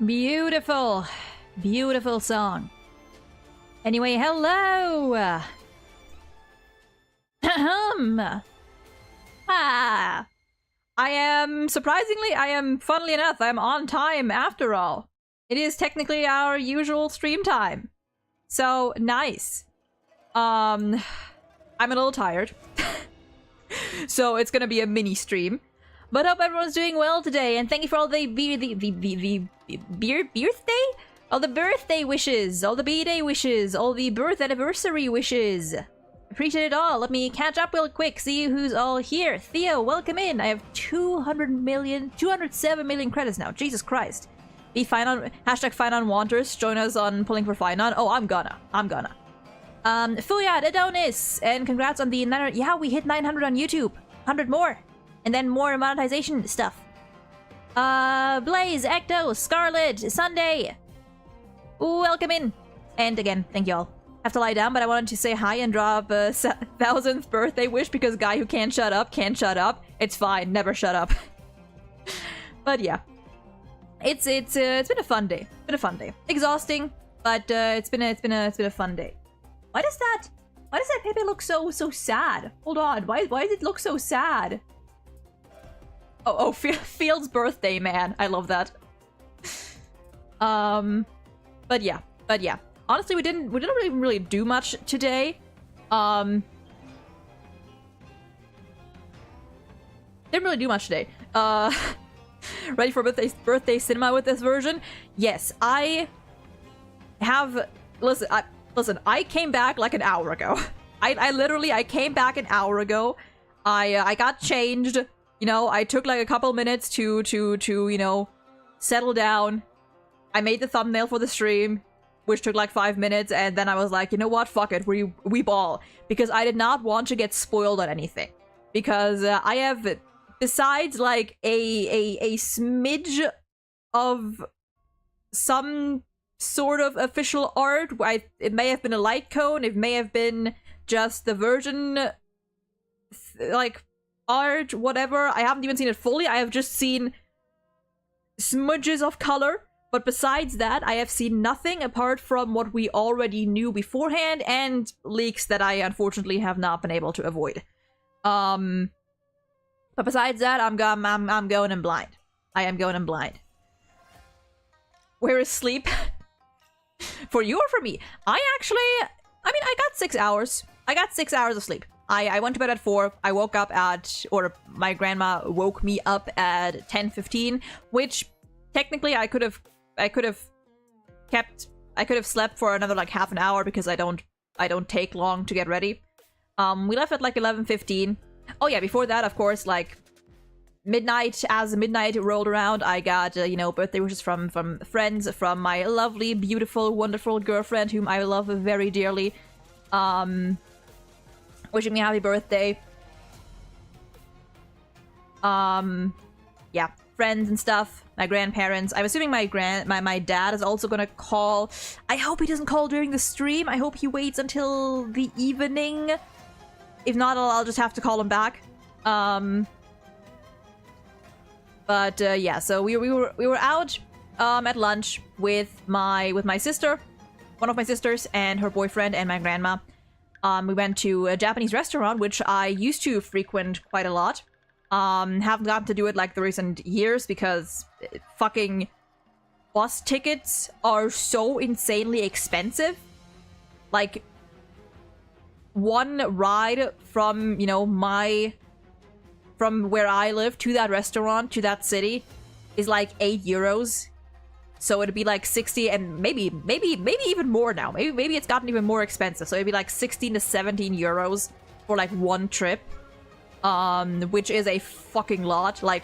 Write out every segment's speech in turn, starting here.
Beautiful. Beautiful song. Anyway, hello! I am, surprisingly, funnily enough, I'm on time after all. It is technically our usual stream time. So, nice. I'm a little tired. So it's gonna be a mini stream. But hope everyone's doing well today, and thank you for all the birthday? All the birthday wishes, all the B-day wishes, all the birth anniversary wishes. Appreciate it all. Let me catch up real quick, see who's all here. Theo, welcome in. I have 207 million credits now. Jesus Christ. Be fine on hashtag fine on Wanters. Join us on pulling for fine on. Oh, I'm gonna. Fuyad, Adonis, and congrats on the 900. Yeah, we hit 900 on YouTube. 100 more. And then more monetization stuff. Blaze, Ecto, Scarlet, Sunday. Welcome in. And again, thank y'all. Have to lie down, but I wanted to say hi and drop a 1000th birthday wish because guy who can't shut up can't shut up. It's fine, never shut up. But yeah, it's been a fun day. Exhausting, but it's been a fun day. Why does that Pepe look so sad? Hold on, why does it look so sad? Oh, Field's birthday, man. I love that. But yeah. Honestly, we didn't really do much today. Didn't really do much today. Ready for birthday cinema with this version? Yes, I have. Listen, I came back like an hour ago. I came back an hour ago. I got changed. You know, I took like a couple minutes to you know, settle down. I made the thumbnail for the stream, which took like 5 minutes, and then I was like, you know what, fuck it, we ball. Because I did not want to get spoiled on anything. Because I have, besides like a smidge of some sort of official art, it may have been a light cone, it may have been just the version, like, art, whatever. I haven't even seen it fully, I have just seen smudges of color. But besides that, I have seen nothing apart from what we already knew beforehand and leaks that I unfortunately have not been able to avoid. But besides that, I'm going in blind. I am going in blind. Where is sleep? For you or for me? I got 6 hours. I got 6 hours of sleep. I went to bed at 4. I woke up at, or my grandma woke me up at 10:15, which technically I could have slept for another like half an hour because I don't take long to get ready. We left at like 11:15. Oh yeah, before that, of course, like midnight. As midnight rolled around, I got you know, birthday wishes from friends, from my lovely, beautiful, wonderful girlfriend whom I love very dearly. Wishing me happy birthday. Yeah. Friends and stuff, my grandparents. I'm assuming my dad is also gonna call. I hope he doesn't call during the stream. I hope he waits until the evening. If not, I'll just have to call him back. But yeah, so we were out at lunch with my sister, one of my sisters, and her boyfriend and my grandma. We went to a Japanese restaurant, which I used to frequent quite a lot. Haven't gotten to do it like the recent years because fucking bus tickets are so insanely expensive. Like, one ride from, you know, from where I live to that restaurant, to that city, is like 8 euros. So it'd be like 60 and maybe even more now. Maybe it's gotten even more expensive. So it'd be like 16 to 17 euros for like one trip. Which is a fucking lot. Like,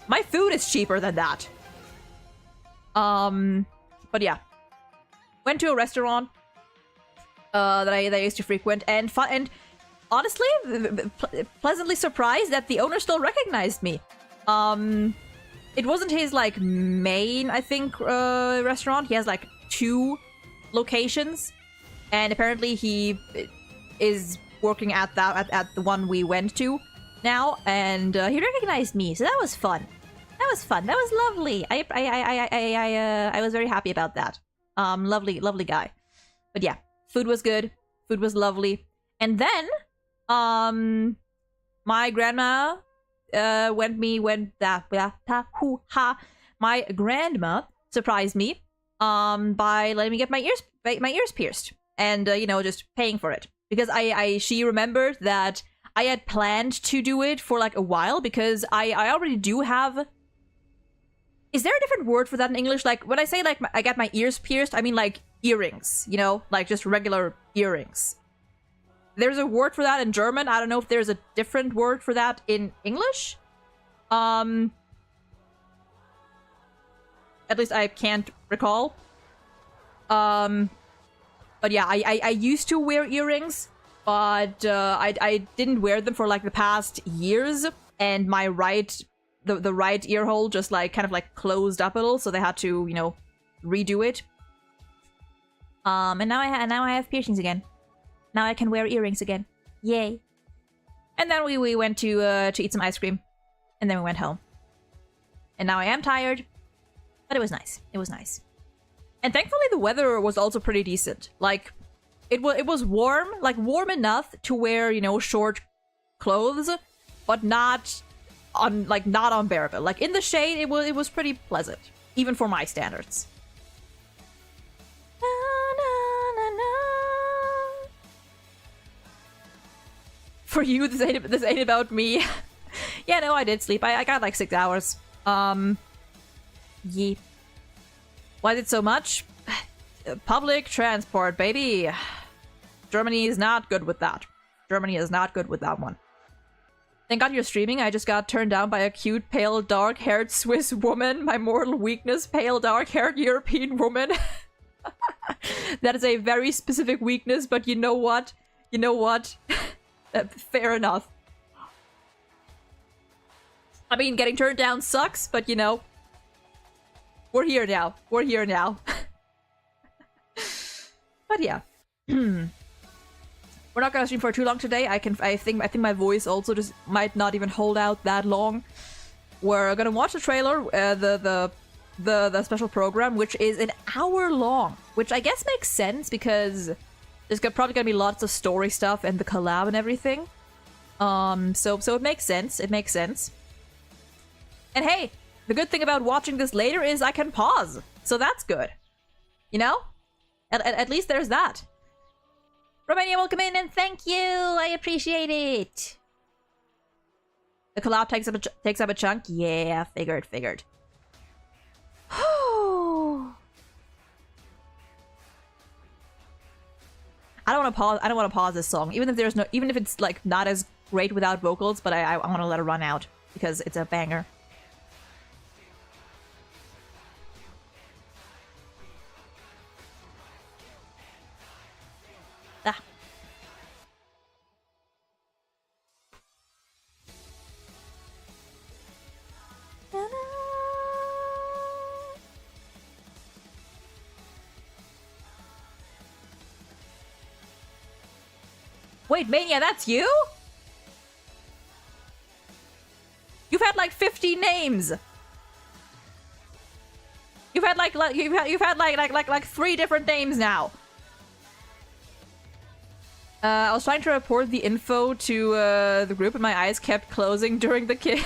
my food is cheaper than that. But yeah. Went to a restaurant that I used to frequent, and honestly, pleasantly surprised that the owner still recognized me. It wasn't his, like, main, I think, restaurant. He has, like, 2 locations, and apparently he is working at the one we went to now, and he recognized me, so that was fun. That was fun. That was lovely. I was very happy about that. Lovely guy. But yeah, food was good. Food was lovely. And then, my grandma, my grandma surprised me, by letting me get my ears pierced. And, you know, just paying for it. Because she remembered that I had planned to do it for like a while, because I already do have... Is there a different word for that in English? Like, when I say, like, I got my ears pierced, I mean, like, earrings, you know? Like, just regular earrings. There's a word for that in German. I don't know if there's a different word for that in English. At least I can't recall. But yeah, I used to wear earrings, but I didn't wear them for, like, the past years, and my the right ear hole just, like, kind of, like, closed up a little, so they had to, you know, redo it. And now I have piercings again. Now I can wear earrings again. Yay. And then we went to eat some ice cream, and then we went home. And now I am tired, but it was nice. It was nice. And thankfully the weather was also pretty decent. Like, it was warm, like, warm enough to wear, you know, short clothes, but not unbearable. Like, in the shade, it was pretty pleasant, even for my standards. For you, this ain't about me. Yeah, no, I did sleep. I got like 6 hours. Yeah. Why is it so much? Public transport, baby. Germany is not good with that. Germany is not good with that one. Thank God you're streaming. I just got turned down by a cute, pale, dark-haired Swiss woman. My mortal weakness, pale, dark-haired European woman. That is a very specific weakness, but you know what? You know what? Fair enough. I mean, getting turned down sucks, but you know. We're here now. We're here now. But yeah. We're not gonna stream for too long today. I think my voice also just might not even hold out that long. We're gonna watch the trailer, the special program, which is an hour long, which I guess makes sense because there's probably gonna be lots of story stuff and the collab and everything. So it makes sense. It makes sense. And hey, the good thing about watching this later is I can pause, so that's good. You know, at least there's that. Romania, welcome in and thank you. I appreciate it. The collab takes up a chunk. Yeah, figured. I don't want to pause. I don't want to pause this song, even if it's like not as great without vocals. But I want to let it run out because it's a banger. Ah. Wait, Mania, that's you? You've had like 50 names. You've had like 3 different names now. I was trying to report the info to the group and my eyes kept closing during the kill.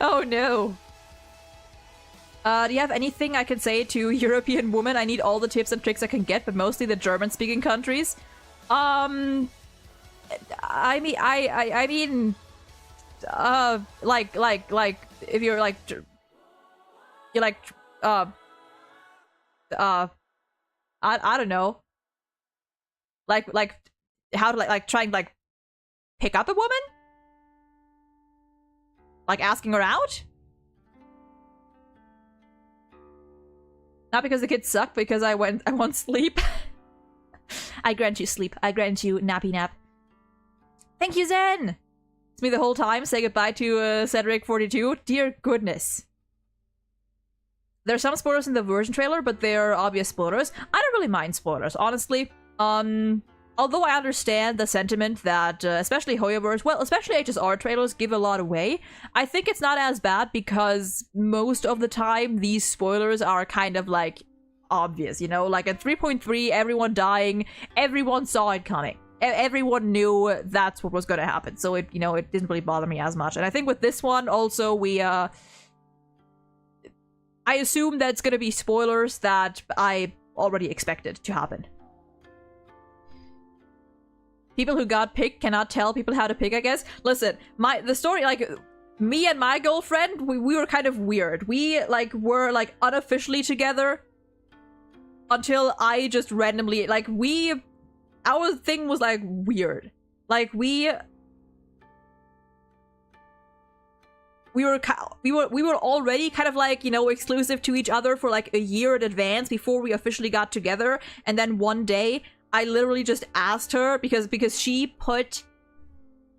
Oh no. Do you have anything I can say to European women? I need all the tips and tricks I can get, but mostly the German-speaking countries. I mean, if you're like, I don't know. Like how to like try and like pick up a woman? Like asking her out? Not because the kids suck, because I want sleep. I grant you sleep. I grant you nappy nap. Thank you, Zen! It's me the whole time. Say goodbye to Cedric42. Dear goodness. There are some spoilers in the version trailer, but they're obvious spoilers. I don't really mind spoilers, honestly. although I understand the sentiment that especially Hoyoverse, well, especially HSR trailers give a lot away, I think it's not as bad because most of the time these spoilers are kind of like obvious, you know? Like at 3.3, everyone dying, everyone saw it coming. Everyone knew that's what was going to happen. So it, you know, it didn't really bother me as much. And I think with this one also I assume that's going to be spoilers that I already expected to happen. People who got picked cannot tell people how to pick, I guess. Listen, the story, like, me and my girlfriend, we were kind of weird. We, like, were, like, unofficially together until I just randomly, like, our thing was, like, weird. Like, we were already kind of, like, you know, exclusive to each other for, like, a year in advance before we officially got together. And then one day, I literally just asked her because she put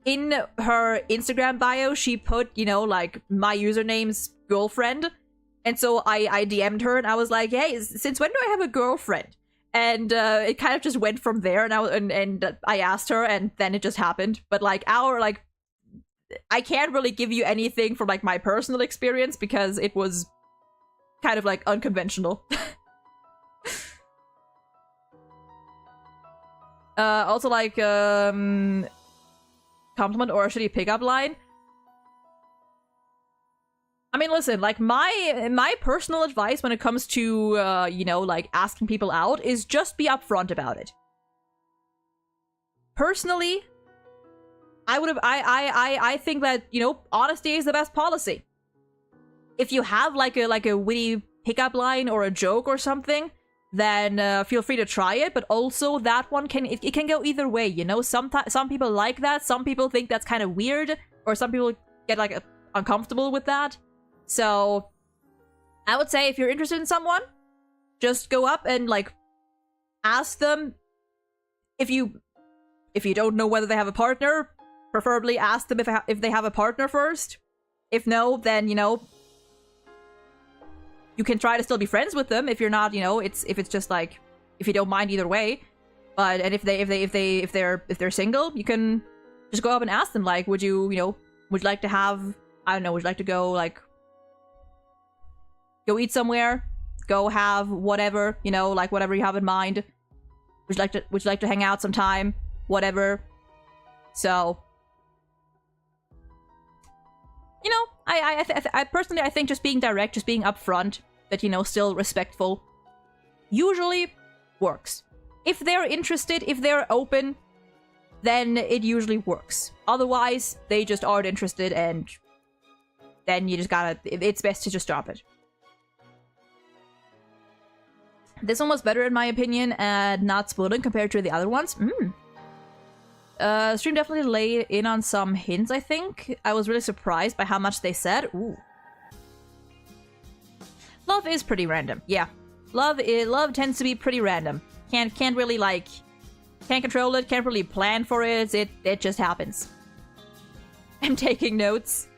in her Instagram bio, she put, you know, like, my username's girlfriend. And so I DM'd her and I was like, hey, since when do I have a girlfriend? And it kind of just went from there, and I asked her, and then it just happened. But like I can't really give you anything from like my personal experience because it was kind of like unconventional. Also like compliment or a shitty pickup line. I mean, listen, like, my personal advice when it comes to, you know, like, asking people out is just be upfront about it. Personally, I think that, you know, honesty is the best policy. If you have, like a witty pickup line or a joke or something, then feel free to try it, but also that one it can go either way, you know? Some people like that, some people think that's kind of weird, or some people get, like, uncomfortable with that. So, I would say if you're interested in someone, just go up and, like, ask them. If you don't know whether they have a partner, preferably ask them if they have a partner first. If no, then, you know, you can try to still be friends with them if you're not, you know, if it's just like, if you don't mind either way. But, and if they're single, you can just go up and ask them, like, would you like to have, I don't know, would you like to go, like, go eat somewhere, go have whatever, you know, like whatever you have in mind. Would you like to hang out sometime? Whatever. So, you know, I personally, I think just being direct, just being upfront, but, you know, still respectful, usually works. If they're interested, if they're open, then it usually works. Otherwise, they just aren't interested, and then you just gotta, it's best to just drop it. This one was better in my opinion, and not spoiling compared to the other ones. Stream definitely laid in on some hints, I think. I was really surprised by how much they said. Ooh. Love is pretty random. Yeah. Love tends to be pretty random. Can't really, like, can't control it, can't really plan for it. It just happens. I'm taking notes.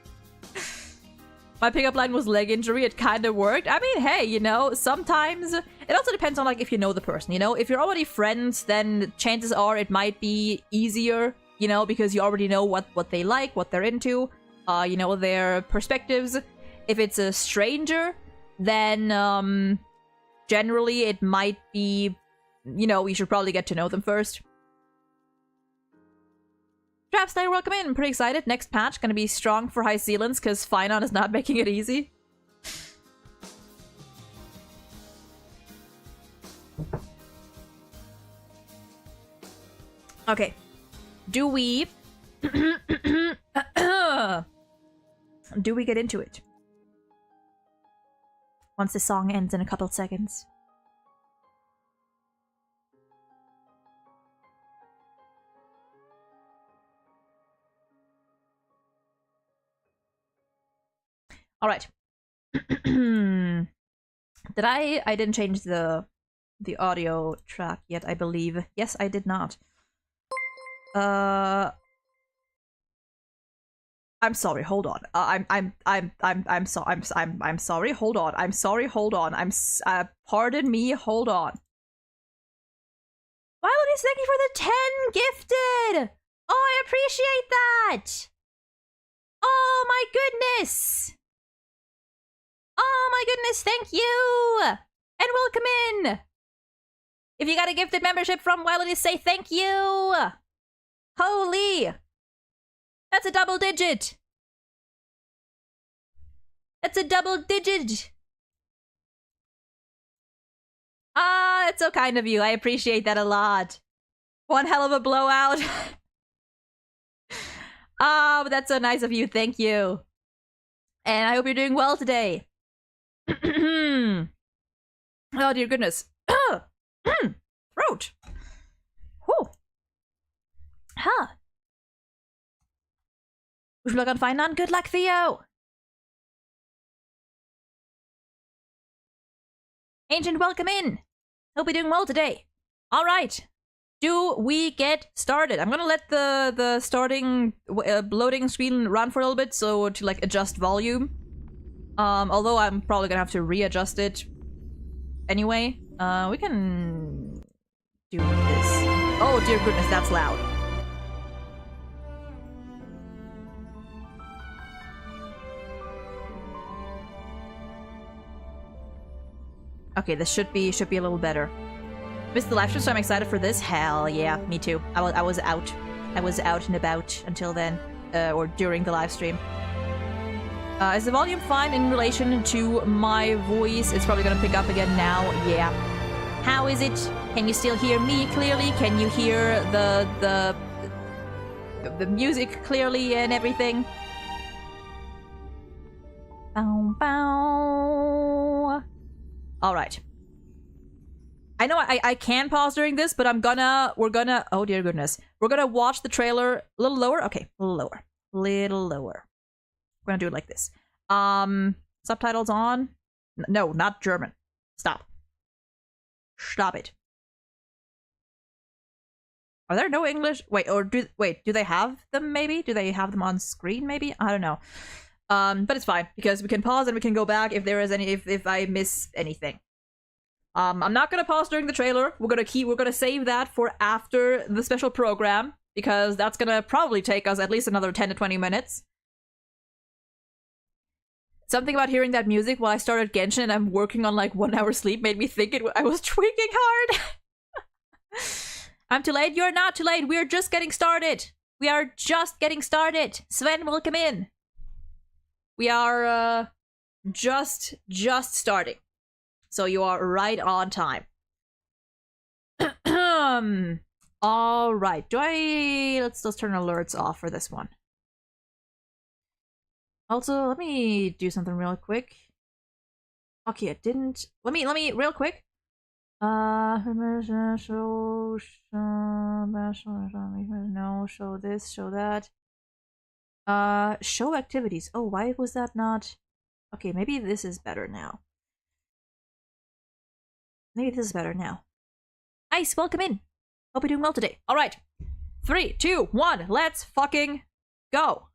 My pickup line was leg injury. It kind of worked. I mean, hey, you know, sometimes it also depends on, like, if you know the person, you know? If you're already friends, then chances are it might be easier, you know, because you already know what they like, what they're into, you know, their perspectives. If it's a stranger, then, generally it might be, you know, you should probably get to know them first. Trapslayer, welcome in. I'm pretty excited. Next patch gonna be strong for high ceilings because Finon is not making it easy. Okay. Do we... do we get into it? Once the song ends in a couple seconds. All right. Did I didn't change the audio track yet, I believe. Yes, I did not. I'm sorry, hold on. I'm sorry, hold on. I'm sorry, hold on. Pardon me, hold on. Violet, thank you for the 10 gifted! Oh, I appreciate that! Oh my goodness! Oh my goodness, thank you! And welcome in! If you got a gifted membership from Violet, say thank you! Holy! That's a double digit! That's a double digit! Ah, that's so kind of you. I appreciate that a lot. One hell of a blowout. Ah, but that's so nice of you. Thank you. And I hope you're doing well today. Oh, dear goodness. Throat. Whew. Huh. Wish me luck on fine, none. Good luck, Theo. Ancient, welcome in. Hope you're doing well today. All right. Do we get started? I'm gonna let the starting loading screen run for a little bit, so to like adjust volume. Although I'm probably gonna have to readjust it anyway. We can do this. Oh dear goodness, that's loud. Okay, this should be a little better. Missed the live stream, so I'm excited for this. Hell yeah, me too. I was out. I was out and about until then, or during the live stream. Is the volume fine in relation to my voice? It's probably gonna pick up again now. Yeah. How is it? Can you still hear me clearly? Can you hear the music clearly and everything? Bow bow. All right. I know I can pause during this, but we're gonna, oh dear goodness. We're gonna watch the trailer a little lower. Okay, a little lower. Little lower. We're gonna do it like this. Subtitles on? No, not German. Stop. Stop it. Are there no English? Wait, or do they have them maybe? Do they have them on screen maybe? I don't know. But it's fine because we can pause and we can go back if there is any, if I miss anything. I'm not gonna pause during the trailer. We're gonna save that for after the special program because that's gonna probably take us at least another 10 to 20 minutes. Something about hearing that music while I started Genshin and I'm working on like 1 hour sleep made me think I was tweaking hard. I'm too late. You're not too late. We're just getting started. We are just getting started. Sven, welcome in. We are just starting. So you are right on time. All right. Let's turn alerts off for this one. Also, let me do something real quick. Okay, it didn't. Let me real quick. No, show this, show that. Show activities. Oh, why was that not? Okay, maybe this is better now. Maybe this is better now. Nice, welcome in. Hope you're doing well today. All right, 3, 2, 1. Let's fucking go.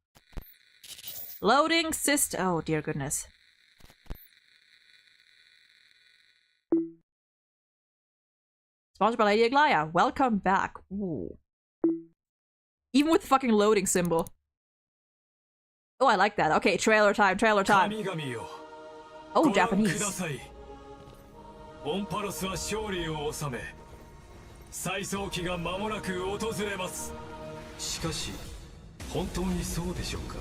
Loading system. Oh dear goodness. Sponsored by Lady Aglaya. Welcome back. Ooh. Even with the fucking loading symbol. Oh, I like that. Okay, trailer time, trailer time. Oh, Japanese. オンパロスは勝利を収め、再早期が間もなく訪れます。しかし、本当にそうでしょうか。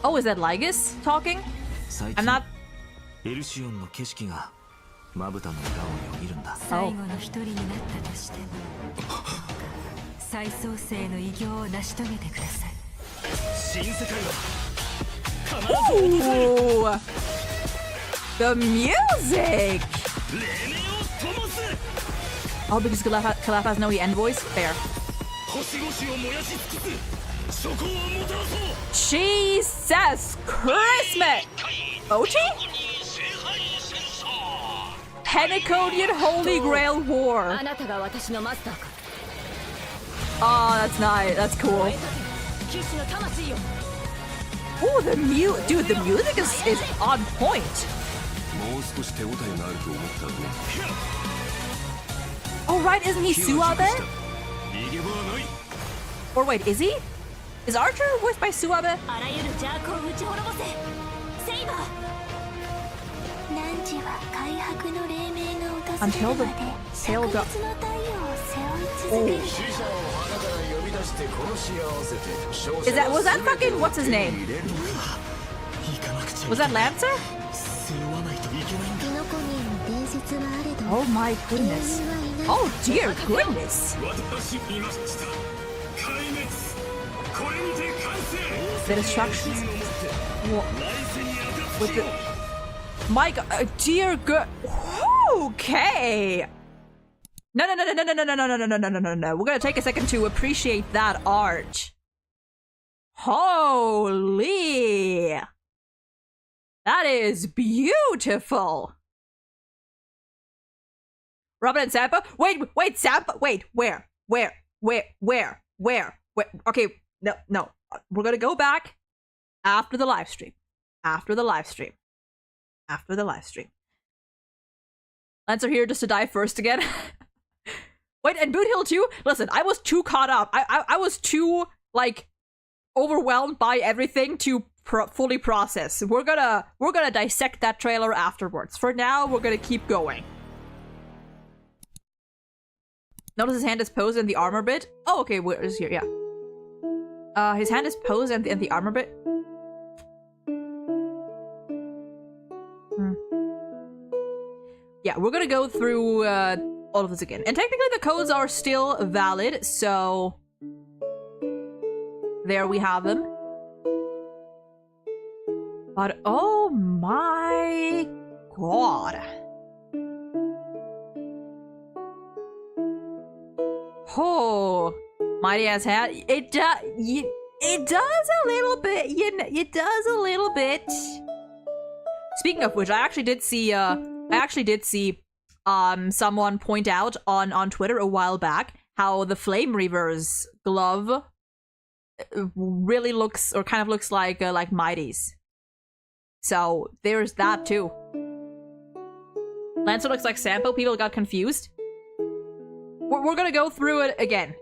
Oh, is that Ligus talking? I'm not. エルシオンの景色がまぶたの裏をよぎるんだ。最後の一人になったとしても、再創生の偉業を成し遂げてください。新世界は必ず訪れる。 Ooh, the music. Oh, because Kalaf has no end voice? Fair. Jesus Christmas! Ochi? Penacodian Holy Grail War. Oh, that's nice. That's cool. Oh, the music. Dude, the music is on point. Oh right, isn't he Suabe? Or wait, is he? Is Archer voiced by Suabe? Until the tail go. Was that fucking what's his name? Was that Lancer? Oh my goodness. Oh dear goodness. The destructions. With the my god, dear good. Okay. No. We're gonna take a second to appreciate that art. Holy. That is beautiful. Robin and Sampa? Wait, Sampa? Wait, where? Okay, no. We're gonna go back after the live stream. Lancer here just to die first again. Wait, and Boot Hill too? Listen, I was too caught up. I was too, like, overwhelmed by everything to fully process. We're gonna dissect that trailer afterwards. For now, we're gonna keep going. Notice his hand is posed in the armor bit. Oh, okay, where is here? Yeah. His hand is posed in the armor bit. Yeah, we're gonna go through all of this again. And technically the codes are still valid, so there we have them. But oh my god. Oh, mighty ass hat. It does a little bit. It does a little bit. Speaking of which, I actually did see someone point out on Twitter a while back how the Flame Reaver's glove really looks, or kind of looks like Mighty's. So there's that too. Lancer looks like Sampo. People got confused. We're gonna go through it again.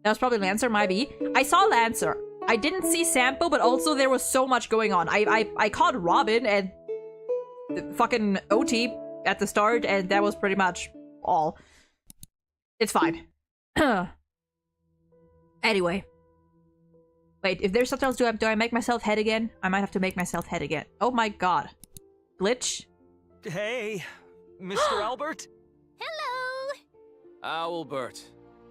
That was probably Lancer, might be. I saw Lancer. I didn't see Sampo, but also there was so much going on. I caught Robin and fucking OT at the start, and that was pretty much all. It's fine. Anyway. Wait, if there's something else, do I make myself head again? I might have to make myself head again. Oh my god. Glitch? Hey, Mr. Albert? Hello! Albert.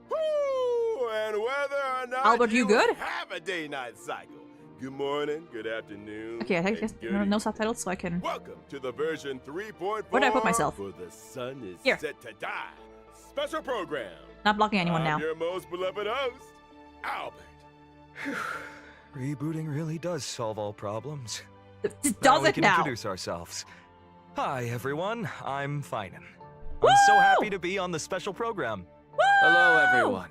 Woo! And whether or not Albert, you good? have a day-night cycle. Good morning, good afternoon. Okay, I guess no subtitles, so I can. Welcome to the version 3.4. Where did I put myself? For the sun is Here. set to die. Special program. Not blocking anyone now. I'm your most beloved host, Albert. Rebooting really does solve all problems. Does we it can now? introduce ourselves. Hi, everyone. I'm Finan. I'm so happy to be on the special program. Hello, everyone.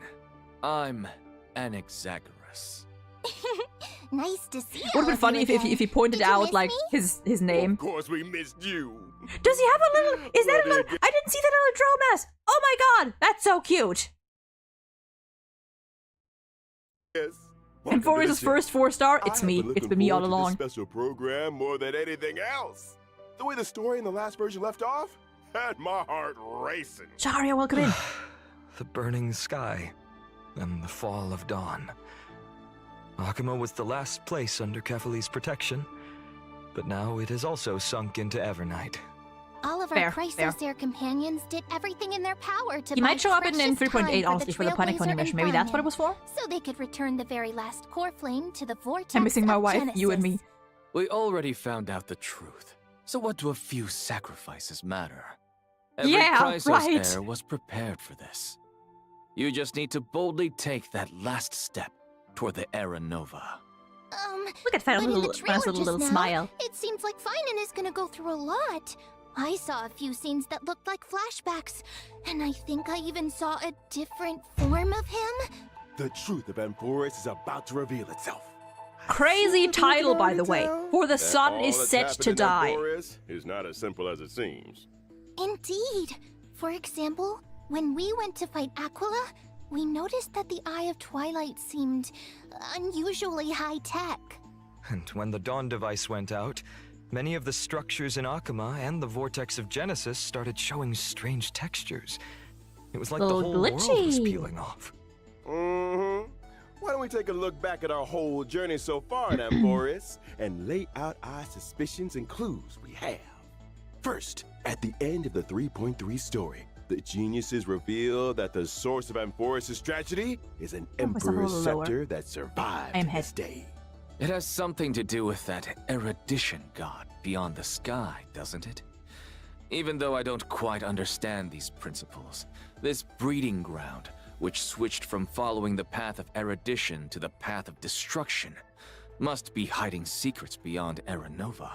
I'm Anaxagoras. Nice to see you. Would have been funny if he pointed Did you out miss like me? his name. Of course we missed you. Does he have a little? Is that a little? I didn't see that little Dromass. Oh my god, that's so cute. Yes. And for his first 4-star, it's me. It's been me all along. Special program more than anything else. The way the story in the last version left off had my heart racing. Sharia, welcome in. The burning sky and the fall of dawn. Akuma was the last place under Kefali's protection, but now it has also sunk into Evernight. All of Fair, our Chrysosaur companions did everything in their power to He buy might show up in precious 3.8, time honestly, for the Planet Pony Trailblazer mission. Maybe that's what it was for? So they could return the very last core flame to the vortex. I'm missing my of wife, you and me. Genesis. We already found out the truth. So what do a few sacrifices matter? Every Yeah, Chrysos right. heir was prepared for this. You just need to boldly take that last step toward the Era Nova. Look at that but in the little, trailer nice little just now, smile. It seems like Finan is gonna go through a lot. I saw a few scenes that looked like flashbacks, and I think I even saw a different form of him. The truth of Amphoris is about to reveal itself. Crazy title, by the way. For the That sun all is that's set happened to in die. Amphoris is not as simple as it seems. Indeed. For example, when we went to fight Aquila, we noticed that the Eye of Twilight seemed unusually high-tech. And when the Dawn device went out, many of the structures in Akuma and the Vortex of Genesis started showing strange textures. It was like the whole world was peeling off. Mm-hmm. Why don't we take a look back at our whole journey so far in Amphoris and lay out our suspicions and clues we have. First, at the end of the 3.3 story, the geniuses reveal that the source of Amphoris' tragedy is an Emperor's scepter that survived to this day. It has something to do with that erudition god beyond the sky, doesn't it? Even though I don't quite understand these principles, this breeding ground, which switched from following the path of erudition to the path of destruction, must be hiding secrets beyond Era Nova.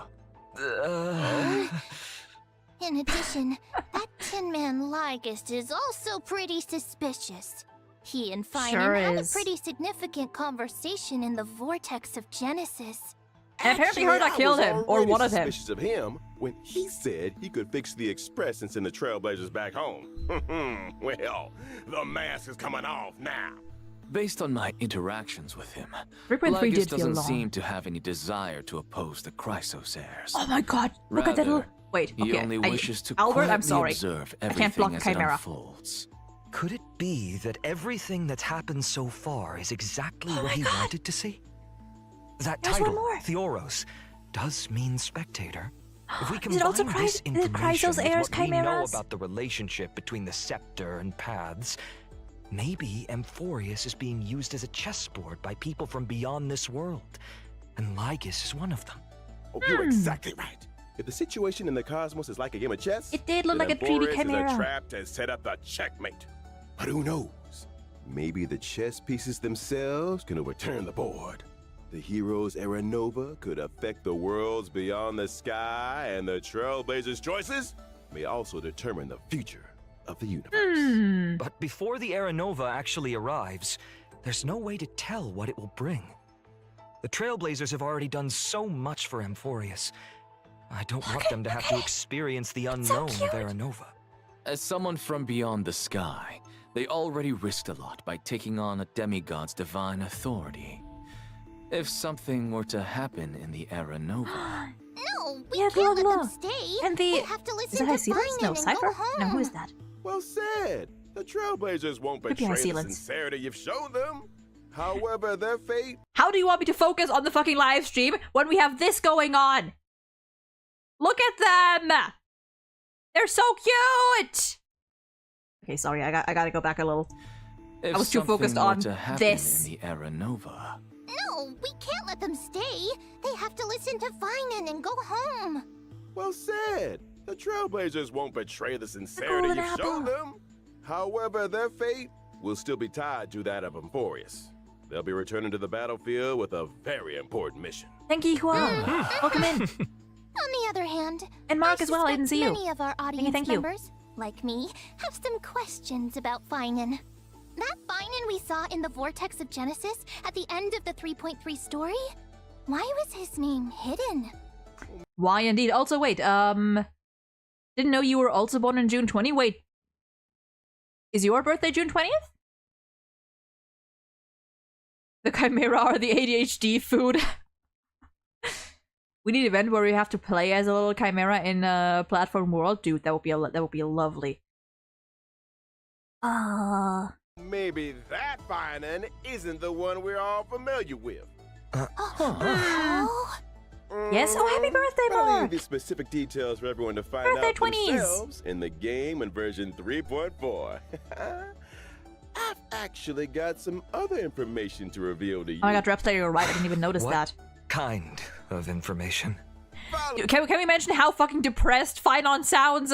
In addition, that Tin Man Ligust is also pretty suspicious. He and Finan had a pretty significant conversation in the Vortex of Genesis. And apparently Herda killed him, or one of them. Suspicious of him when he said he could fix the Express and send the Trailblazers back home. Well, the mask is coming off now. Based on my interactions with him, 3.3 did Ligust feel doesn't long. seem to have any desire to oppose the Chrysos heirs. Oh my god, look at that little... Wait, he okay. only wishes to Albert, I'm quietly sorry. observe I can't block everything as it Chimera. unfolds. Could it be that everything that's happened so far is exactly what he wanted to see? That There's title, one more. Theoros, does mean spectator. If we Is it also combine this the information Chrysos with heirs what we know chimeras? about the relationship between the scepter and paths, maybe Amphoreus is being used as a chessboard by people from beyond this world, and Ligust is one of them. Oh, you're exactly right. If the situation in the cosmos is like a game of chess, It did look then like a 3D Amphoreus chimera. is a trap to set up the checkmate. But who knows? Maybe the chess pieces themselves can overturn the board. The hero's Era Nova could affect the worlds beyond the sky, and the Trailblazers' choices may also determine the future of the universe. But before the Era Nova actually arrives, there's no way to tell what it will bring. The Trailblazers have already done so much for Amphoreus. I don't want them to have to experience the unknown of Era Nova. As someone from beyond the sky, they already risked a lot by taking on a demigod's divine authority. If something were to happen in the Era Nova... No, we Yeah, can't let blah, them stay. And They the... have to Is listen that to High Sealants? No, Finan and Cypher? go home. No, who is that? Well said. The Trailblazers won't Could be High betray the Sealants. sincerity you've shown them. However, their fate... How do you want me to focus on the fucking live stream when we have this going on? Look at them! They're so cute! Okay, sorry, I gotta go back a little. If I was too focused something were on to happen this. in the Era Nova... No, we can't let them stay. They have to listen to Finan and go home. Well said. The Trailblazers won't betray the sincerity golden you've shown apple. them. However, their fate will still be tied to that of Amphoreus. They'll be returning to the battlefield with a very important mission. Thank you, Huang. Welcome in. On the other hand, And Mark as well, I didn't see you. Many of our audience thank you. members, like me, have some questions about Finan. That Finan we saw in the Vortex of Genesis at the end of the 3.3 story? Why was his name hidden? Why indeed? Also, wait, didn't know you were also born on June 20. Wait, is your birthday June 20th? The Chimera are the ADHD food. We need an event where we have to play as a little Chimera in a platform world, dude. That would be lovely. Maybe that Finan isn't the one we're all familiar with. Oh, Yes? Oh, happy birthday, I'll Mark! leave the specific details for everyone to find Birthday out 20s. themselves in the game in version 3.4. I've actually got some other information to reveal to you. Oh my god, Drepster, you're right. I didn't even notice What that. kind of information? Follow Dude, can we mention how fucking depressed Finan sounds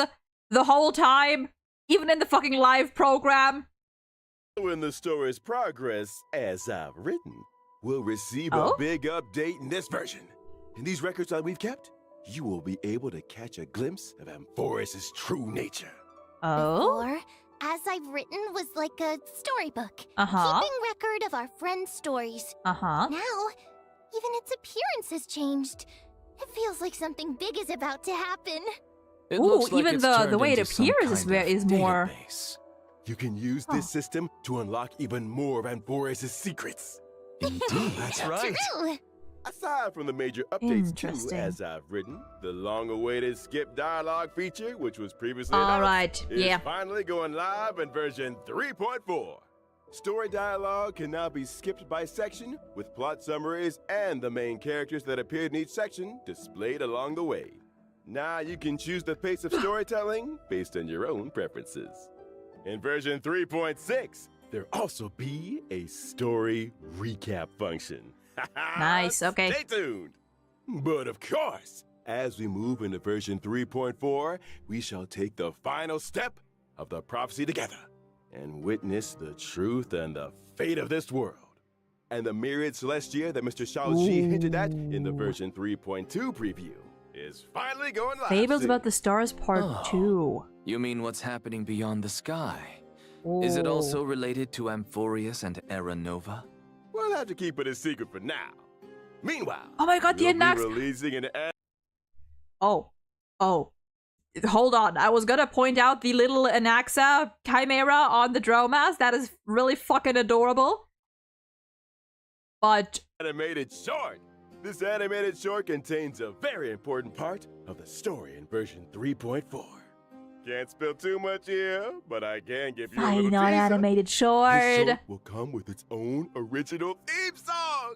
the whole time? Even in the fucking live program? in the story's progress as I've written. We'll receive Oh? a big update in this version. In these records that we've kept, you will be able to catch a glimpse of Amphoreus' true nature. Oh? Before, as I've written, was like a storybook. Uh-huh. Keeping record of our friends' stories. Uh-huh. Now, even its appearance has changed. It feels like something big is about to happen. It Ooh, looks like even it's the turned way it into some appears is kind of more. database. You can use this system to unlock even more of Anforis' secrets. Indeed. That's right. True. Aside from the major updates too, Interesting. as I've written, the long-awaited skip dialogue feature, which was previously All announced, right, is yeah. finally going live in version 3.4. Story dialogue can now be skipped by section, with plot summaries and the main characters that appeared in each section displayed along the way. Now you can choose the pace of storytelling based on your own preferences. In version 3.6, there'll also be a story recap function. Nice, okay. Stay tuned. But of course, as we move into version 3.4, we shall take the final step of the prophecy together and witness the truth and the fate of this world. And the myriad celestia that Mr. Shaoji hinted at in the version 3.2 preview is finally going live. Fables soon. about the Stars Part 2. You mean what's happening beyond the sky? Is it also related to Amphorius and Era Nova? We'll have to keep it a secret for now. Meanwhile, Oh my god, the we'll be Anax. releasing an Oh. Hold on. I was gonna point out the little Anaxa chimera on the Dromas. That is really fucking adorable. But animated short. This animated short contains a very important part of the story in version 3.4. Can't spill too much here, but I can give you a little final teaser. animated This short. short will come with its own original theme song.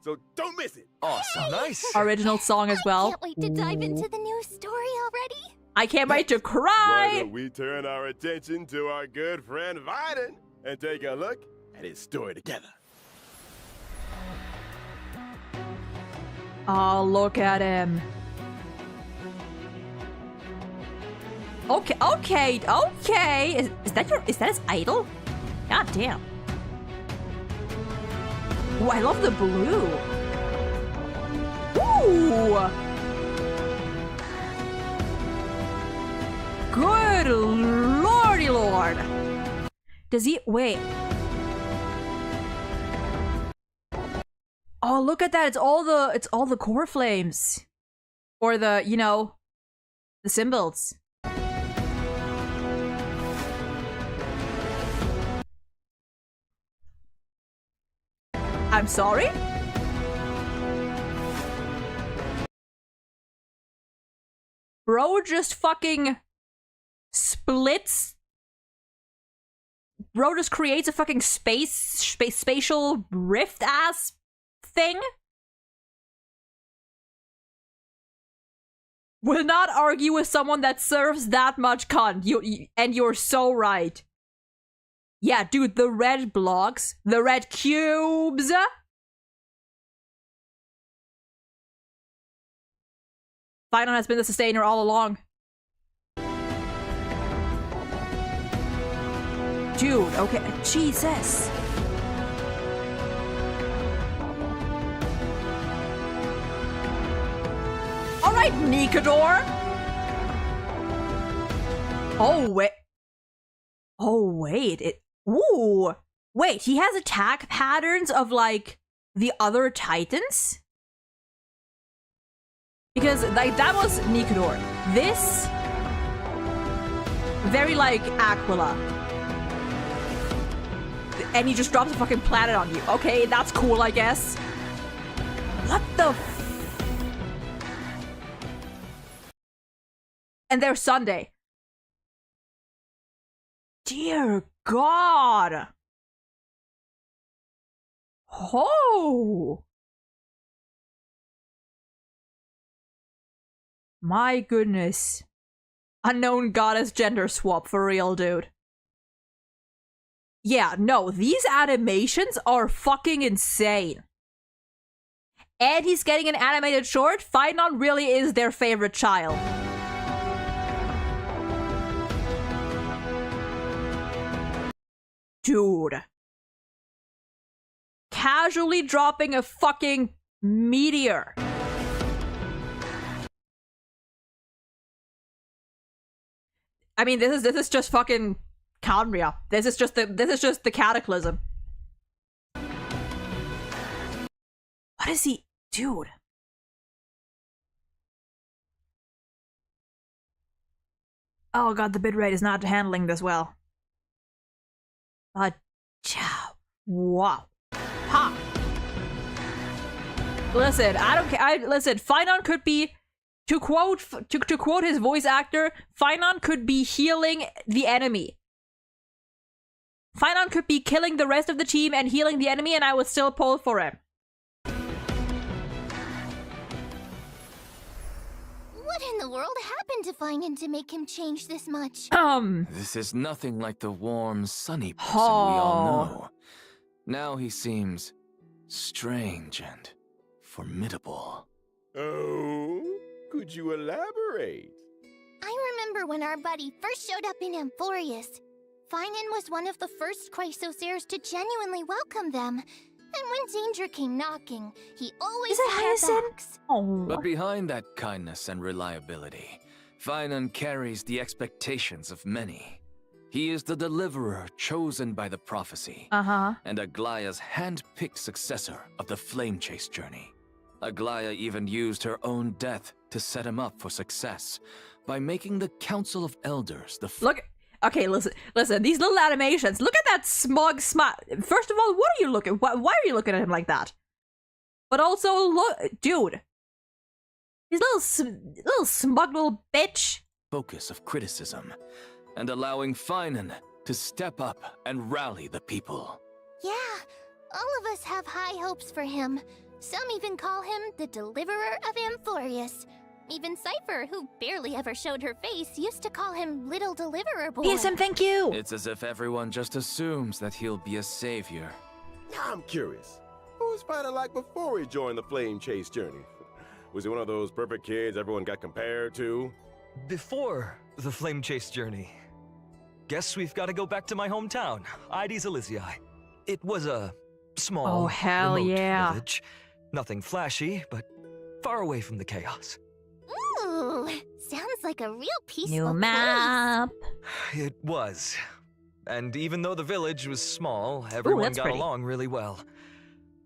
So don't miss it. Awesome. Nice. Original song as well. Can't wait to dive into the new story already. I can't wait to Why cry. don't we turn our attention to our good friend Viden and take a look at his story together. Oh, look at him. Okay. Is that his idol? God damn. Ooh, I love the blue. Ooh. Good lordy lord. Does he wait? Oh, look at that. It's all the core flames. Or the, you know, the symbols. I'm sorry? Bro just fucking splits. Bro just creates a fucking spatial rift ass thing. Will not argue with someone that serves that much cunt. And you're so right. Yeah, dude, the red blocks, the red cubes. Final has been the sustainer all along. Dude, okay, Jesus. All right, Nikador. Oh wait, ooh. Wait, he has attack patterns of, like, the other Titans? Because, like, that was Nikador. This... very, like, Aquila. And he just drops a fucking planet on you. Okay, that's cool, I guess. What the And there's Sunday. Dear God. Oh. My goodness. Unknown goddess gender swap for real, dude. Yeah, no, these animations are fucking insane. And he's getting an animated short. Finon really is their favorite child. Dude. Casually dropping a fucking meteor. I mean, this is just fucking Canria. This is just the cataclysm. What is he, dude? Oh god, the bitrate is not handling this well. Wow. Ha! Listen, I don't care. Listen, Finon could be, to quote his voice actor, Finon could be healing the enemy. Finon could be killing the rest of the team and healing the enemy, and I would still pull for him. What in the world happened to Finon to make him change this much? This is nothing like the warm, sunny person we all know. Now he seems strange and formidable. Oh, could you elaborate? I remember when our buddy first showed up in Amphorius. Finon was one of the first Chrysosairs to genuinely welcome them. And when danger came knocking, he always had their backs. But behind that kindness and reliability, Finon carries the expectations of many. He is the deliverer chosen by the prophecy, and Aglaya's hand-picked successor of the flame chase journey. Aglaya even used her own death to set him up for success by making the Council of Elders the Okay, listen, these little animations. Little at that smug smile. First of all, what are you looking? Why are you looking at him like that? But also, look, dude. He's little smug little bitch. Focus of criticism, and allowing Finon to step up and rally the people. Yeah, all of us have high hopes for him. Some even call him the Deliverer of Amphorius. Even Cypher, who barely ever showed her face, used to call him Little Deliverer Boy. PSM, thank you! It's as if everyone just assumes that he'll be a savior. Now I'm curious. What was Finon like before he joined the flame chase journey? Was he one of those perfect kids everyone got compared to? Before the flame chase journey, guess we've got to go back to my hometown, Ides Elysiae. It was a small, remote village. Nothing flashy, but far away from the chaos. Ooh, sounds like a real peaceful New map. It was. And even though the village was small, everyone got along really well.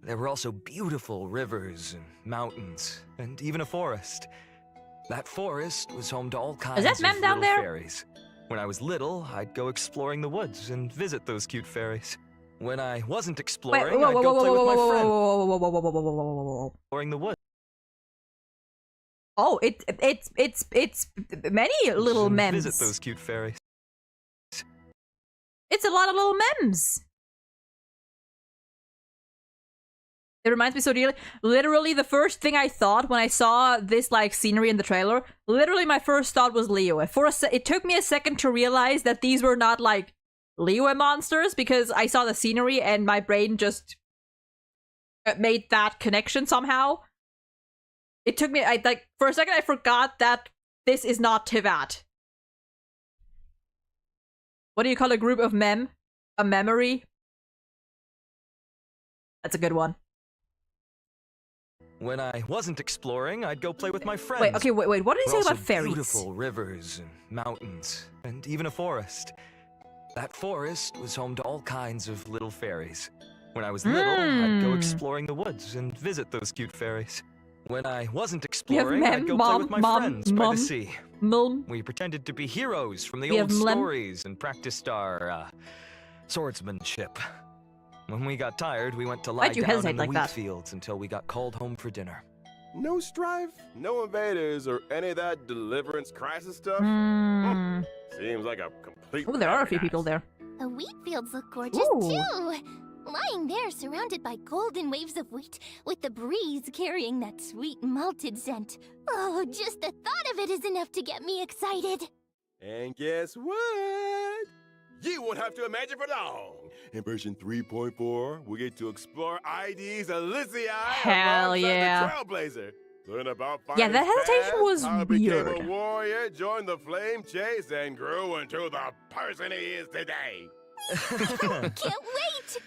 There were also beautiful rivers and mountains, and even a forest. That forest was home to all kinds of little fairies. When I was little, I'd go exploring the woods and visit those cute fairies. When I wasn't exploring, I'd go play with my friends. Exploring the woods. Oh, it's many little memes. Visit those cute fairies. It's a lot of little memes. It reminds me so dearly. Literally, the first thing I thought when I saw this like scenery in the trailer, literally my first thought was Liyue. It took me a second to realize that these were not like Liyue monsters because I saw the scenery and my brain just made that connection somehow. It took me, for a second I forgot that this is not Tivat. What do you call a group of mem? A memory? That's a good one. When I wasn't exploring, I'd go play with my friends. Wait, what did he say about fairies? Beautiful rivers and mountains, and even a forest. That forest was home to all kinds of little fairies. When I was little, I'd go exploring the woods and visit those cute fairies. When I wasn't exploring, I'd go play with my friends by the sea. We pretended to be heroes from the old stories and practiced our swordsmanship. When we got tired, we went to lie down in the wheat fields until we got called home for dinner. No strife, no invaders, or any of that deliverance crisis stuff? Seems like a complete... Oh, there are a few people there. The wheat fields look gorgeous too. Lying there surrounded by golden waves of wheat, with the breeze carrying that sweet malted scent. Oh, just the thought of it is enough to get me excited. And guess what? You won't have to imagine for long. In version 3.4, we get to explore Ides Elysiae. Hell yeah. The Trailblazer. Learn about that hesitation was how weird. Became a warrior, joined the flame chase, and grew into the person he is today. Can't wait!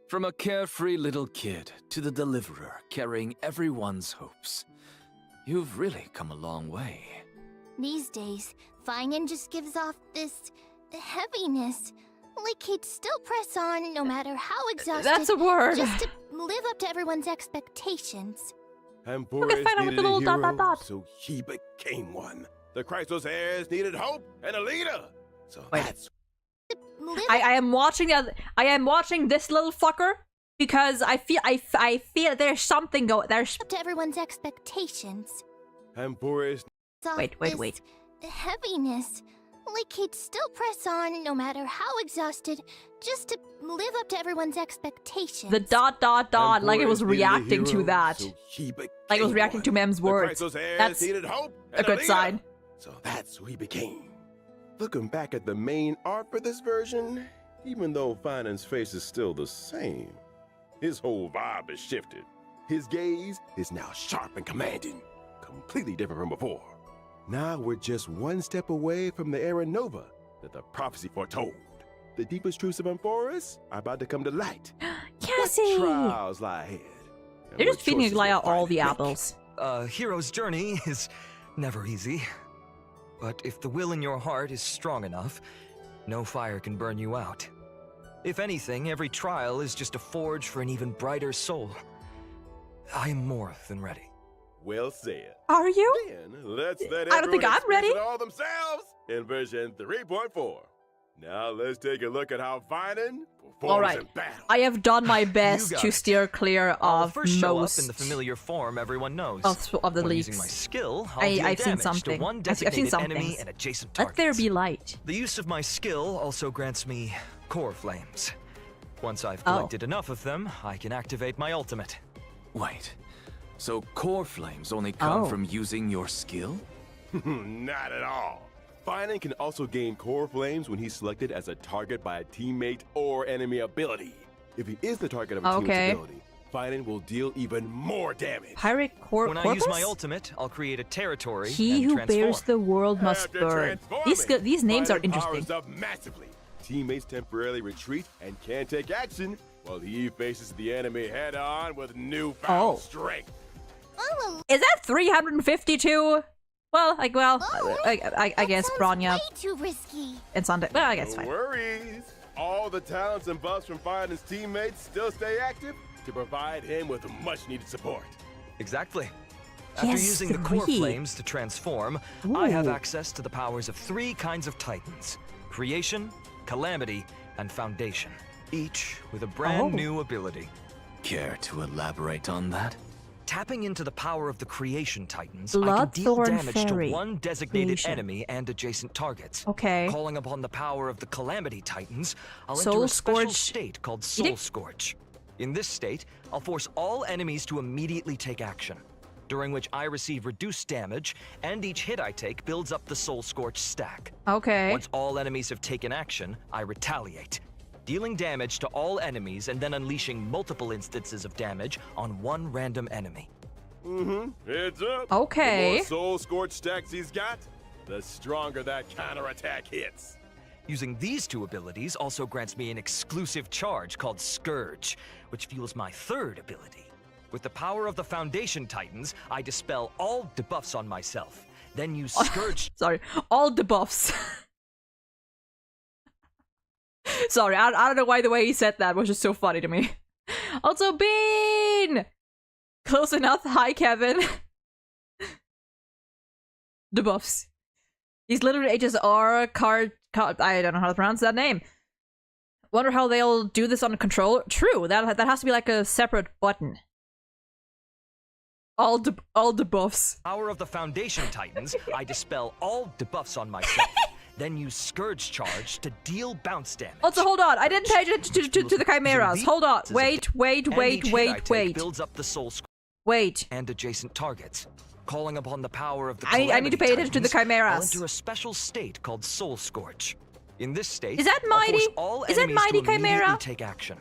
From a carefree little kid to the deliverer carrying everyone's hopes, you've really come a long way. These days, Finon just gives off this heaviness. Like he'd still press on no matter how exhausted. That's a word. Just to live up to everyone's expectations. And Boris needed a hero, so he became one. The Chrysos heirs needed hope and a leader. So that's... I am watching this little fucker because I feel there's something going. There's up to everyone's expectations. Amphoris... Wait. Heaviness. Like he'd still press on no matter how exhausted, just to live up to everyone's expectations. The ... like it was reacting to that. So like it was reacting to Mem's words. That's a good sign. So that's who he became. Looking back at the main art for this version, even though Finan's face is still the same, his whole vibe has shifted. His gaze is now sharp and commanding, completely different from before. Now we're just one step away from the era Nova that the prophecy foretold. The deepest truths of Amphoris are about to come to light. Cassie! What trials lie ahead? They're just feeding Aglaya all the apples. A hero's journey is never easy. But if the will in your heart is strong enough, no fire can burn you out. If anything, every trial is just a forge for an even brighter soul. I am more than ready. Well said. Are you? Then let's let I don't think I'm ready. it all themselves in version 3.4. Now let's take a look at how Finan performs in battle. I have done my best to steer clear I'll of first show most up in the familiar form everyone knows. of the When leaks. using my skill, I'll deal I've seen damage something. to one I've seen designated some enemy things. and adjacent Let targets. there be light. The use of my skill also grants me core flames. Once I've collected enough of them, I can activate my ultimate. Wait, so core flames only come from using your skill? Not at all. Finan can also gain core flames when he's selected as a target by a teammate or enemy ability. If he is the target of a teammate's ability, Finan will deal even more damage. Pirate Corpus? When I use my ultimate, I'll create a territory He and who transform. bears the world must After burn. transforming, These names are Finan interesting. powers up massively. Teammates temporarily retreat and can't take action, while he faces the enemy head-on with newfound strength. Is that 352? Well, I guess Bronya Way too risky. and Sunday. Well, I guess No fine. worries. All the talents and buffs from Finan's teammates still stay active to provide him with much-needed support. Exactly. After Yes, using the core 3. flames to transform, I have Ooh. access to the powers of 3 kinds of titans: creation, calamity, and foundation. Each with a brand new ability. Care to elaborate on that? Tapping into the power of the creation titans, I can deal Bloodthorn damage Fairy. to one designated Creation. enemy and adjacent targets. Okay. Calling upon the power of the calamity titans, I'll Soul enter a special Scourge. state called You Soul did- Scorch. In this state, I'll force all enemies to immediately take action, during which I receive reduced damage, and each hit I take builds up the Soul Scorch stack. Okay. Once all enemies have taken action, I retaliate, dealing damage to all enemies and then unleashing multiple instances of damage on one random enemy. Heads up. Okay. The more Soul Scorch stacks he's got, the stronger that counterattack hits. Using these 2 abilities also grants me an exclusive charge called Scourge, which fuels my 3rd ability. With the power of the Foundation Titans, I dispel all debuffs on myself, then use Scourge. Sorry, all debuffs. Sorry, I don't know why the way he said that was just so funny to me. Also, Bean! Close enough. Hi, Kevin. Debuffs. He's literally HSR card. I don't know how to pronounce that name. Wonder how they'll do this on a controller. True, that has to be like a separate button. All debuffs. Power of the Foundation Titans, I dispel all debuffs on myself, then use Scourge Charge to deal bounce damage. Also, hold on. I didn't pay attention to the chimeras. Hold on. Wait. Builds up the soul Wait. and adjacent targets. Calling upon the power of the I need to pay attention to the Titans, chimeras. I'll enter a special state called Soul Scorch. In this state, Is that I'll force Mighty? all Is that enemies Mighty to immediately Chimera? take action,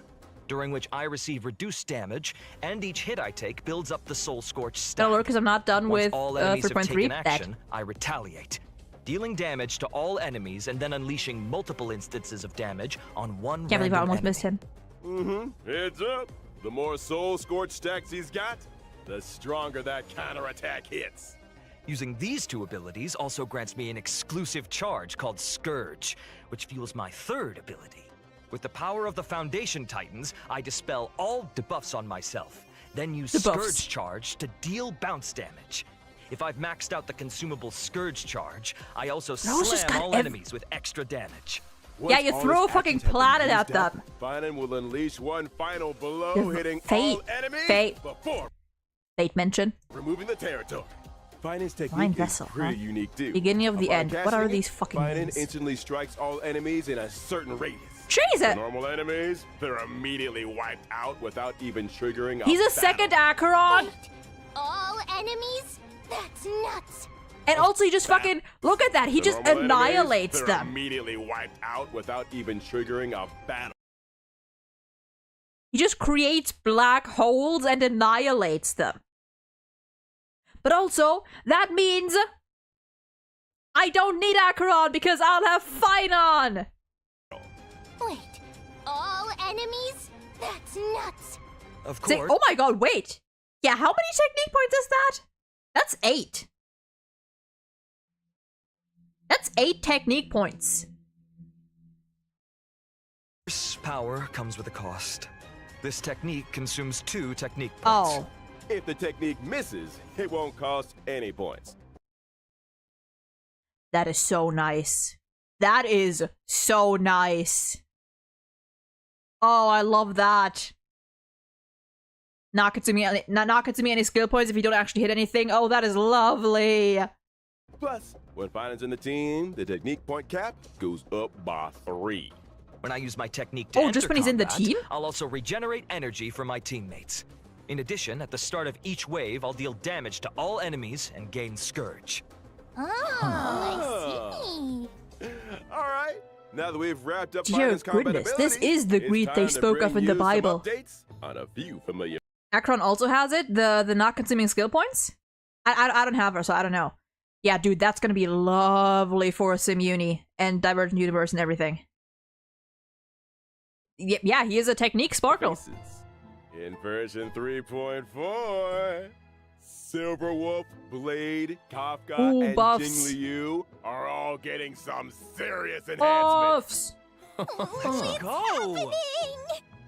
during which I receive reduced damage, and each hit I take builds up the Soul Scorch stack. Don't worry, because I'm not done Once with all enemies have 3.3. taken action, I retaliate, dealing damage to all enemies and then unleashing multiple instances of damage on one Can't believe I random almost enemy. missed him. Heads up. The more Soul Scorch stacks he's got, the stronger that counterattack hits. Using these 2 abilities also grants me an exclusive charge called Scourge, which fuels my 3rd ability. With the power of the Foundation Titans, I dispel all debuffs on myself, then use Debuffs. Scourge Charge to deal bounce damage. If I've maxed out the consumable Scourge charge, I also Bro's just slam got all enemies with extra damage. Yeah, you throw a fucking planet at them. Finan will unleash one final blow, hitting Fate. all enemies Fate. before Fate mention. removing the territory. Finan's Fine technique vessel, is pretty huh? unique too. Beginning of the Upon end. What casting are it, these fucking Finan names? instantly strikes all enemies in a certain radius. Jeez, For normal enemies, they're immediately wiped out without even triggering a he's a battle. second Acheron. Wait, all enemies? That's nuts. And also, he just fucking look at that. He For just normal annihilates enemies, they're them. immediately wiped out without even triggering a battle. He just creates black holes and annihilates them. But also, that means I don't need Acheron because I'll have Finon. Wait, all enemies? That's nuts. Of Say, course. oh my god, wait. Yeah, how many technique points is that? That's 8. That's 8 technique points. Power comes with a cost. This technique consumes 2 technique points. Oh. If the technique misses, it won't cost any points. That is so nice. That is so nice. Oh, I love that. Not consuming any skill points if you don't actually hit anything. Oh, that is lovely. Plus, when Finan's in the team, the technique point cap goes up by 3. When I use my technique to Oh, enter just when he's in the combat, team? I'll also regenerate energy for my teammates. In addition, at the start of each wave, I'll deal damage to all enemies and gain Scourge. Oh, I see. All right. Now that we've wrapped up Dear Finan's combat goodness, this abilities, is the it's greed they time to spoke of bring in the you some Bible. updates on a few familiar. Acheron also has it, the not consuming skill points. I don't have her, so I don't know. Yeah, dude, that's gonna be lovely for Simuni and Divergent Universe and everything. Yeah, he is a technique sparkle. faces. In version 3.4, Silverwolf, Blade, Kafka, Ooh, and buffs. Jingliu are all getting some serious enhancements. Buffs! Let's go! Happening.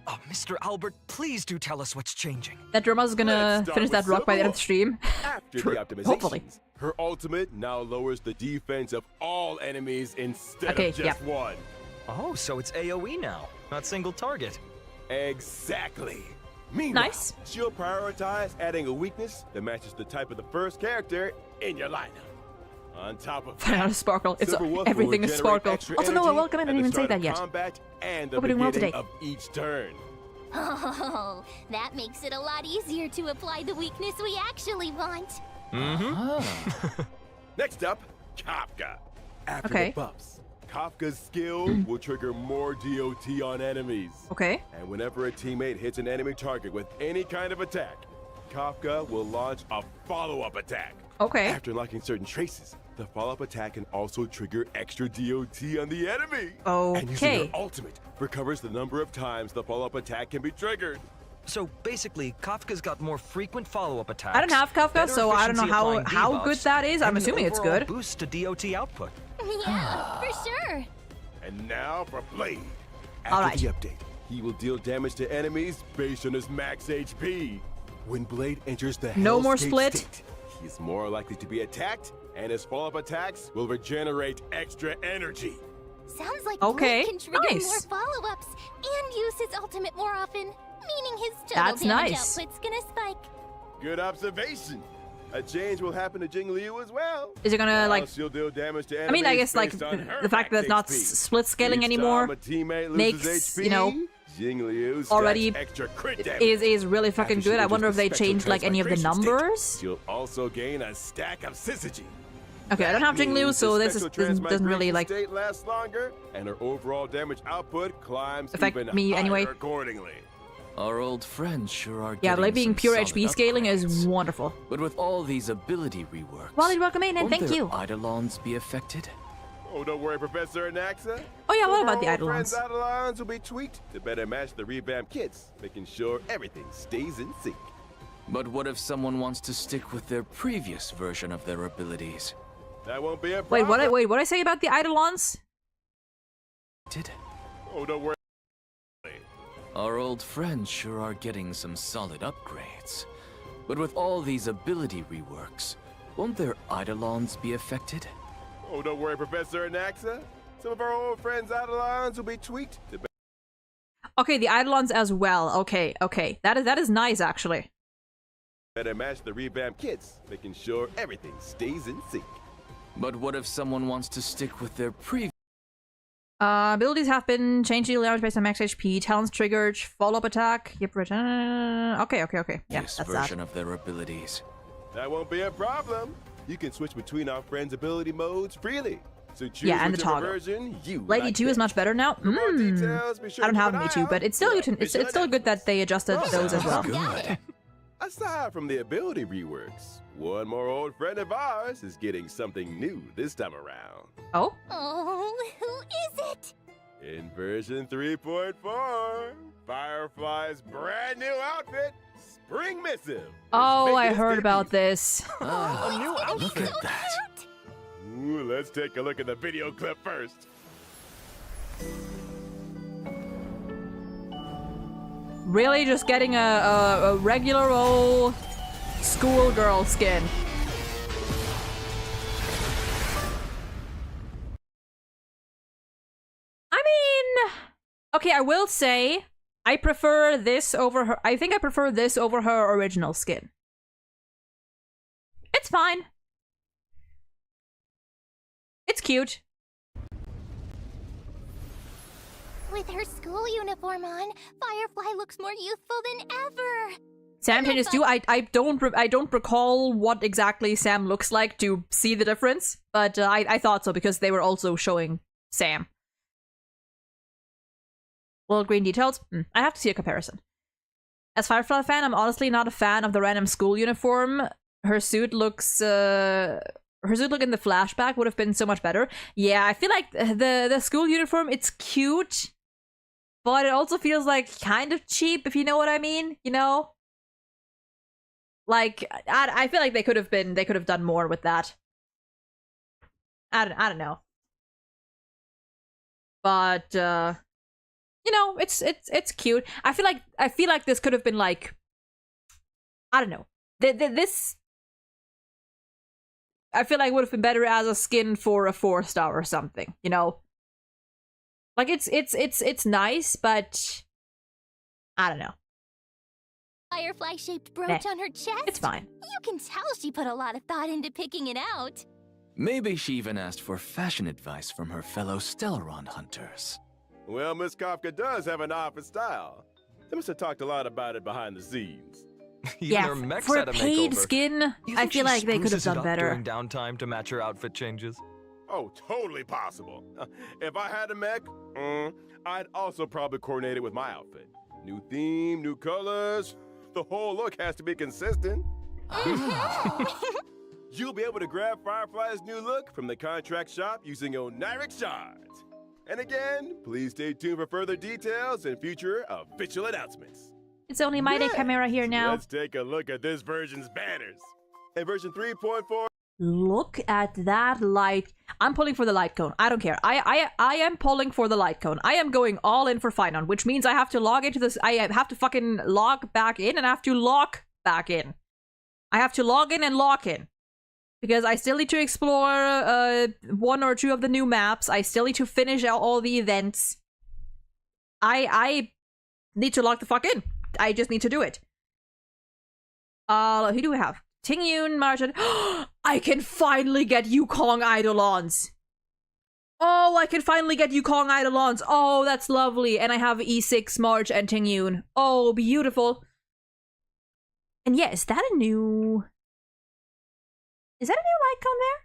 Oh, Mr. Albert, please do tell us what's changing. That Drumma's gonna Let's start finish that with rock by the end of the Silverwolf. stream. After True. the optimizations, Hopefully. her ultimate now lowers the defense of all enemies instead Okay, of just one. Oh, so it's AoE now, not single target. Exactly. Meanwhile, Nice. she'll prioritize adding a weakness that matches the type of the first character in your lineup. On top of Find out a sparkle. It's Silverwolf will everything is generate sparkle. extra Also, no, energy welcome. I at didn't the even say start that of yet. combat and the Hope we're doing well beginning today. of each turn. Oh, that makes it a lot easier to apply the weakness we actually want. Next up, Kafka. After Okay. the buffs, Kafka's skill will trigger more DOT on enemies. Okay. And whenever a teammate hits an enemy target with any kind of attack, Kafka will launch a follow-up attack. Okay. After unlocking certain traces, the follow-up attack can also trigger extra DOT on the enemy. And using Okay. her ultimate recovers the number of times the follow-up attack can be triggered. So basically, Kafka's got more frequent follow-up attacks. I don't have Kafka, better so I don't know efficiency how applying good debuffs, that is. I'm and an assuming it's overall good. Boost to DOT output. Yeah, for sure. And now for Blade. All After right. the update, he will deal damage to enemies based on his max HP. When Blade enters the No more Hellscape split. state, he is more likely to be attacked, and his follow-up attacks will regenerate extra energy. Sounds like Okay, Blade can trigger nice. more follow-ups and use his ultimate more often, meaning his total That's damage nice. output's gonna spike. Good observation. A change will happen to Jingliu as well. Is it gonna, Now like- she'll deal damage to I mean, I enemies guess, like, based on her the fact that it's max not HP. split scaling Each anymore time a teammate loses makes, HP, you know, Jingliu stacks already extra crit damage. is really fucking After she good. I enters wonder if the they spectral changed, like, any of the transmigration state, numbers. She'll also gain a stack of syzygy. Okay, I don't have That Jingliu, means so the this spectral doesn't really, transmigration like, state lasts longer, and her overall damage output climbs affect even me higher anyway. accordingly. Our old friends sure are yeah, getting like being some pure solid HP scaling is upgrades. wonderful. But with all these ability reworks, Wally, welcome in, and won't thank their you. Eidolons be affected? Oh, don't worry, Professor Anaxa. Oh yeah, what Some about of the our old friends' Eidolons? Eidolons will be tweaked to better match the revamped kits, making sure everything stays in sync. But what if someone wants to stick with their previous version of their abilities? That won't be a Wait, problem. what I say about the Eidolons? Oh, don't worry. Our old friends sure are getting some solid upgrades. But with all these ability reworks, Won't their eidolons be affected? Oh, don't worry, Professor Anaxa. Some of our old friends' eidolons will be tweaked to Okay, the eidolons as well. Okay, okay. That is nice, actually. better match the revamped kits, making sure everything stays in sync. But what if someone wants to stick with their previous? Abilities have been changed to damage based on max HP. Talents triggered. Follow-up attack. Yep. Okay. Yeah, This that's version that. of their abilities. That won't be a problem. You can switch between our friends' ability modes freely. So choose Yeah, and the whichever toggle. version you Lady like 2 is best. much better now. For more details, be sure I don't to have keep an me too, eye but it's still out it's for still good that they adjusted those as well. Good. Aside from the ability reworks, one more old friend of ours is getting something new this time around. Oh? Oh, who is it? In version 3.4, Firefly's brand new outfit, Spring Missive. is Oh, I making its heard debut. about this. Ah, A new look outfit. at that. Ooh, let's take a look at the video clip first. Really, just getting a regular old schoolgirl skin. I mean, okay, I will say I prefer this over her. I think I prefer this over her original skin. It's fine. It's cute. With her school uniform on, Firefly looks more youthful than ever. Sam changes too. I don't recall what exactly Sam looks like to see the difference, but I thought so because they were also showing Sam. Little green details. I have to see a comparison. As Firefly fan, I'm honestly not a fan of the random school uniform. Her suit looks her suit look in the flashback would have been so much better. Yeah, I feel like the school uniform, it's cute, but it also feels like kind of cheap, if you know what I mean, you know? Like, I feel like they could have done more with that. I don't know. But you know, it's cute. I feel like this could have been like, I don't know. This I feel like would have been better as a skin for a 4-star or something, you know? Like it's nice, but I don't know. Firefly-shaped brooch on her chest? It's fine. You can tell she put a lot of thought into picking it out. Maybe she even asked for fashion advice from her fellow Stellaron hunters. Well, Miss Kafka does have an eye for style. They must have talked a lot about it behind the scenes. Even Yeah, her mech's for had a a paid makeover. skin, You I think feel she like they could have spruces it done up better. during downtime to match her outfit changes. Oh, totally possible. If I had a mech, I'd also probably coordinate it with my outfit. New theme, new colors. The whole look has to be consistent. You'll be able to grab Firefly's new look from the contract shop using Oniric shards. And again, please stay tuned for further details and future official announcements. It's only my day camera here now. Let's take a look at this version's banners. In version 3.4, Look at that light. I'm pulling for the light cone. I don't care. I am pulling for the light cone. I am going all in for Finon, which means I have to log into this. I have to fucking log back in and I have to lock back in. I have to log in and lock in. Because I still need to explore 1 or 2 of the new maps. I still need to finish out all the events. I need to log the fuck in. I just need to do it. Who do we have? Tingyun, Martin. I can finally get Yukong Eidolons. Oh, I can finally get Yukong Eidolons. Oh, that's lovely. And I have E6, March, and Tingyun. Oh, beautiful. And yeah, is that a new light cone there?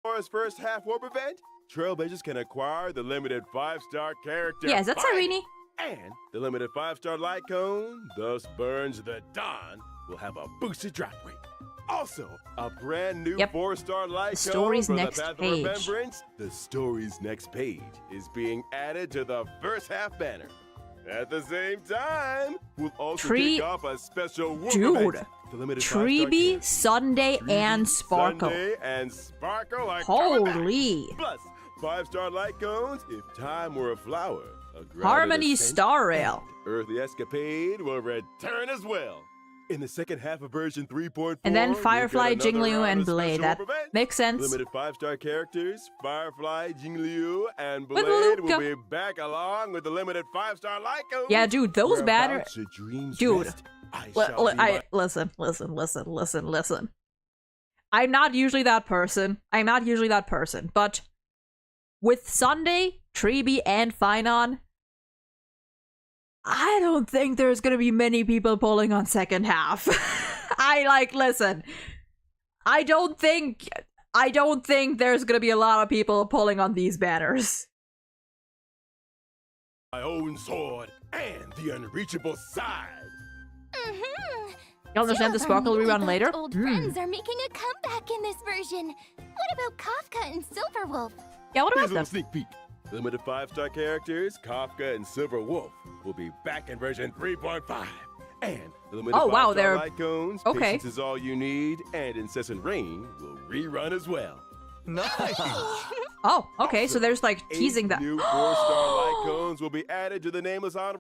for his first half-warp event, Trailblazers can acquire the limited 5-star character. Yeah, is that Fire. Cyrene? And the limited 5-star light cone, thus burns the dawn, will have a boosted drop rate. Also, a brand new 4-star light The cone story's from next the Path page. of Remembrance. The story's next page is being added to the first half banner. At the same time, we'll also kick off a special warp event. The limited 5-star Treeby, character. Sunday, and Sparkle. Sunday and Sparkle are coming back. Holy. Plus, 5-star light cones if time were a flower. A grounded Harmony ascent Star Rail. and Earthly Escapade will return as well. In the second half of version 3.4, And then we've got Firefly, another Jingliu, round and of Blade. special That events. makes sense. Limited 5-star characters, Firefly, Jingliu, and With Blade will Luca. be back along with the limited 5-star Lycos. Yeah, dude, those banners. Dude, listen. I'm not usually that person. But with Sunday, Treeby, and Finon, I don't think there's gonna be many people pulling on second half. Listen. I don't think there's gonna be a lot of people pulling on these banners. My own sword and the unreachable side. You'll understand the Sparkle rerun later? Old friends are making a comeback in this version. What about Kafka and Silverwolf? Yeah, what Here's about a little them? sneak peek. Limited 5-star characters, Kafka and Silver Wolf, will be back in version 3.5. And the limited 5-star they're... Lycones, Okay. Patience Is All You Need, and Incessant Rain will rerun as well. Nice! Oh, okay, so there's like teasing 8 that. new 4-star Lycones will be added to the Nameless Honor.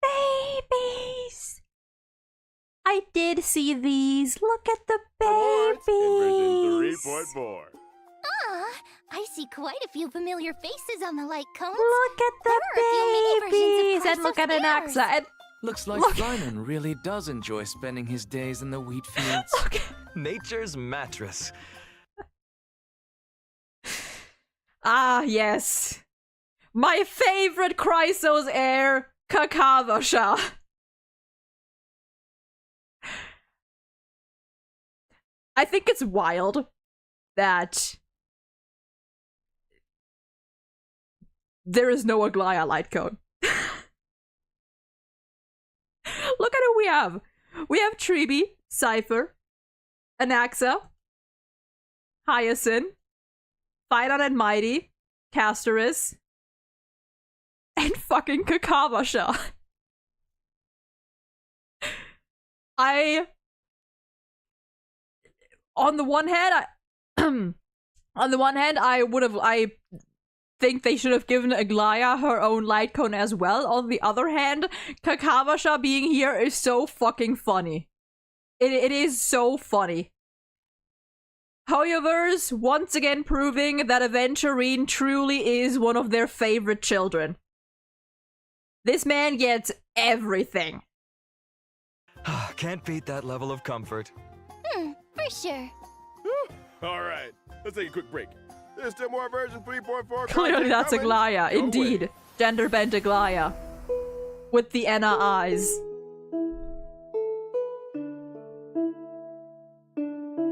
Babies! I did see these. Look at the Awards in babies. version 3.4. I see quite a few familiar faces on the light cones. Look at the There are a few mini babies. versions of And look at Chrysos Anaxa. And Looks like Look. Flyman really does enjoy spending his days in the wheat fields. Nature's mattress. ah, yes. My favorite Chrysos heir, Kakavasha. I think it's wild that there is no Aglaya light cone. Look at who we have. We have Treeby, Cypher, Anaxa, Hyacinth, Phyton and Mighty, Castoris, and fucking Kakavasha. On the one hand, I think they should have given Aglaya her own light cone as well. On the other hand, Kakavasha being here is so fucking funny. It is so funny. However's once again proving that Aventurine truly is one of their favorite children. This man gets everything. Can't beat that level of comfort. For sure. All right, let's take a quick break. There's still more version 3.4. Clearly that's coming. Aglaya, Go indeed. away. Gender bent Aglaya. With the Enna eyes.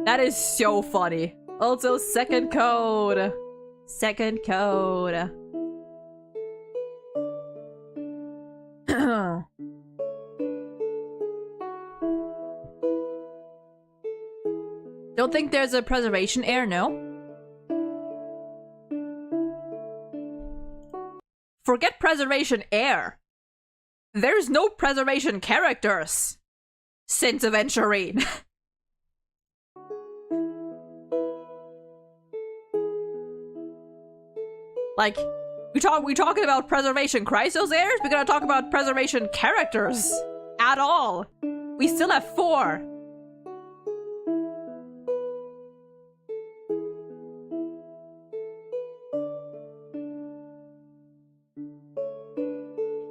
That is so funny. Also, second code. Second code. Don't think there's a preservation heir, no? Forget preservation heir. There's no preservation characters since Aventurine. Like, we talking about preservation Chrysos heirs? We're gonna talk about preservation characters at all. We still have 4.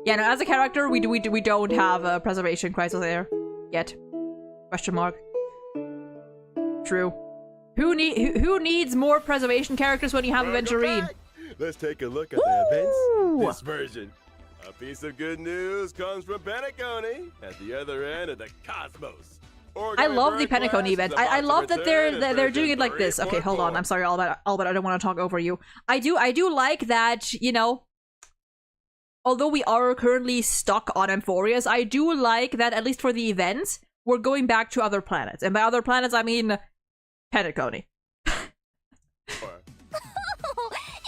Yeah, no, as a character, we don't have a preservation Chrysos heir yet. Question mark. True. Who needs more preservation characters when you have Welcome Aventurine? back. Let's take a look at the events Woo! this version. A piece of good news comes from Penacony at the other end of the cosmos. I love the Penacony events. I love that they're doing it like this. Okay, hold on. I'm sorry, Albert. I don't want to talk over you. I do like that, you know, although we are currently stuck on Amphorius, I do like that, at least for the events, we're going back to other planets. And by other planets, I mean Penacony.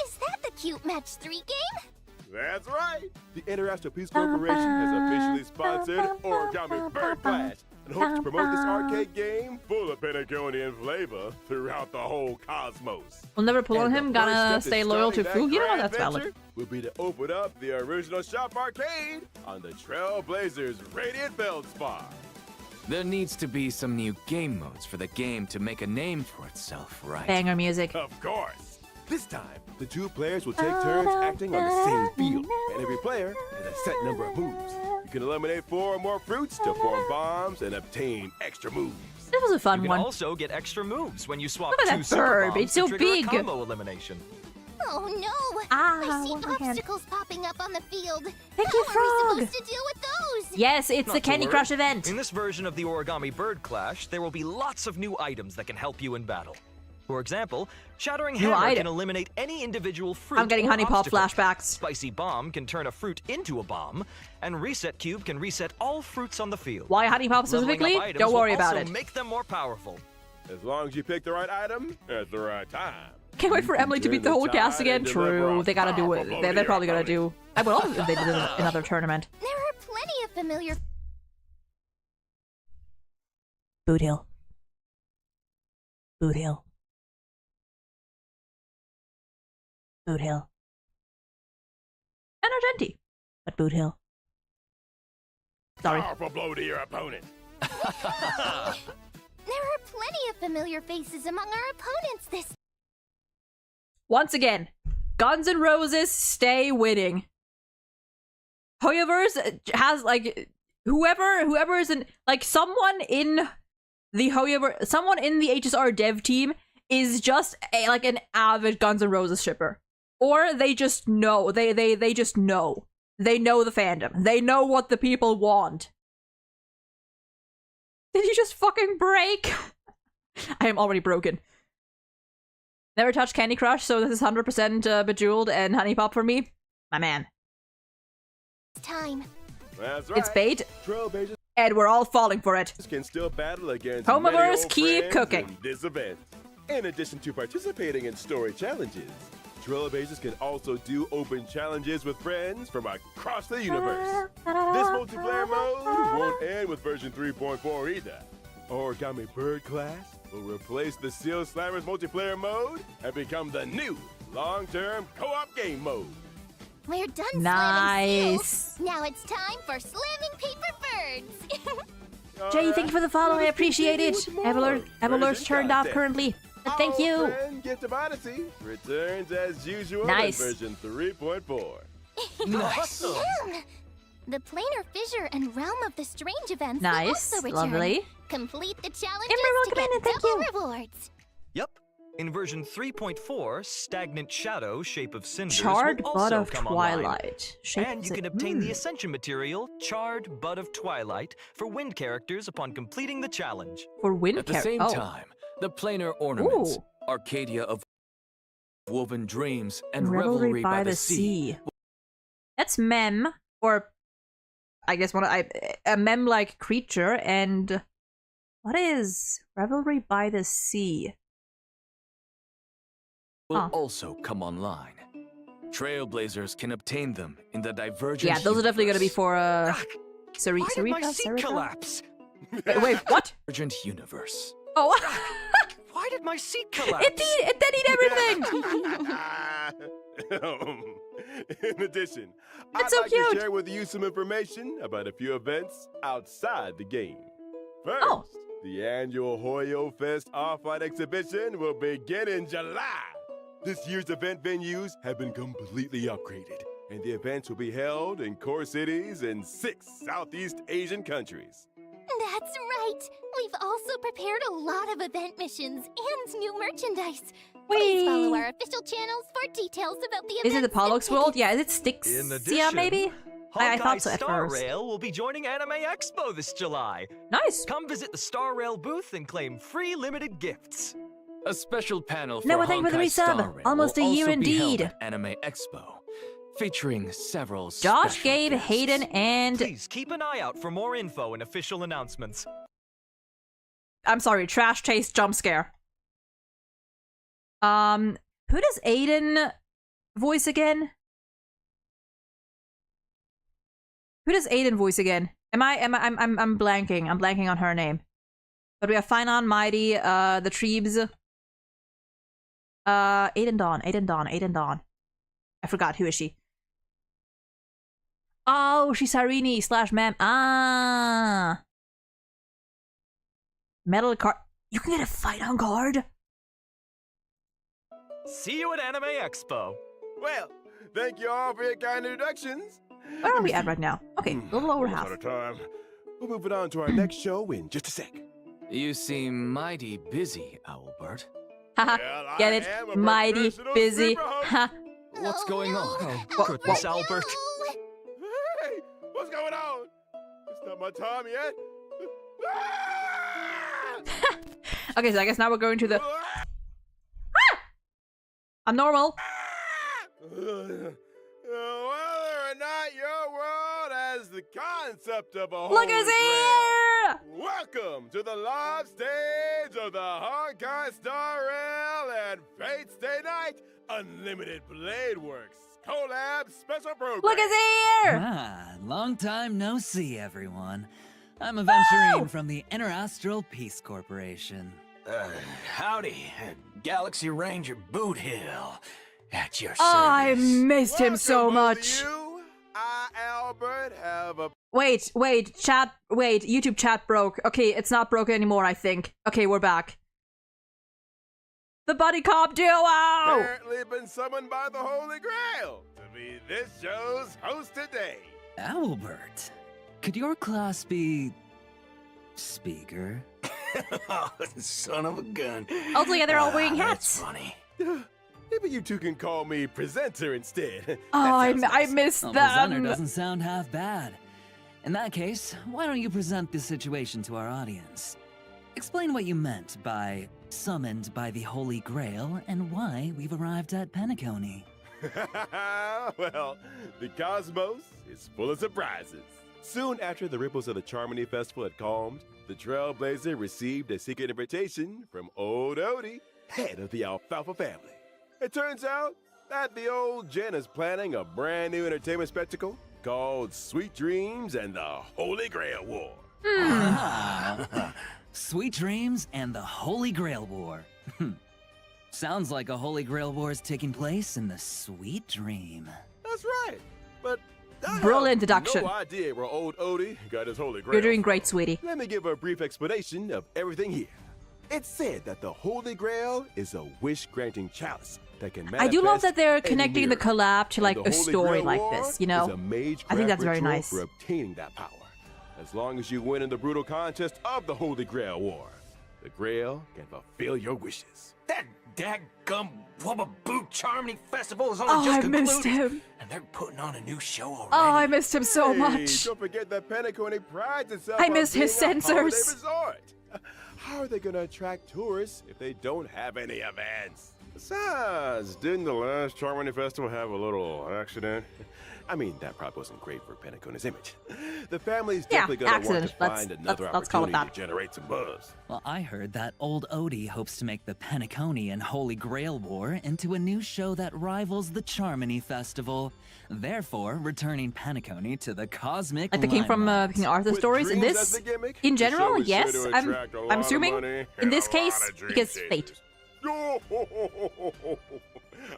Is that the cute match 3 game? That's right. The International Peace Corporation has officially sponsored Origami Bird Clash and hopes to promote this arcade game full of Pentagonian flavor throughout the whole cosmos. We'll never pull on him, gonna First stay step loyal to to starting Fu. You know that that's grand valid. venture will be to open up the original shop arcade on the Trailblazers Radiant Feldspar. There needs to be some new game modes for the game to make a name for itself, right? Banger music. Of course. This time, the two players will take turns acting on the same field, and every player has a set number of moves. You can eliminate 4 or more fruits to form bombs and obtain extra moves. This was a fun You can one. also get extra moves when you swap Look at 2 that super bird, bombs it's so to trigger big. a combo elimination. Oh no! Ah, I see one more hand. obstacles popping up on the field. Thank How you, are Frog. we supposed to deal with those? Yes, it's Not the to Candy worry. Crush event. In this version of the Origami Bird Clash, there will be lots of new items that can help you in battle. For example, Shattering New Hammer item. can eliminate any individual fruit. I'm getting or Honey Pop obstacle. flashbacks. Spicy Bomb can turn a fruit into a bomb, and Reset Cube can reset all fruits on the field. Why Honey Pop Leveling specifically? up items Don't worry will about also it. make them more powerful. As long as you pick the right item at the right time. Can't wait for You can Emily to beat turn the whole cast tide again. and deliver True, a they gotta do it. powerful blow They're to probably your gonna do. I would love it if they did another tournament. There are plenty of familiar Boot Hill. Boot Hill. Boot Hill. And Argenti. But Boot Hill. Sorry. Powerful blow to your opponent. There are plenty of familiar faces among our opponents this Once again, Guns N' Roses stay winning. Hoyoverse has like whoever is in like someone in the Hoyoverse, someone in the HSR dev team is just like an avid Guns N' Roses shipper, or they just know they just know they know the fandom, they know what the people want. Did you just fucking break? I am already broken. Never touched Candy Crush, so this is 100% Bejeweled and Honey Pop for me. My man. time. That's right. It's bait, Trailblazers and we're all falling for it. can still battle against Homoverse, many old keep friends cooking. in this event. In addition to participating in story challenges, Trailblazers can also do open challenges with friends from across the universe. This multiplayer mode won't end with version 3.4 either. Origami Bird Clash will replace the Seal Slammers multiplayer mode and become the new long-term co-op game mode. We're done slamming Nice. seals. Now it's time for slamming paper birds. Jay, thank you for the follow. I Let's appreciate it. continue with more Evaler's version turned off content. currently. But thank Our you. friend Gift of Odyssey returns as usual Nice. in version 3.4. Nice. The planar fissure and realm of the strange events will Nice. also return. Lovely. Complete the challenges Ember, to welcome get in and thank double you. rewards. Yep. In version 3.4, Stagnant Shadow, Shape of Cinders, Charred will Bud also of come online. Twilight. Shape And you can obtain the Ascension material, Charred Bud of Twilight, for wind characters upon completing the challenge. for wind At the char- same oh. time, the planar ornaments, Ooh. Arcadia of Woven Dreams, and Revelry by the Sea. That's mem, or I guess a mem-like creature, and what is Revelry by the Sea? will Huh. also come online. Trailblazers can obtain them in the Divergent Yeah, those are definitely going to be universe. for Why did my Sarita? seat collapse? Wait, what? Divergent universe. Oh, Why did my seat collapse? it did everything. In addition, That's I'd so like cute. to share with you some information about a few events outside the game. First, Oh. the annual Hoyo Fest Off-Light exhibition will begin in July. This year's event venues have been completely upgraded, and the events will be held in core cities in 6 Southeast Asian countries. That's right. We've also prepared a lot of event missions and new merchandise. Please follow our official channels for details about the event. Is it the Pollux world? Yeah, is it Styx? In Yeah, addition, maybe? I Hawkeye thought so at Star first. Rail will be joining Anime Expo this July. Nice. Come visit the Star Rail booth and claim free limited gifts. A special panel for No, thank you for the Honkai resub. Star Rail Almost will a year also be held indeed. at Anime Expo, featuring several Josh, special Gabe, guests. Hayden, and Please keep an eye out for more info and official announcements. I'm sorry, Trash Taste Jump Scare. Who does Aiden voice again? Who does Aiden voice again? I'm blanking. I'm blanking on her name. But we have Finon, Mighty, the Treebs. Aiden Dawn. I forgot, who is she? Oh, she's Sarini / Ma'am. Ah. Metal card. You can get a fight on card? See you at Anime Expo. Well, thank you all for your kind introductions. Where are we at right now? Okay, a little over half. Out of time. We'll move it on to our next show in just a sec. You seem mighty busy, Owlbert. Haha, Well, get I it? am a Mighty professional busy. sleeper host. Ha. What's going on? Oh, goodness, Albert. Hey, what's going on? It's not my time yet. Okay, so I guess now we're going to the. I'm normal. Whether or not your world has the concept of a Look who's here! Welcome to the live stage of the Honkai Star Rail and Fate's Day Night Unlimited Blade Works collab special program. Look who's here! Ah, long time no see, everyone. I'm Aventurine from the Interastral Peace Corporation. Howdy, Galaxy Ranger Boot Hill. At your service. I missed him so Welcome, much. You, I, Albert, have a Wait, YouTube chat broke. Okay, it's not broken anymore, I think. Okay, we're back. The Buddy Cop Duo! apparently been summoned by the Holy Grail to be this show's host today. Albert, could your class be... speaker? Oh, son of a gun. Also, yeah, they're all wearing That's hats. funny. Maybe you two can call me presenter instead. Oh, I missed Well, presenter them. doesn't sound half bad. In that case, why don't you present the situation to our audience? Explain what you meant by summoned by the Holy Grail and why we've arrived at Penacony. Well, the cosmos is full of surprises. Soon after the ripples of the Charmony Festival had calmed, the Trailblazer received a secret invitation from old Odie, head of the Alfalfa family. It turns out that the old Jen is planning a brand new entertainment spectacle called Sweet Dreams and the Holy Grail War. Sweet Dreams and the Holy Grail War. Sounds like a Holy Grail War is taking place in the Sweet Dream. That's right, but I Brilliant have introduction. no idea where old Odie got his Holy Grail. You're doing from. great, sweetie. Let me give a brief explanation of everything here. It's said that the Holy Grail is a wish-granting chalice that can manifest I do love that they're any connecting the miracle. collab to like And the a Holy story Grail like War this, you is know? a mage I think that's very ritual nice. for obtaining that power. As long as you win in the brutal contest of the Holy Grail War, the Grail can fulfill your wishes. That daggum Wubba Boot Charmony Festival is only Oh, just I concluded. missed him. And they're putting on a new show already. Oh, I missed him so Hey, much. Don't forget that Penacony prides itself I on missed his being a holiday sensors. resort. How are they going to attract tourists if they don't have any events? Besides, didn't the last Charmony Festival have a little accident? I mean, that probably wasn't great for Penacony's image. The family's Yeah, definitely going to want to accident. find another Let's call it opportunity that. to generate some buzz. Well, I heard that old Odie hopes to make the Penacony and Holy Grail War into a new show that rivals the Charmony Festival, therefore returning Penacony to the cosmic Like the king from limelight. King Arthur With stories in dreams as this, the gimmick, in the show general, is sure yes. to I'm attract a lot of assuming money in and this a case lot of dream because chasers. fate.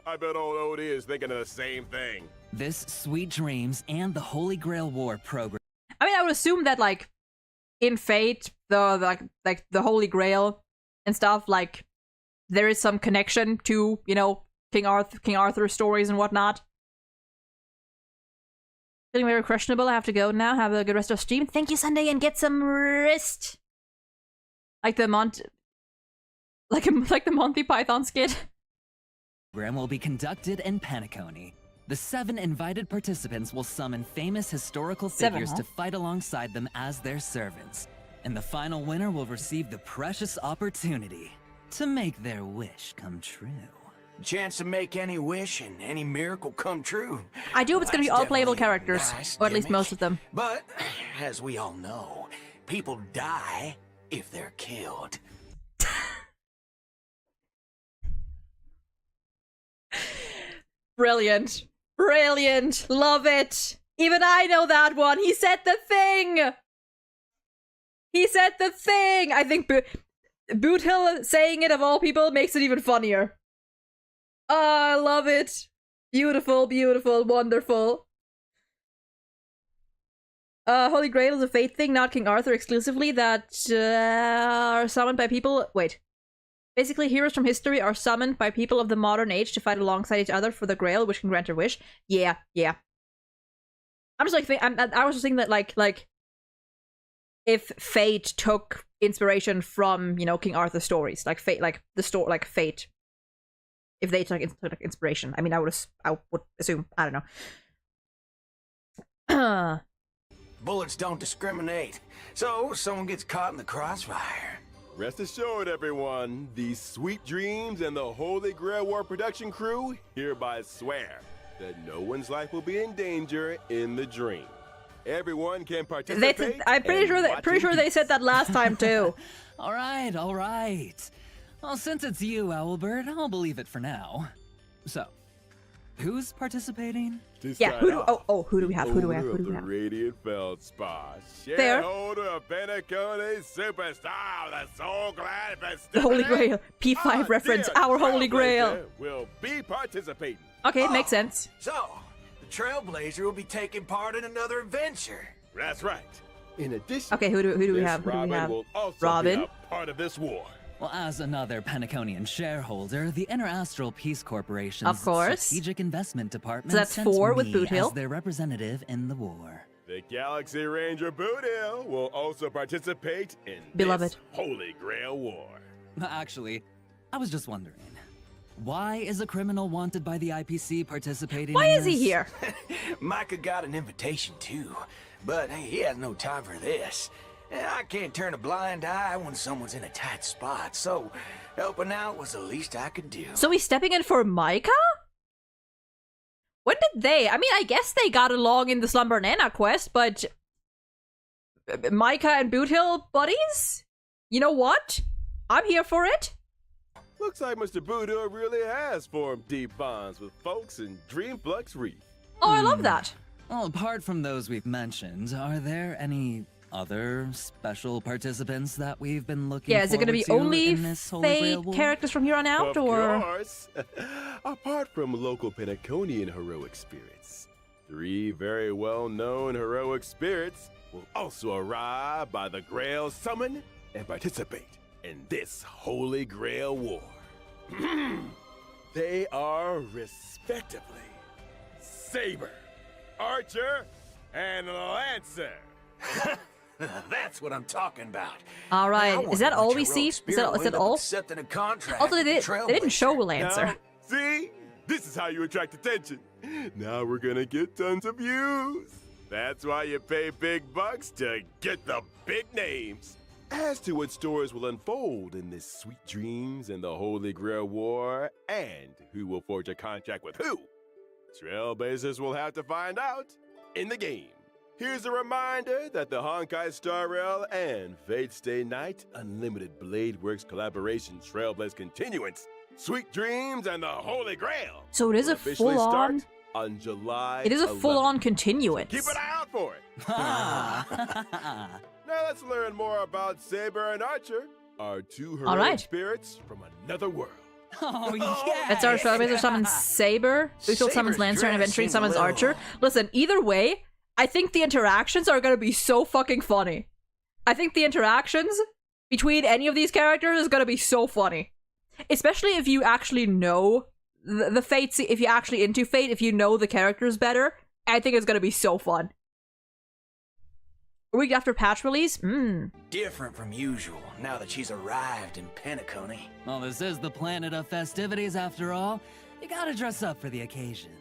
I bet old Odie is thinking of the same thing. This Sweet Dreams and the Holy Grail War program I mean, I would assume that like in Fate, the like the Holy Grail and stuff, like there is some connection to, you know, King Arthur stories and whatnot. Feeling very questionable. I have to go now. Have a good rest of stream. Thank you, Sunday, and get some rest. Like the like the Monty Python skit. will be conducted in Penacony. The 7 invited participants will summon famous historical 7, figures huh? to fight alongside them as their servants. And the final winner will receive the precious opportunity to make their wish come true. Chance to make any wish and any miracle come true. I do hope it's gonna be That's all playable definitely a characters, nice or at least gimmick. most of them. But, as we all know, people die if they're killed. Brilliant. Brilliant. Love it. Even I know that one. He said the thing. He said the thing. I think Boothill saying it of all people makes it even funnier. Oh, I love it. Beautiful, beautiful, wonderful. Holy Grail is a fate thing, not King Arthur exclusively, that are summoned by people. Wait. Basically, heroes from history are summoned by people of the modern age to fight alongside each other for the Grail, which can grant your wish. Yeah, yeah. I'm just like, I was just thinking that like, if Fate took inspiration from, you know, King Arthur stories, like Fate, like the story, like Fate, if they took inspiration. I mean, I would assume. I don't know. Bullets don't discriminate, so someone gets caught in the crossfire. Rest assured, everyone, the Sweet Dreams and the Holy Grail War production crew hereby swear that no one's life will be in danger in the dream. Everyone can participate. I'm pretty sure they said that last time too. All right, all right. Well, since it's you, Owlbird, I'll believe it for now. So, who's participating? Yeah, who do we have? Who do we have? The Radiant Feldspar, Fair. shareholder of Penacone Superstar, the Soul Glad Festivity. The Holy Grail. P5 reference. Our Holy Grail. Will be participating. Okay, it makes sense. So, the Trailblazer will be taking part in another adventure. That's right. In addition, Okay, who do we Miss have? Who do we Robin have? will also Robin. be a part of this war. Well, as another Penaconian shareholder, the Interastral Peace Corporation's Of course. Strategic Investment Department So that's sent 4 with me Boot Hill. as their representative in the war. The Galaxy Ranger Boothill will also participate in Beloved. this Holy Grail War. Actually, I was just wondering, why is a criminal wanted by the IPC participating Why in is he this? here? Micah got an invitation too, but hey, he has no time for this. I can't turn a blind eye when someone's in a tight spot, so helping out was the least I could do. So he's stepping in for Micah? When did they? I mean, I guess they got along in the Slumber Nana quest, but Micah and Boothill buddies? You know what? I'm here for it. Looks like Mr. Boothill really has formed deep bonds with folks in Dreamflux Reef. Oh, I love that. Well, apart from those we've mentioned, are there any other special participants that we've been looking Yeah, is it going to be forward only in this Holy Grail Fate War? characters from here on out, Of or? course. Apart from local Penaconian heroic spirits, 3 very well-known heroic spirits will also arrive by the Grail Summon and participate in this Holy Grail War. They are respectively Saber, Archer, and Lancer. That's what I'm talking about. All right, I is that wonder all which we see? heroic Is spirit that will end up all? accepting a contract Also, with the they didn't show Trailblazer. Lancer. Now, see? This is how you attract attention. Now we're gonna get tons of views. That's why you pay big bucks to get the big names. As to what stories will unfold in this Sweet Dreams and the Holy Grail War, and who will forge a contract with who, Trailblazers will have to find out in the game. Here's a reminder that the Honkai Star Rail and Fate Stay Night Unlimited Blade Works collaboration Trailblaze Continuance, Sweet Dreams and the Holy Grail. So it is will a officially full-on. start on July It is a 11th. full-on continuance. Keep an eye out for it. Now let's learn more about Saber and Archer, our 2 heroic right. spirits from another world. Oh, yeah! That's our Trailblazer summons Saber, Boothill summons Saber's Lancer, and dress eventually seems a summons little- Archer. Listen, either way, I think the interactions are gonna be so fucking funny. I think the interactions between any of these characters is gonna be so funny. Especially if you actually know the Fate, if you're actually into Fate, if you know the characters better, I think it's gonna be so fun. A week after patch release? Different from usual now that she's arrived in Penacony. Well, this is the planet of festivities after all. You gotta dress up for the occasion.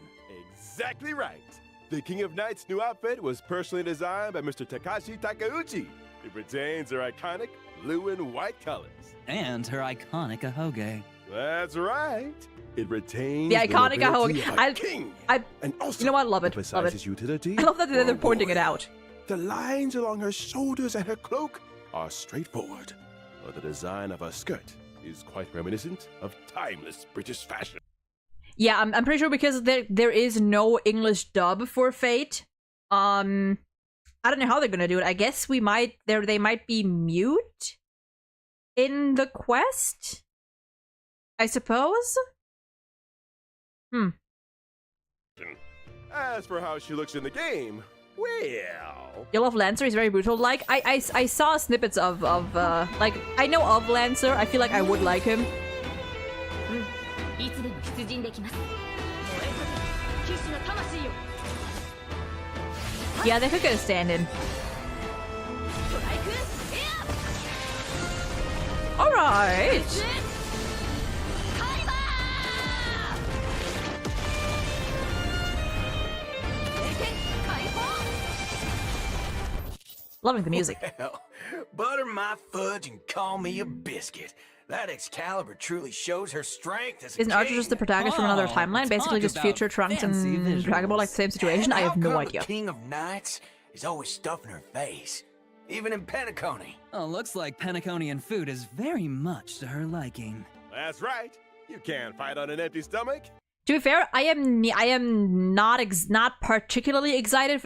Exactly right. The King of Night's new outfit was personally designed by Mr. Takashi Takeuchi. It retains her iconic blue and white colors. And her iconic ahoge. That's right. It retains The iconic nobility ahoge. of a king. You And also know what? Love it. Love emphasizes it. utility. I love that they're or pointing it warmth. out. The lines along her shoulders and her cloak are straightforward, while the design of her skirt is quite reminiscent of timeless British fashion. Yeah, I'm pretty sure because there is no English dub for Fate. I don't know how they're gonna do it. I guess they might be mute in the quest, I suppose. As for how she looks in the game, well... You love Lancer, he's very brutal. Like, I saw snippets of like, I know of Lancer, I feel like I would like him. Yeah, they could get a stand-in. Alright! Loving the music. Well, butter my fudge and call me a biscuit. That Excalibur truly shows her strength as a Isn't Archer just the protagonist from another timeline? Basically just future Trunks and Dragon Ball, like the same situation? I have no idea. The King of Knights is always stuffing her face, even in Penacony. Oh, looks like Penaconian food is very much to her liking. That's right. You can't fight on an empty stomach. To be fair, I am not particularly excited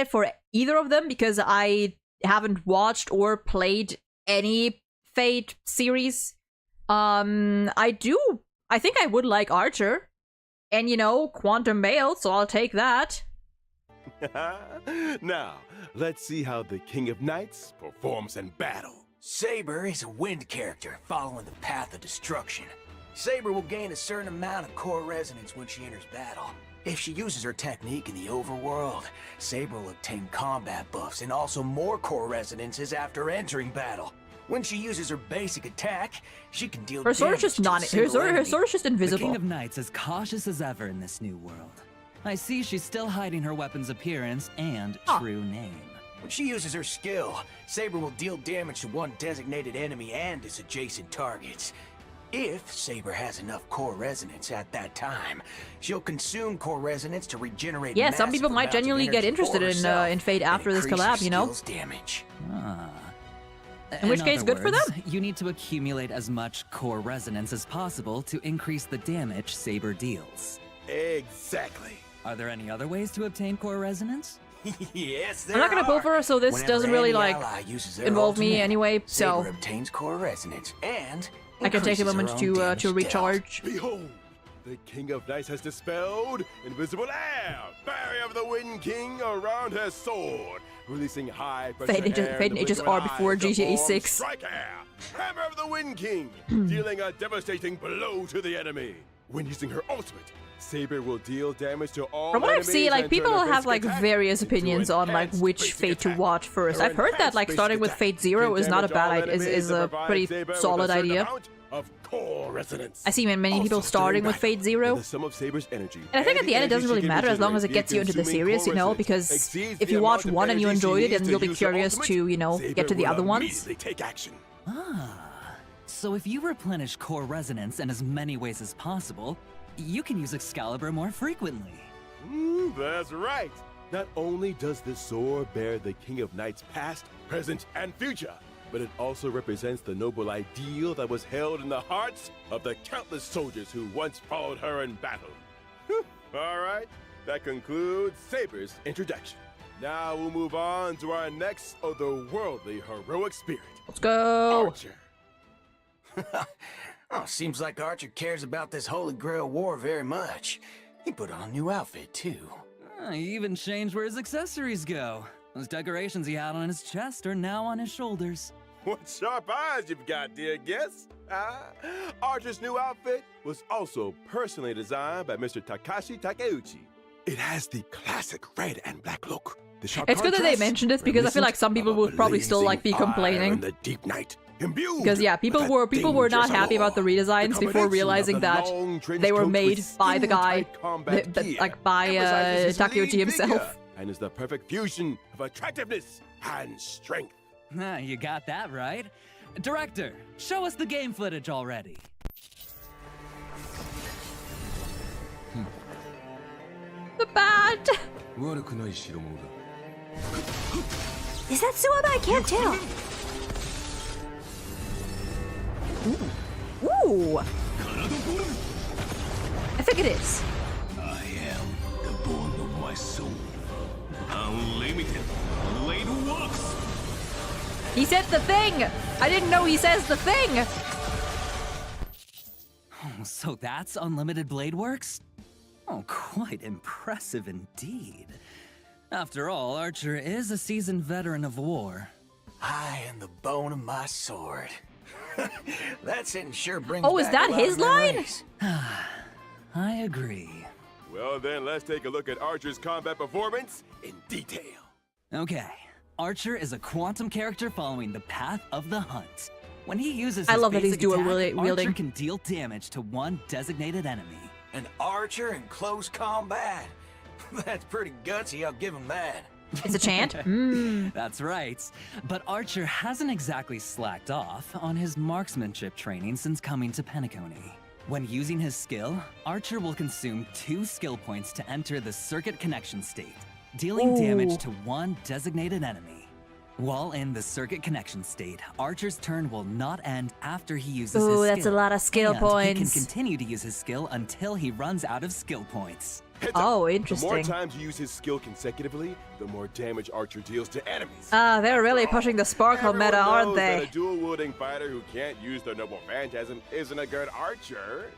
for either of them because I haven't watched or played any Fate series. I think I would like Archer, and you know, Quantum Mail, so I'll take that. Now, let's see how the King of Knights performs in battle. Saber is a wind character following the path of destruction. Saber will gain a certain amount of core resonance when she enters battle. If she uses her technique in the overworld, Saber will obtain combat buffs and also more core resonances after entering battle. When she uses her basic attack, she can deal her sword is just her sword is just invisible. The King of Knights is cautious as ever in this new world. I see she's still hiding her weapon's appearance and true name. When she uses her skill, Saber will deal damage to one designated enemy and its adjacent targets. If Saber has enough core resonance at that time, she'll consume core resonance to regenerate. Yeah, some people might genuinely get interested in Fate after this collab, you know. Damage. In which case, good for them. You need to accumulate as much core resonance as possible to increase the damage Saber deals. Exactly. Are there any other ways to obtain core resonance? Yes, I'm not gonna pull for her, so this doesn't really like involve me anyway. So Saber obtains core resonance and I can take a moment to recharge. Behold, the King of Knights has dispelled invisible air, barrier of the Wind King around her sword, releasing high pressure Fate and HSR before GTA 6. Strike air, hammer of the Wind King, dealing a devastating blow to the enemy. When using her ultimate, Saber will deal damage to all. From what I've enemies seen, like and people turn her have like basic various attack into opinions on like enhanced which basic Fate to attack. watch first. Her I've heard that like enhanced starting with basic Fate attack Zero can is not a damage bad all idea. Is enemies a and provide pretty Saber with solid a certain idea. amount of core resonance. I see many people Also, starting during with battle, Fate Zero. the sum of Saber's energy And I think at the end it doesn't really matter as long as it gets you into the series, you know, because if you watch one and you enjoyed it, then you'll be curious to, you know, get to the other ones. Take action. So if you replenish core resonance in as many ways as possible, you can use Excalibur more frequently. That's right. Not only does this sword bear the King of Knights past, present, and future, but it also represents the noble ideal that was held in the hearts of the countless soldiers who once followed her in battle. All right, that concludes Saber's introduction. Now we'll move on to our next otherworldly heroic spirit. Let's go! Archer. Oh, seems like Archer cares about this Holy Grail war very much. He put on a new outfit, too. He even changed where his accessories go. Those decorations he had on his chest are now on his shoulders. What sharp eyes you've got, dear guest. Archer's new outfit was also personally designed by Mr. Takashi Takeuchi. It has the classic red and black look. The sharp It's good that they contrast, mentioned this because I feel like some people would probably still like be blazing fire complaining. in the deep night. Because yeah, people were not happy about the redesigns before realizing that they were made by the guy, like by Takeuchi himself. And is the perfect fusion of attractiveness and strength. You got that right. Director, show us the game footage already. The bat! Is that Suaba? I can't tell. Ooh. I think it is. I am the bone of my soul. Unlimited Blade Works. He said the thing! I didn't know he says the thing! Oh, so that's Unlimited Blade Works? Oh, quite impressive indeed. After all, Archer is a seasoned veteran of war. I am the bone of my sword. That sentence sure brings Oh, is back that a lot his of line? memories. I agree. Well then, let's take a look at Archer's combat performance in detail. Okay, Archer is a quantum character following the path of the hunt. When he uses his I love that he's basic dual attack, wielding. Archer can deal damage to one designated enemy. An archer in close combat. That's pretty gutsy, I'll give him that. It's a chant? That's right. But Archer hasn't exactly slacked off on his marksmanship training since coming to Penacony. When using his skill, Archer will consume 2 skill points to enter the circuit connection state, dealing damage to one designated enemy. While in the circuit connection state, Archer's turn will not end after he uses his skill. Ooh, that's a lot of skill and points. he can continue to use his skill until he runs out of skill points. Oh, The interesting. more times you use his skill consecutively, the more damage Archer deals to enemies. They're really pushing the sparkle Everyone meta, aren't knows that they? a dual-wielding fighter who can't use their noble phantasm isn't a good archer.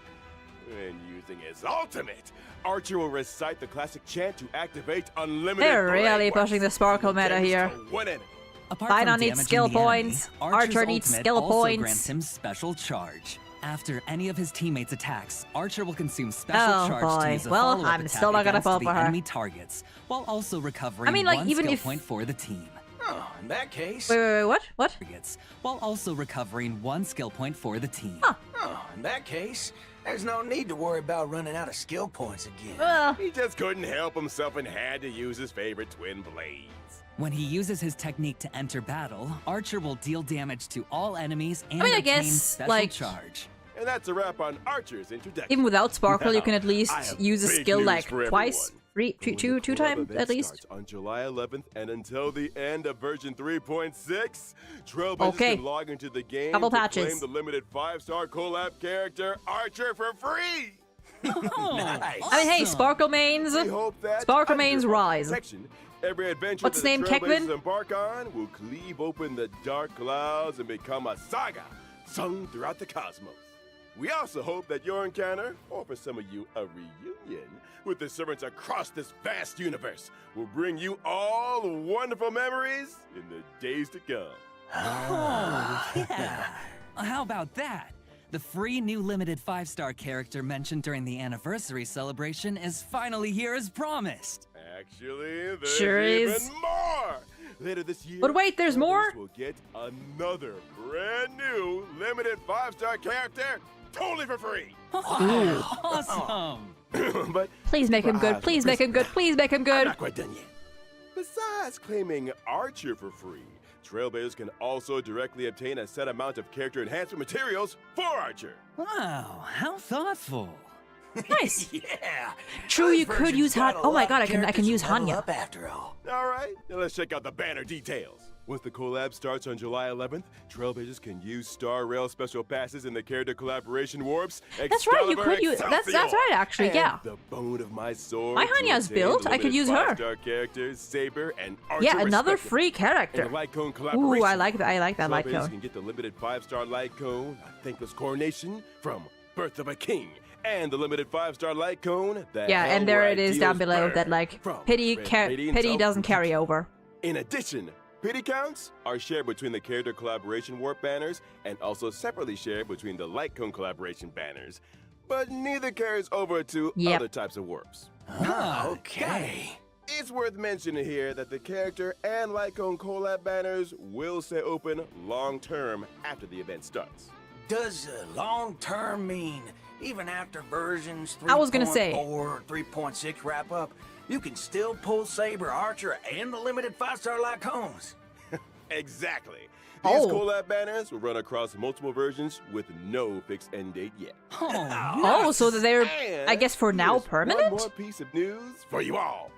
When using his ultimate, Archer will recite the classic chant to activate unlimited They're really blade pushing the works. sparkle meta Damage here. to one enemy. Apart Fighter from needs damaging skill the enemy, points. Archer's Archer needs ultimate skill also points. grants him special charge. After any of his teammates' attacks, Archer will consume special Oh, charge boy. to use a Well, follow-up I'm attack still not gonna against fall the for her. enemy targets, while also recovering I mean, like, one even skill if- point for the team. Oh, in that case. Wait, what? What? Targets, while also recovering one skill point for the team. Oh, in that case, there's no need to worry about running out of skill points again. Well, He just couldn't help himself and had to use his favorite twin blades. When he uses his technique to enter battle, Archer will deal damage to all enemies and I obtain guess, special like- charge. And that's a wrap on Archer's introduction. even without sparkle, you can at Now, least I have use a big skill news like for twice, everyone. two The times event at least. starts on July 11th and until the end of version 3.6, Trailblazers Okay. can log into the game Couple to patches. claim the limited 5-star collab character Archer for free. Nice. I mean, hey, sparkle mains. We hope that Sparkle under mains our rise. protection, every adventure What's that his name, the Kekvin? Trailblazers embark on will cleave open the dark clouds and become a saga sung throughout the cosmos. We also hope that your encounter, or for some of you, a reunion, with the servants across this vast universe will bring you all wonderful memories in the days to come. Yeah. How about that? The free new limited 5-star character mentioned during the anniversary celebration is finally here as promised. Actually, there's Sure even is. more! Later this year, But wait, there's more? We'll get another brand new limited 5-star character totally for free. Awesome! But Please make him good. Please make him good. Please make him I'm good. not quite done yet. Besides claiming Archer for free, Trailblazers can also directly obtain a set amount of character enhancement materials for Archer. Wow, how thoughtful. Nice. Yeah. True, you This could version's use got Han. a Oh my lot god, of I can characters use to level Hanya. up after all. All right, now let's check out the banner details. Once the collab starts on July 11th, Trailblazers can use Star Rail special passes in the character collaboration warps. That's right, you could use- that's right, actually, and yeah. The bone of my sword. My to Hanya's obtain built, the I could limited use her. 5-star characters, Saber and Archer. Yeah, another respectively. free In the character. Light Cone collaboration. Ooh, I like that. I like that light Trailblazers cone. can get the limited 5-star Light Cone, a thankless coronation from Birth of a King, and the limited 5-star Light Cone. The Yeah, and there it Hellride is down deals below burn that like from pity Red Radiance pity of doesn't carry Fuji. over. In addition, pity counts are shared between the character collaboration warp banners and also separately shared between the Light Cone collaboration banners, but neither carries over to Yep. other types of warps. Okay. It's worth mentioning here that the character and Light Cone collab banners will stay open long term after the event starts. Does long term mean even after versions 3.4 I was gonna say. or 3.6 wrap up, you can still pull Saber, Archer, and the limited 5-star Light Cones? Exactly. These Oh. collab banners will run across multiple versions with no fixed end date yet. Oh, so that they're, And I guess for now, here's permanent? One more piece of news for you all.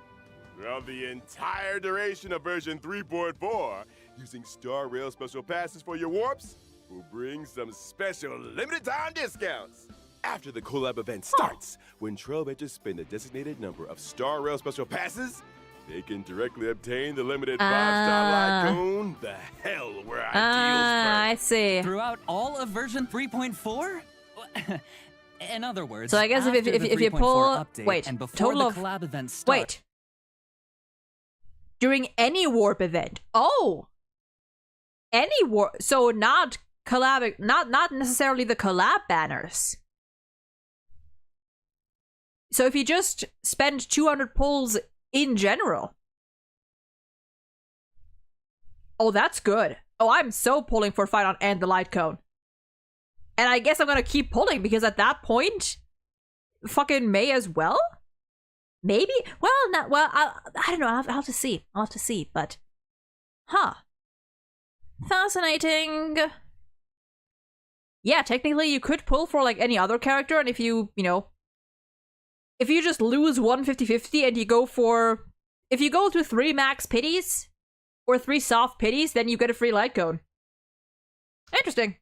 Throughout the entire duration of version 3.4, using Star Rail special passes for your warps will bring some special limited time discounts. After the collab event starts, when Trailblazers spend a designated number of Star Rail special passes, they can directly obtain the limited 5-star Lycoon. The hell where ideals I see. Throughout all of version 3.4? In other words, so I guess if you pull and before the collab event starts. During any warp event. Oh. Any warp, so not collab, not necessarily the collab banners. So if you just spend 200 pulls in general. Oh, that's good. Oh, I'm so pulling for Fight On and the Light Cone. And I guess I'm gonna keep pulling because at that point, fucking may as well? Maybe? Well, not well. I don't know. I'll have to see. I'll have to see. But, huh? Fascinating. Yeah, technically you could pull for like any other character, and if you if you just lose one 50-50 and you go for, if you go to 3 max pities or 3 soft pities, then you get a free light cone. Interesting.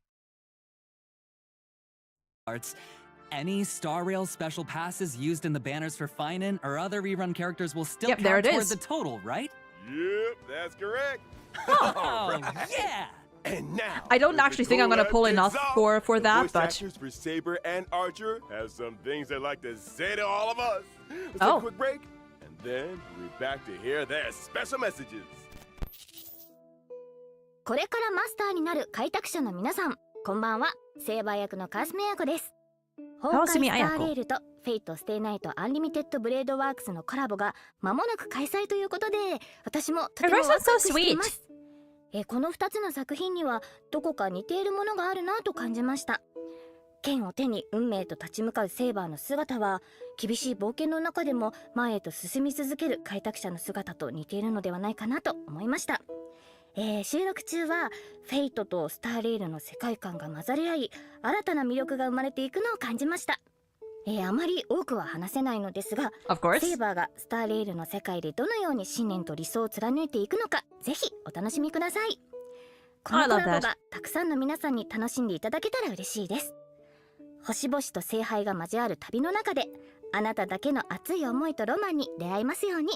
Any Star Rail special passes used in the banners for Finan or other rerun characters will still Yep, there count it toward is. the total, right? Yep, that's correct. Oh, yeah! And now, I don't actually think I'm gonna pull enough for that, voice but actors for Saber and Archer have some things they'd like to say to all of us. Let's take Oh. a quick break, and then we'll be back to hear their special messages. これからマスターになる開拓者の皆さん、こんばんは。セーバー役の川澄彩子です。崩壊スターレールとフェイトステイナイトアンリミテッドブレードワークスのコラボが間もなく開催ということで、私もとてもワクワクしています。この2つの作品にはどこか似ているものがあるなと感じました。剣を手に運命と立ち向かうセーバーの姿は、厳しい冒険の中でも前へと進み続ける開拓者の姿と似ているのではないかなと思いました。収録中はフェイトとスターレールの世界観が混ざり合い、新たな魅力が生まれていくのを感じました。あまり多くは話せないのですが、セーバーがスターレールの世界でどのように信念と理想を貫いていくのか、ぜひお楽しみください。このコラボがたくさんの皆さんに楽しんでいただけたら嬉しいです。星々と聖杯が交わる旅の中で、あなただけの熱い思いとロマンに出会えますように。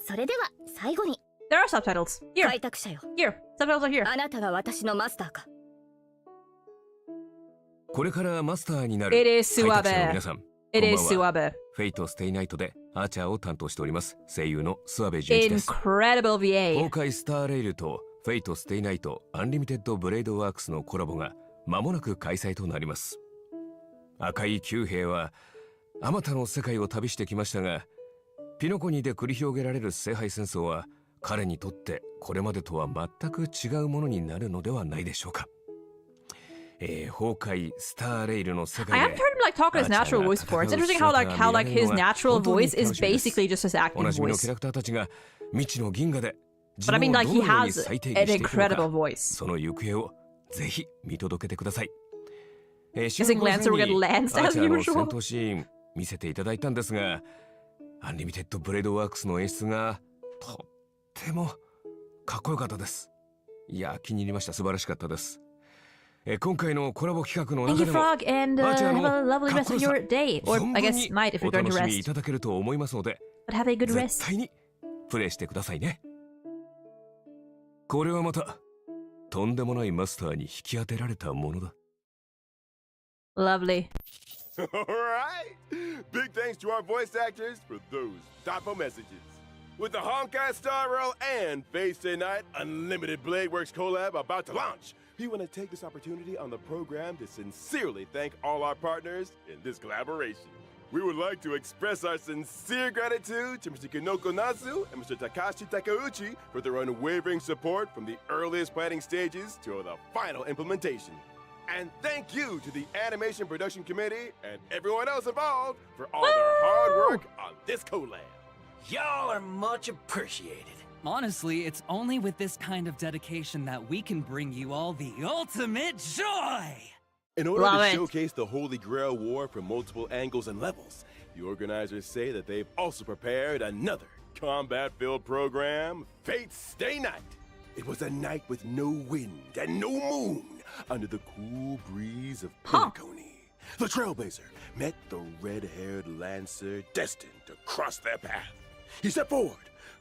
それでは最後に。There are subtitles. Here. 開拓者よ。Here. Subtitles are here. あなたが私のマスターか。これからマスターになる It is 開拓者の Suabe. 皆さん、 It こんばん is は。 Suabe. フェイトステイナイトでアーチャーを担当しております声優の諏訪部純一です。 Incredible VA. 崩壊スターレイルとフェイトステイナイトアンリミテッドブレードワークスのコラボが間もなく開催となります。赤い九兵はあまたの世界を旅してきましたが、ピノコニで繰り広げられる聖杯戦争は彼にとってこれまでとは全く違うものになるのではないでしょうか。崩壊スターレイルの世界で I haven't heard him like talk in his natural voice before. It's interesting how his natural voice is basically just his お acting なじみの voice. キャラクターたちが未知の銀河で But I mean, like, he 自分をどのように has 再定 an 義していくの incredible か、 voice. その行方をぜひ見届けてください。 Guessing Lancer will get lanced as アーチャーの usual. 戦闘シーン見せていただいたんですが、アンリミテッドブレードワークスの演出がとってもかっこよかったです。いや、気に入りました。素晴らしかったです。今回のコラボ企画の Thank 中 you, でも Frog, and アーチャー have の a lovely かっ rest こ of よさ your day. Or 存 I 分 guess に night if お you're going 楽 to しみい rest. ただけると思いますので、 But have a good 絶 rest. 対にプレイしてくださいね。これはまたとんでもないマスターに引き当てられたものだ。 Lovely. All right. Big thanks to our voice actors for those thoughtful messages. With the Honkai Star Rail and Face Day Night Unlimited Blade Works collab about to launch, we want to take this opportunity on the program to sincerely thank all our partners in this collaboration. We would like to express our sincere gratitude to Mr. Kinoko Nazu and Mr. Takashi Takeuchi for their unwavering support from the earliest planning stages to the final implementation. And thank you to the Animation Production Committee and everyone else involved for all their hard work on this collab. Y'all are much appreciated. Honestly, it's only with this kind of dedication that we can bring you all the ultimate joy! In order Love to it. showcase the Holy Grail War from multiple angles and levels, the organizers say that they've also prepared another combat-filled program, Fate Stay Night. It was a night with no wind and no moon under the cool breeze of Pinacone. The Trailblazer met the red-haired Lancer destined to cross their path. He stepped forward,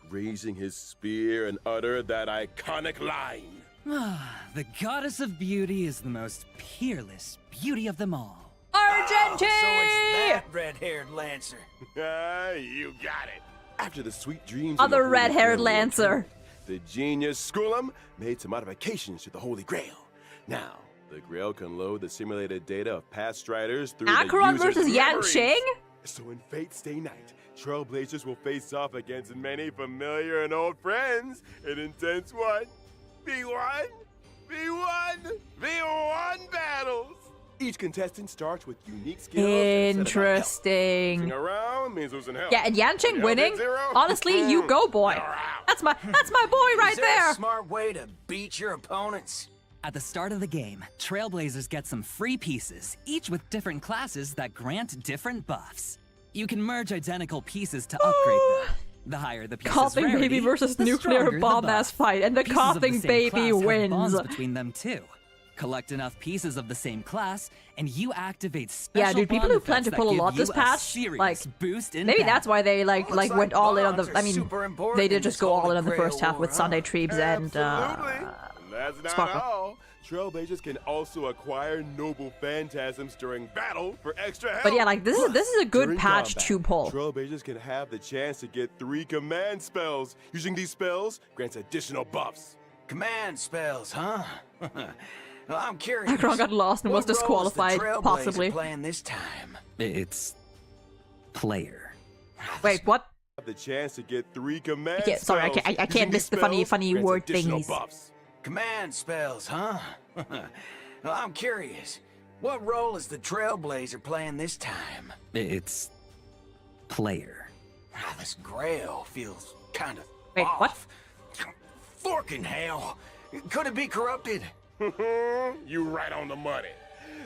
raising his spear and utter that iconic line. The goddess of beauty is the most peerless beauty of them all. Argentine! So it's that red-haired Lancer. You got it. After the sweet dreams Other of the Holy red-haired Grail were Lancer. true, the genius Skullum made some modifications to the Holy Grail. Now, the Grail can load the simulated data of past striders through Acheron the user's versus Yan memories. Qing? So in Fate's Day Night, Trailblazers will face off against many familiar and old friends in intense V1 battles. Each contestant starts with unique skills. Interesting. Around means losing health. Yeah, and Yan Qing When winning. health hits zero, Honestly, you go, boy. That's my boy right Is there there. a smart way to beat your opponents? At the start of the game, Trailblazers get some free pieces, each with different classes that grant different buffs. You can merge identical pieces to upgrade them. The higher the piece's Coughing rarity, baby versus the nuclear stronger the bomb ass buff. fight, and the Pieces of coughing same baby class have wins. bonds between them too. Collect enough pieces of the same class, and you activate special Yeah, dude, people bond who plan to effects pull a that lot give this you a patch, serious like, boost in maybe battle. that's why they like went all in on the. bonds I are mean, super important they in did just this go all in Holy on the first Grail half with war, Sunday huh? Treebs and That's not Sparkle. all. Trailblazers can also acquire noble phantasms during battle for extra health. But yeah, like this is a good During patch combat, to pull. Trailblazers can have the chance to get 3 command spells. Using these spells grants additional buffs. Command spells, huh? Well, I'm curious. Acheron got lost and was what role is the disqualified, Trailblazer possibly. playing this time? It's player. Wait, what? Have the chance to get 3 command Okay, sorry, I spells. can't Using miss these the funny spells grants word additional thingies. buffs. Command spells, huh? Well, I'm curious. What role is the Trailblazer playing this time? It's player. This Grail feels kind of Wait, off. what? Forking hell. Could it be corrupted? You right on the money.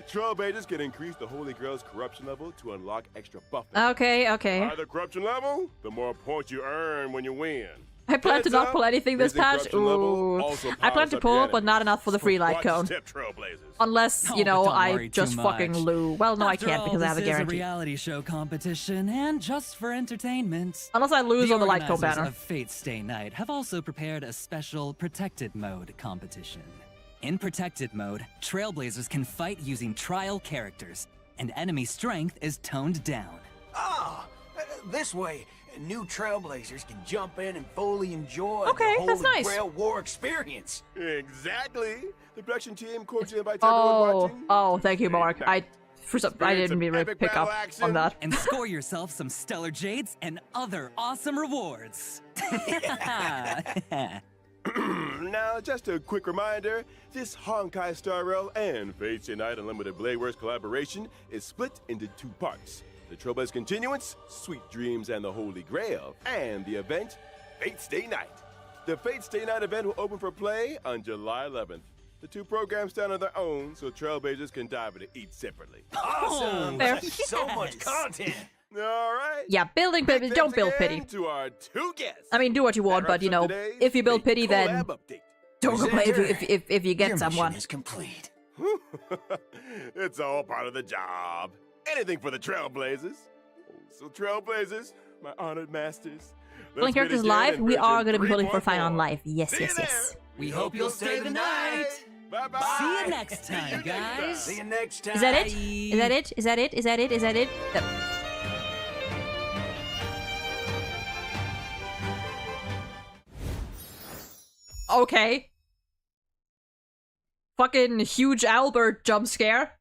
Trailblazers can increase the Holy Grail's corruption level to unlock extra buff. Okay, The okay. higher the corruption level, the more points you earn when you win. I plan to Heads not up, pull anything this raising patch. corruption level Ooh. also I plan powers to up pull, your but not enemies. enough for the free light Watch cone. step, Trailblazers. Unless, you Oh, know, but don't I worry just too fucking much. lose. Well, no, I After can't all, because I have a this is guarantee. reality show competition, and just for entertainment. Unless I lose the on the light cone organizers banner. of Fate's Day Night have also prepared a special protected mode competition. In protected mode, Trailblazers can fight using trial characters, and enemy strength is toned down. Ah, this way, new Trailblazers can jump in and fully enjoy Okay, the that's Holy nice. Grail War experience. Exactly. The production team cordially invites everyone watching. Oh, thank you, Mark. I Experience didn't some really epic pick up battle action. on that. And score yourself some stellar jades and other awesome rewards. Now, just a quick reminder, this Honkai Star Rail and Fate's Day Night Unlimited Blade Works collaboration is split into 2 parts. The Trailblazer Continuance, Sweet Dreams and the Holy Grail, and the event, Fate's Day Night. The Fate's Day Night event will open for play on July 11th. The 2 programs stand on their own, so Trailblazers can dive into each separately. Awesome. Fair. So much content. All right. Yeah, building pity. Big Don't thanks build again pity. to our 2 guests. I mean, do what you want, That but you wraps know, up today's if you build Fate pity, then collab update. don't complain if you get Your someone. mission is complete. It's all part of the job. Anything for the Trailblazers. So Trailblazers, my honored masters. Pulling characters live, we are going to be pulling for Fine on live. Yes, See yes, you yes. there. We hope you'll stay the night. Bye-bye. See you next time, guys. See you next time. Is that it? Is that it? Is that it? Is that it? Is that it? Okay. Fucking huge Albert jump scare.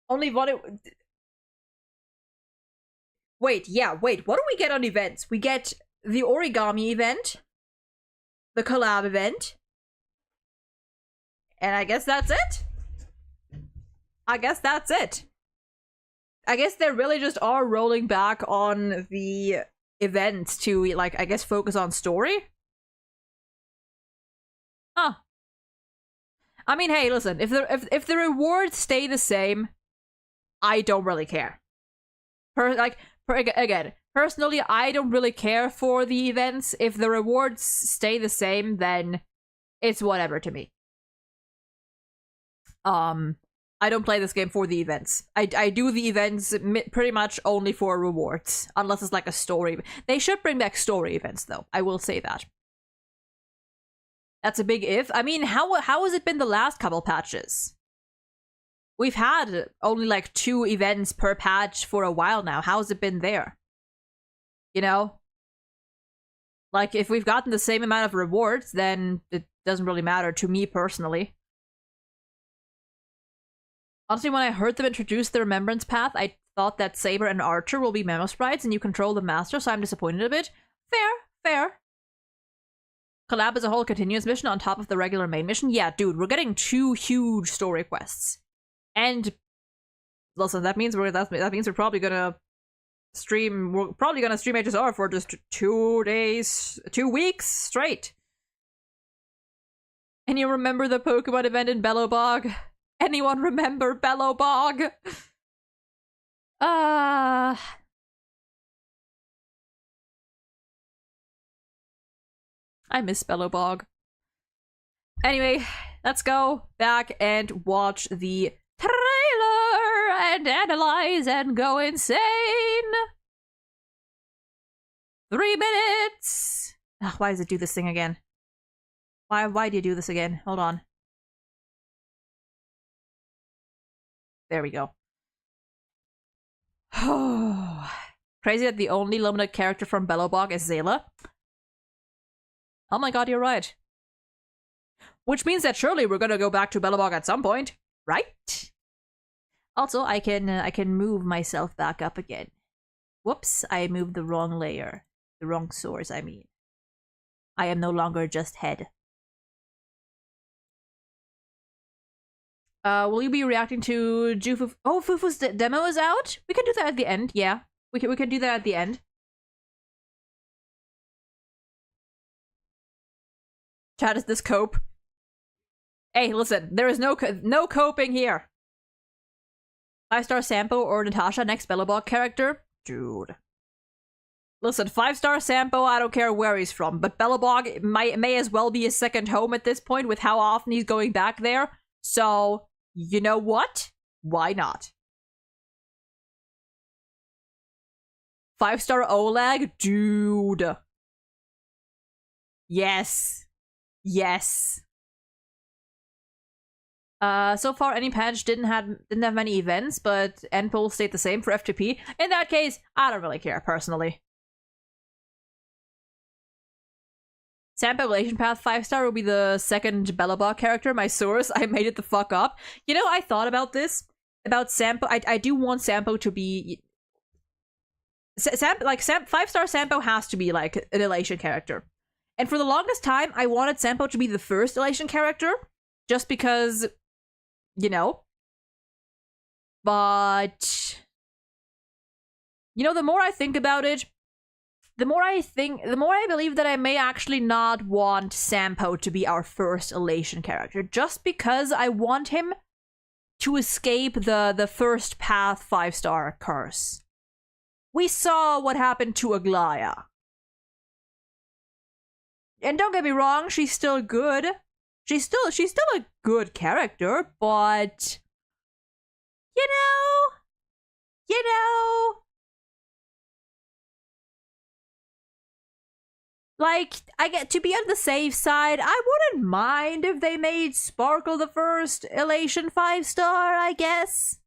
Only one. Wait, yeah, wait. What do we get on events? We get the origami event, the collab event, and I guess that's it. I guess that's it. I guess they really just are rolling back on the events to, like, I guess focus on story. Huh. I mean, hey, listen, if the rewards stay the same, I don't really care. Again, personally, I don't really care for the events. If the rewards stay the same, then it's whatever to me. I don't play this game for the events. I do the events pretty much only for rewards, unless it's like a story. They should bring back story events, though. I will say that. That's a big if. I mean, how has it been the last couple patches? We've had only like 2 events per patch for a while now. How's it been there? You know? Like, if we've gotten the same amount of rewards, then it doesn't really matter to me personally. Honestly, when I heard them introduce the Remembrance Path, I thought that Saber and Archer will be Memo Sprites and you control the Master, so I'm disappointed a bit. Fair. Collab as a whole continuous mission on top of the regular main mission. Yeah, dude, we're getting 2 huge story quests. And listen, that means we're probably gonna stream HSR for just 2 weeks straight. And you remember the Pokemon event in Bellowbog? Anyone remember Bellowbog? I miss Bellowbog. Anyway, let's go back and watch the trailer and analyze and go insane. 3 minutes. Ugh, why does it do this thing again? Why do you do this again? Hold on. There we go. Crazy that the only Lumina character from Bellowbog is Zayla. Oh my god, you're right. Which means that surely we're gonna go back to Bellowbog at some point, right? Also, I can move myself back up again. Whoops, I moved the wrong layer. The wrong source, I mean. I am no longer just head. Will you be reacting to Jufu? Oh, Fufu's demo is out? We can do that at the end, yeah. We can do that at the end. Chat, is this cope? Hey, listen, there is no coping here. 5-star Sampo or Natasha, next Bellowbog character? Dude. Listen, 5-star Sampo, I don't care where he's from, but Bellowbog may as well be his second home at this point with how often he's going back there. So, you know what? Why not? 5-star Oleg? Dude. Yes. Yes. So far any patch didn't have many events, but endpool stayed the same for F2P. In that case, I don't really care, personally. Sampo Relation Path 5-star will be the second Bellowbog character. My source, I made it the fuck up. You know, I thought about this. About Sampo. I do want Sampo to be... 5-star Sampo has to be, like, an Elation character. And for the longest time, I wanted Sampo to be the first Elation character. Just because... You know? But... You know, the more I think about it... The more I believe that I may actually not want Sampo to be our first Elation character, just because I want him to escape the first path 5-star curse. We saw what happened to Aglaya. And don't get me wrong, she's still good. She's still a good character, but you know, like, I get to be on the safe side. I wouldn't mind if they made Sparkle the first Elation 5-star, I guess.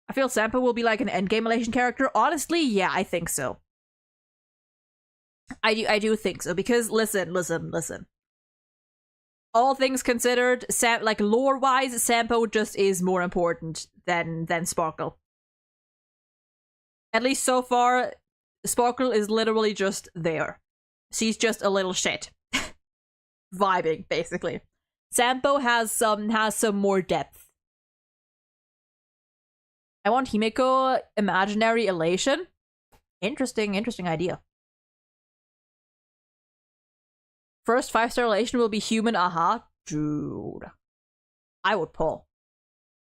I feel Sampo will be like an endgame Elation character. Honestly, yeah, I think so. I do think so, because listen. All things considered, like lore-wise, Sampo just is more important than Sparkle. At least so far, Sparkle is literally just there. She's just a little shit. Vibing, basically. Sampo has some more depth. I want Himeko Imaginary Elation. Interesting idea. First 5-star Elation will be human, aha. Dude. I would pull.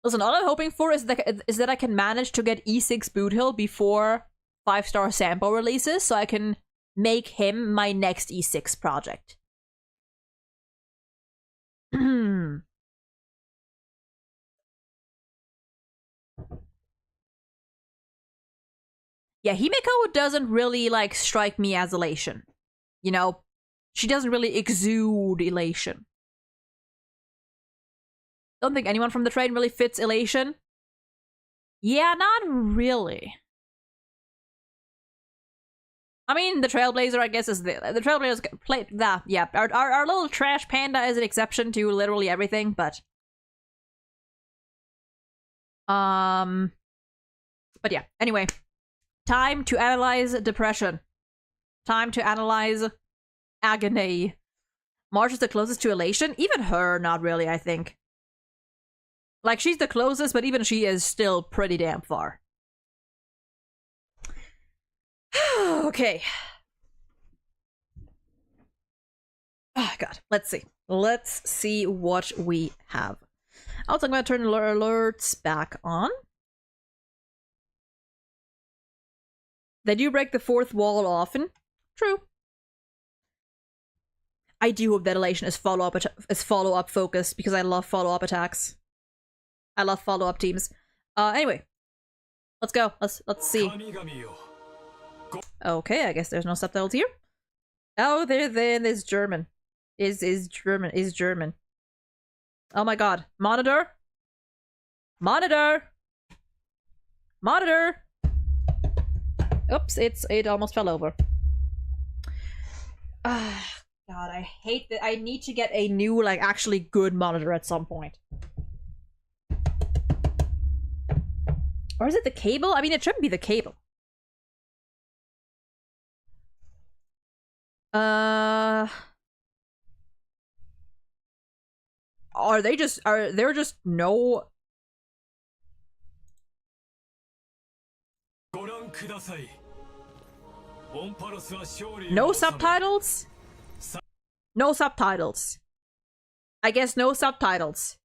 Listen, all I'm hoping for is that I can manage to get E6 Boot Hill before 5-star Sampo releases, so I can make him my next E6 project. Yeah, Himeko doesn't really, like, strike me as elation. You know? She doesn't really exude elation. Don't think anyone from the train really fits elation. Yeah, not really. I mean, the Trailblazer, I guess, is the Trailblazer play that. Yeah, our little trash panda is an exception to literally everything, but yeah. Anyway, time to analyze depression. Time to analyze agony. Marge is the closest to elation. Even her, not really. I think. Like, she's the closest, but even she is still pretty damn far. Okay. Oh god, let's see. Let's see what we have. Also, I'm gonna turn alerts back on. They do break the fourth wall often. True. I do hope that elation is follow-up focused because I love follow-up attacks. I love follow-up teams. Anyway, let's go. Let's see. Okay, I guess there's no subtitles here. Oh, there's German. Is German. Oh my god. Monitor. Monitor. Monitor. Oops, it almost fell over. Ah, god, I hate that. I need to get a new, like, actually good monitor at some point. Or is it the cable? I mean, it shouldn't be the cable. Are there just no subtitles? No subtitles. I guess no subtitles.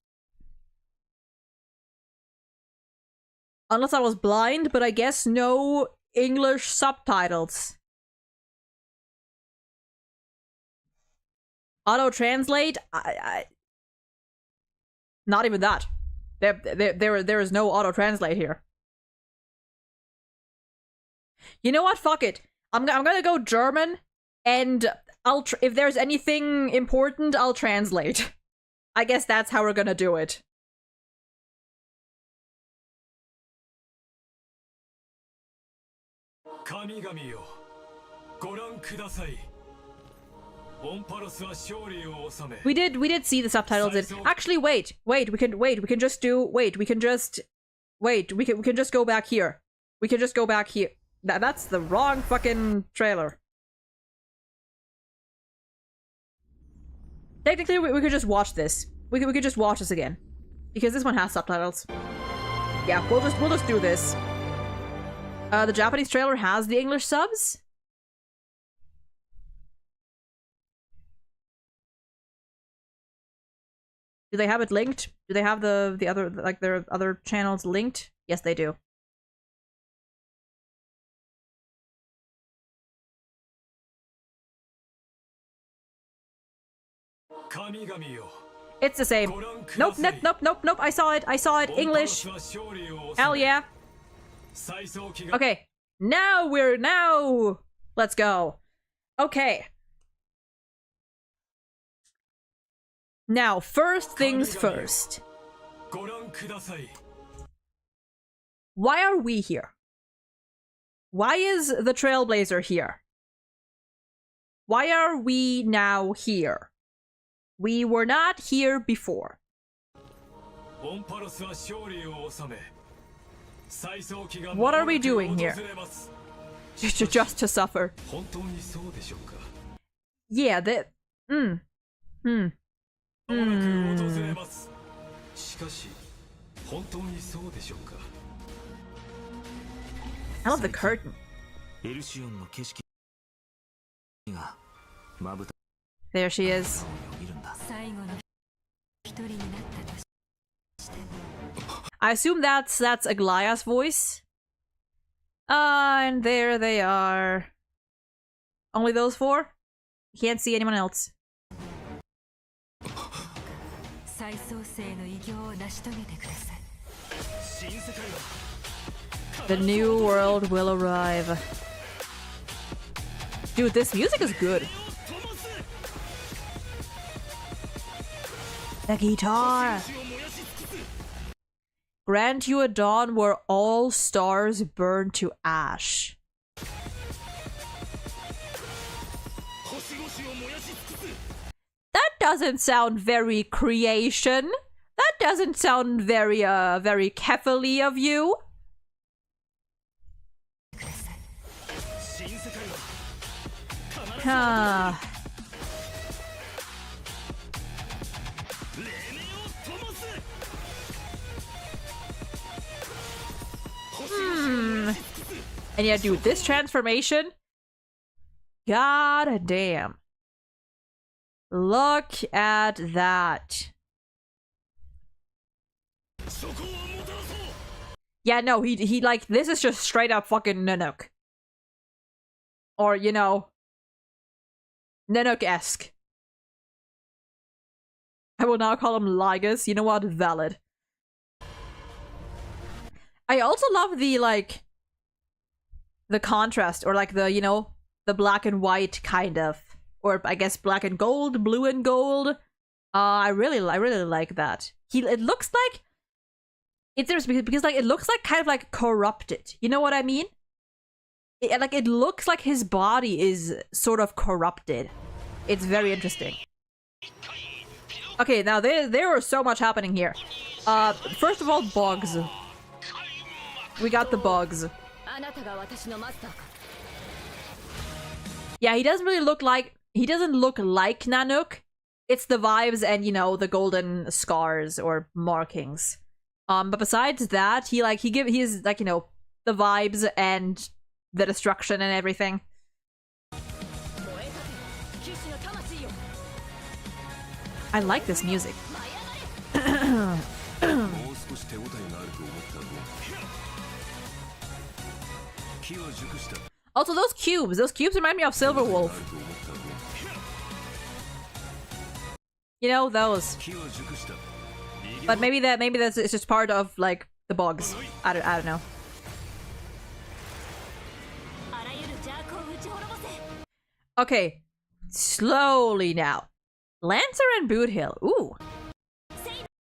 Unless I was blind, but I guess no English subtitles. Auto-translate? Not even that. There is no auto-translate here. You know what? Fuck it. I'm gonna go German, and if there's anything important, I'll translate. I guess that's how we're gonna do it. We did see the subtitles in. Actually, wait, we can just go back here. We can just go back here. That's the wrong fucking trailer. Technically, we could just watch this. We could just watch this again, because this one has subtitles. Yeah, we'll just do this. The Japanese trailer has the English subs. Do they have it linked? Do they have the other, like, their other channels linked? Yes, they do. It's the same. Nope. I saw it. English. Hell yeah. Okay. Now. Let's go. Okay. Now, first things first. Why are we here? Why is the Trailblazer here? Why are we now here? We were not here before. What are we doing here? Just to suffer. Yeah, that... I love the curtain. There she is. I assume that's Aglaya's voice. And there they are. Only those four? Can't see anyone else. The new world will arrive. Dude, this music is good. The guitar. Grant you a dawn where all stars burn to ash. That doesn't sound very creation. That doesn't sound very, very carefully of you. And yeah, dude, this transformation. God damn. Look at that. Yeah, no, he like, this is just straight up fucking Nanook. Or, you know, Nanook-esque. I will now call him Ligus. You know what? Valid. I also love the, like, the contrast, or like the, you know, the black and white kind of, or I guess black and gold, blue and gold. I really like that. It looks like, it's interesting because like, it looks like kind of like corrupted. You know what I mean? It looks like his body is sort of corrupted. It's very interesting. Okay, now there was so much happening here. First of all, bugs. We got the bugs. Yeah, he doesn't look like Nanook. It's the vibes and, you know, the golden scars or markings. But besides that, he's like, you know, the vibes and the destruction and everything. I like this music. Also, those cubes remind me of Silver Wolf. You know, those. But maybe that's it's just part of like the bugs. I don't know. Okay, slowly now. Lancer and Boothill. Ooh.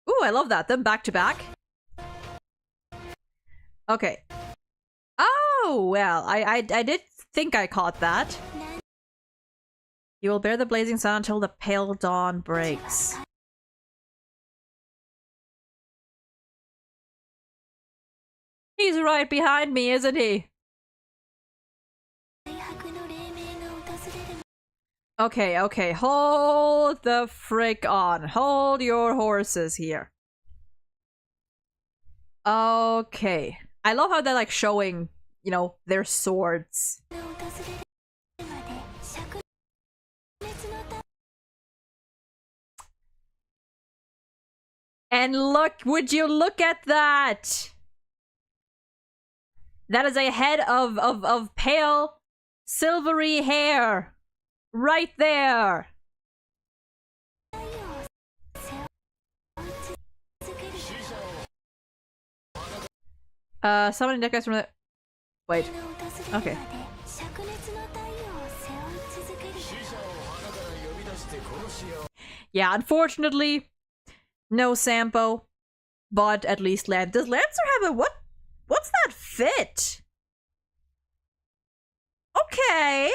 Ooh, I love that. Them back to back. Okay. Oh, well, I did think I caught that. You will bear the blazing sun until the pale dawn breaks. He's right behind me, isn't he? Okay, hold the frick on. Hold your horses here. Okay. I love how they're like showing, you know, their swords. And look, would you look at that? That is a head of pale, silvery hair. Right there. Summoning deck guys from the... Wait. Okay. Yeah, unfortunately, no Sampo, but at least does Lancer have a what's that fit? Okay.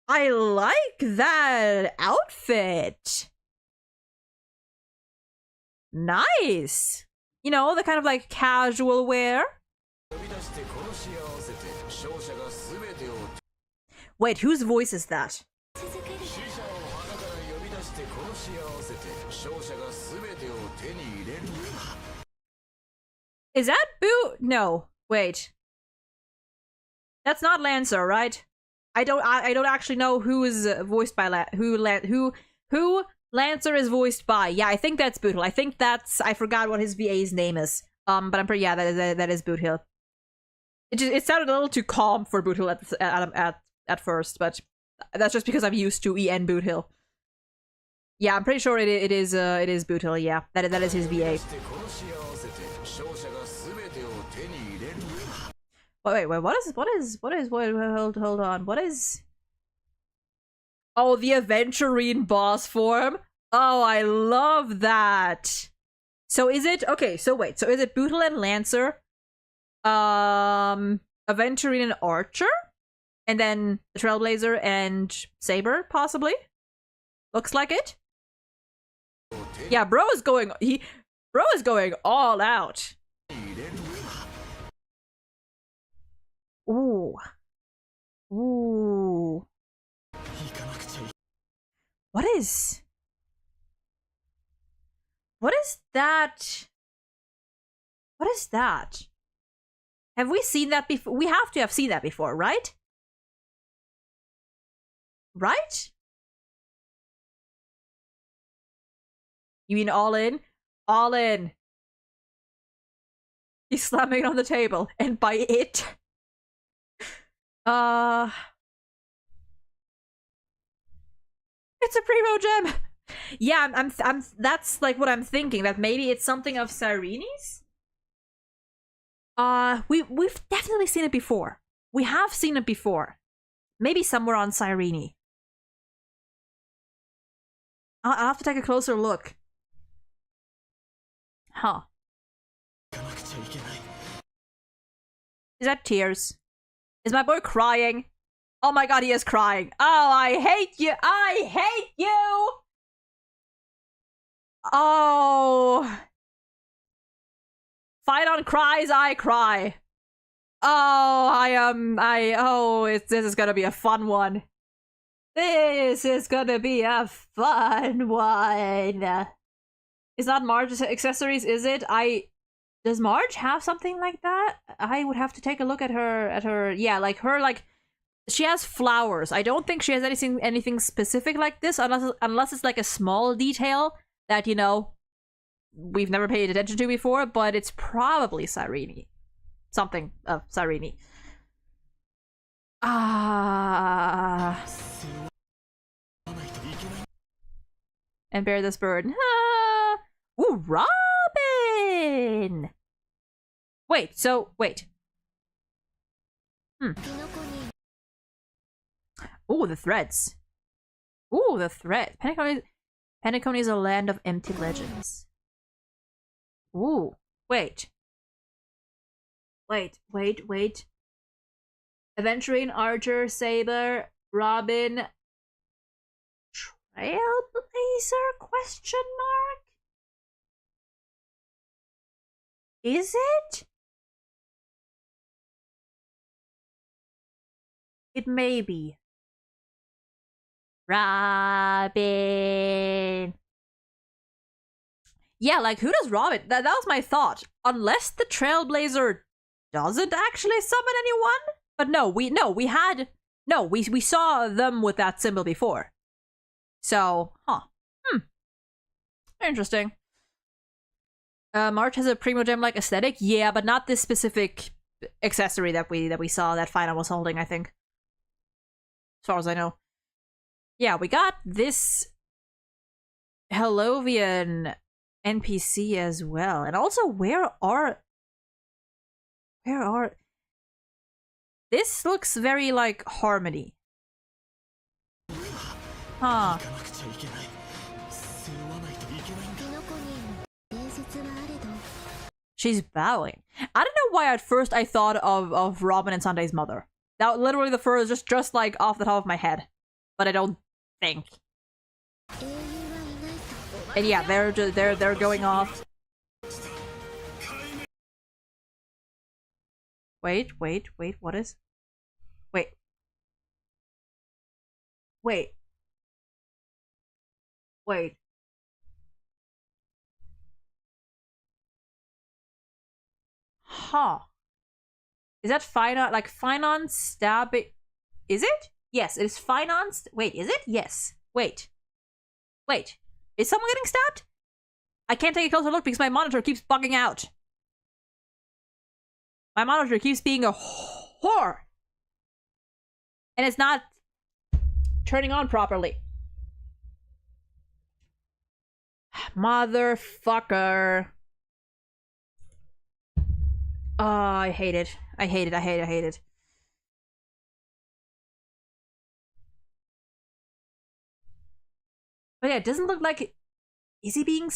I like that outfit. Nice. You know, the kind of like casual wear. Wait, whose voice is that? Is that Boo? No, wait. That's not Lancer, right? I don't actually know who is voiced by who Lancer is voiced by. Yeah, I think that's Boothill. I think that's, I forgot what his VA's name is. But I'm pretty, yeah, that is Boothill. It sounded a little too calm for Boothill at first, but that's just because I'm used to EN Boothill. Yeah, I'm pretty sure it is Boothill. Yeah, that is his VA. Wait, hold on, what is... Oh, the Aventurine boss form? Oh, I love that! So is it... Okay, so wait, so is it Bootle and Lancer? Aventurine and Archer? And then the Trailblazer and Saber, possibly? Looks like it. Yeah, bro is going all out. Ooh. Ooh. What is that? What is that? Have we seen that before? We have to have seen that before, right? Right? You mean all in? All in. He's slamming it on the table, and by it, it's a primo gem. Yeah, I'm. That's like what I'm thinking. That maybe it's something of Cyrene's. We've definitely seen it before. We have seen it before. Maybe somewhere on Cyrene. I'll have to take a closer look. Huh. Is that tears? Is my boy crying? Oh my god, he is crying. Oh, I hate you. I hate you. Oh. Phaidon cries, I cry. Oh, this is gonna be a fun one. This is gonna be a fun one. It's not Marge's accessories, is it? Does Marge have something like that? I would have to take a look at her, yeah, like she has flowers. I don't think she has anything specific like this, unless it's like a small detail that, you know, we've never paid attention to before, but it's probably Cyrene. Something of Cyrene. And bear this burden. Ooh, Robin! Wait. Ooh, the threads. Ooh, the thread. Penacony is a land of empty legends. Ooh, wait. Aventurine, Archer, Saber, Robin, Trailblazer? Question mark? Is it? It may be. Robin. Yeah, like, who does Robin? That was my thought. Unless the Trailblazer doesn't actually summon anyone? But no, we saw them with that symbol before. So, interesting. March has a primo gem-like aesthetic, yeah, but not this specific accessory that we saw that Final was holding, I think. As far as I know. Yeah, we got this Hellovian NPC as well. And also, where are... This looks very like Harmony. Huh. She's bowing. I don't know why at first I thought of Robin and Sunday's mother. That literally the first, just like off the top of my head. But I don't think. And yeah, they're going off. Wait, what is? Wait. Huh. Is that Finon? Like, Finon stabbing? Is it? Yes, it is Finon. Wait, is it? Yes. Wait. Is someone getting stabbed? I can't take a closer look because my monitor keeps bugging out. My monitor keeps being a whore. And it's not turning on properly. Motherfucker. Oh, I hate it. I hate it. I hate it. I hate it. But yeah, it doesn't look like... Is he being...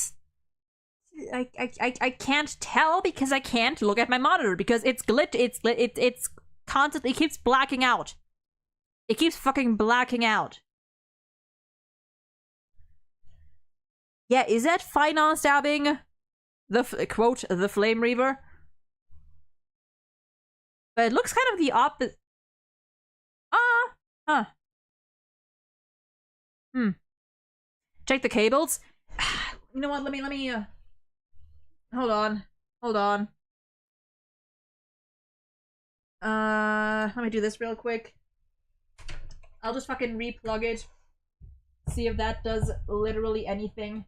I can't tell because I can't look at my monitor because it's it's constantly, it keeps blacking out. It keeps fucking blacking out. Yeah, is that Finon stabbing the quote the Flame Reaver? But it looks kind of the opposite. Huh. Check the cables. You know what? Let me hold on. Let me do this real quick. I'll just fucking replug it. See if that does literally anything.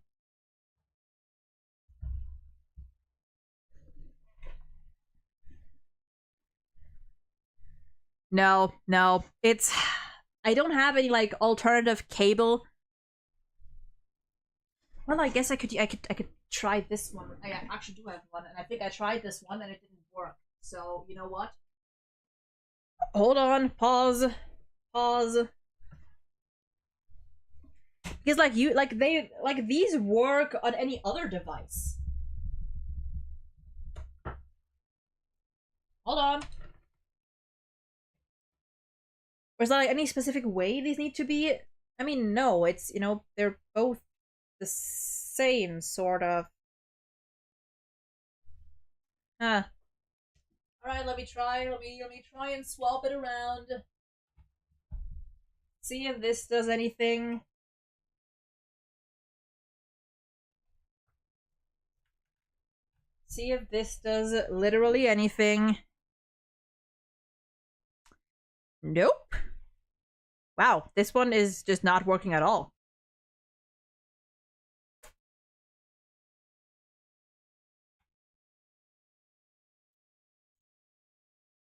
No. It's... I don't have any, like, alternative cable. Well, I guess I could try this one. I actually do have one, and I think I tried this one and it didn't work. So, you know what? Hold on. Pause. Because, like, these work on any other device. Hold on. Or is there, like, any specific way these need to be? I mean, no, it's, you know, they're both the same, sort of. Huh. Alright, let me try. Let me try and swap it around. See if this does anything. See if this does literally anything. Nope. Wow, this one is just not working at all.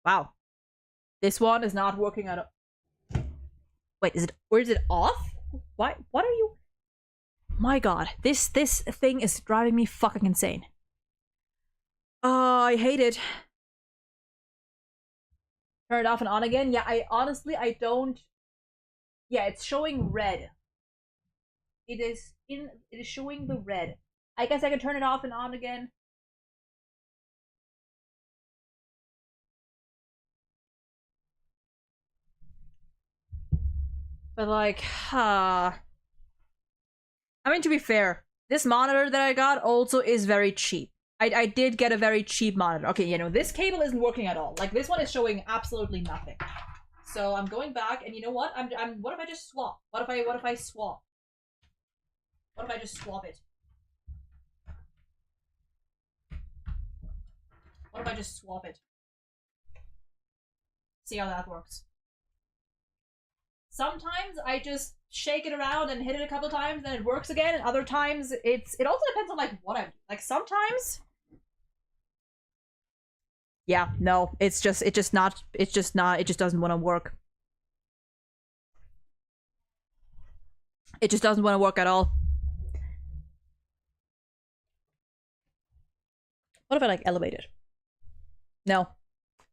Wow. This one is not working at all. Wait, is it off? Why? What are you? My god, this thing is driving me fucking insane. Oh, I hate it. Turn it off and on again? Yeah, I don't... Yeah, it's showing red. It is showing the red. I guess I can turn it off and on again. But like, I mean, to be fair, this monitor that I got also is very cheap. I did get a very cheap monitor. Okay, you know, this cable isn't working at all. Like, this one is showing absolutely nothing. So I'm going back, and you know what? What if I just swap? What if I swap? What if I just swap it? What if I just swap it? See how that works. Sometimes I just shake it around and hit it a couple times, and it works again. And other times, it also depends on like what I'm like. Sometimes, yeah, no, it just doesn't want to work. It just doesn't want to work at all. What if I like elevate it? No,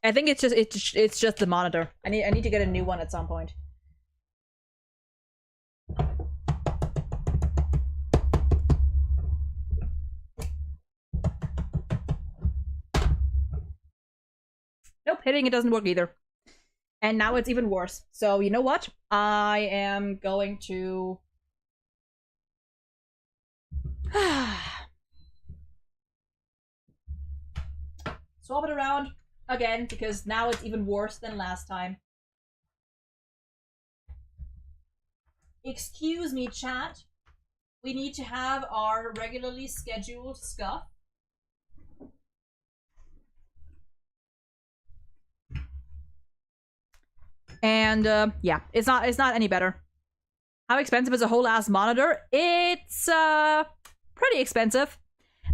I think it's just the monitor. I need to get a new one at some point. Nope, hitting it doesn't work either. And now it's even worse. So, you know what? I am going to... swap it around again, because now it's even worse than last time. Excuse me, chat. We need to have our regularly scheduled stuff. And yeah, it's not any better. How expensive is a whole ass monitor? It's pretty expensive.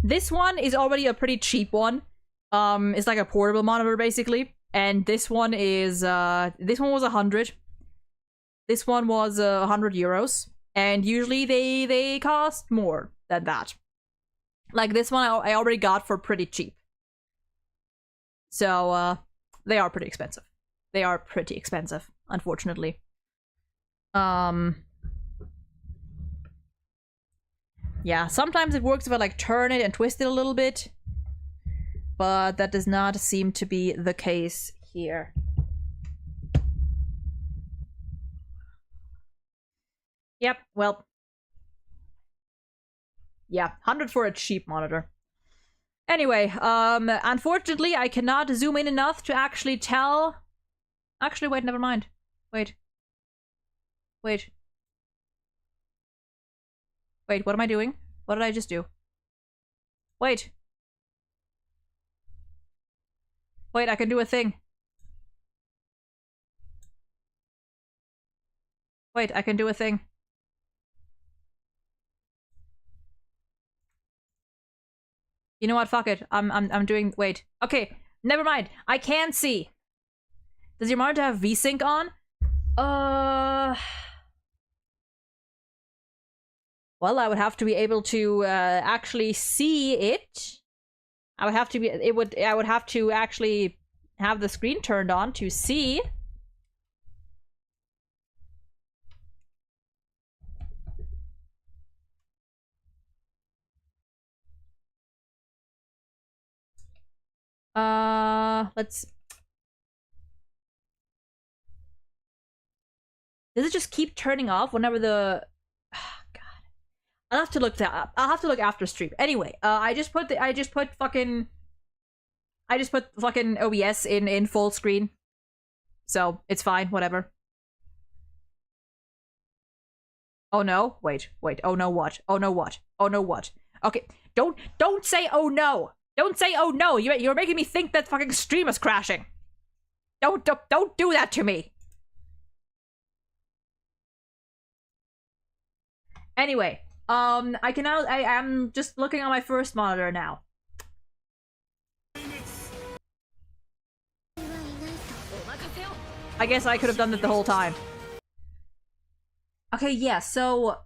This one is already a pretty cheap one. It's like a portable monitor basically, and this one is this one was 100. This one was 100 euros, and usually they cost more than that. Like this one I already got for pretty cheap. So, they are pretty expensive. They are pretty expensive, unfortunately. Yeah, sometimes it works if I like turn it and twist it a little bit, but that does not seem to be the case here. Yep, well, yeah, 100 for a cheap monitor. Anyway, unfortunately, I cannot zoom in enough to actually tell. Actually, wait, never mind. Wait. Wait, what am I doing? What did I just do? Wait. Wait, I can do a thing. Wait, I can do a thing. You know what? Fuck it. I'm doing. Wait. Okay. Never mind. I can see. Does your monitor have VSync on? Well, I would have to be able to actually see it. I would have to be. I would have to actually have the screen turned on to see. Let's. Does it just keep turning off whenever the? Oh, God, I'll have to look that up. I'll have to look after stream. Anyway, I just put fucking OBS in full screen, so it's fine. Whatever. Oh no! Wait. Oh no! What? Oh no! What? Oh no! What? Okay. Don't say oh no. Don't say oh no. You're making me think that fucking stream is crashing. Don't do that to me. Anyway, I can now. I am just looking on my first monitor now. I guess I could have done that the whole time. Okay, yeah, so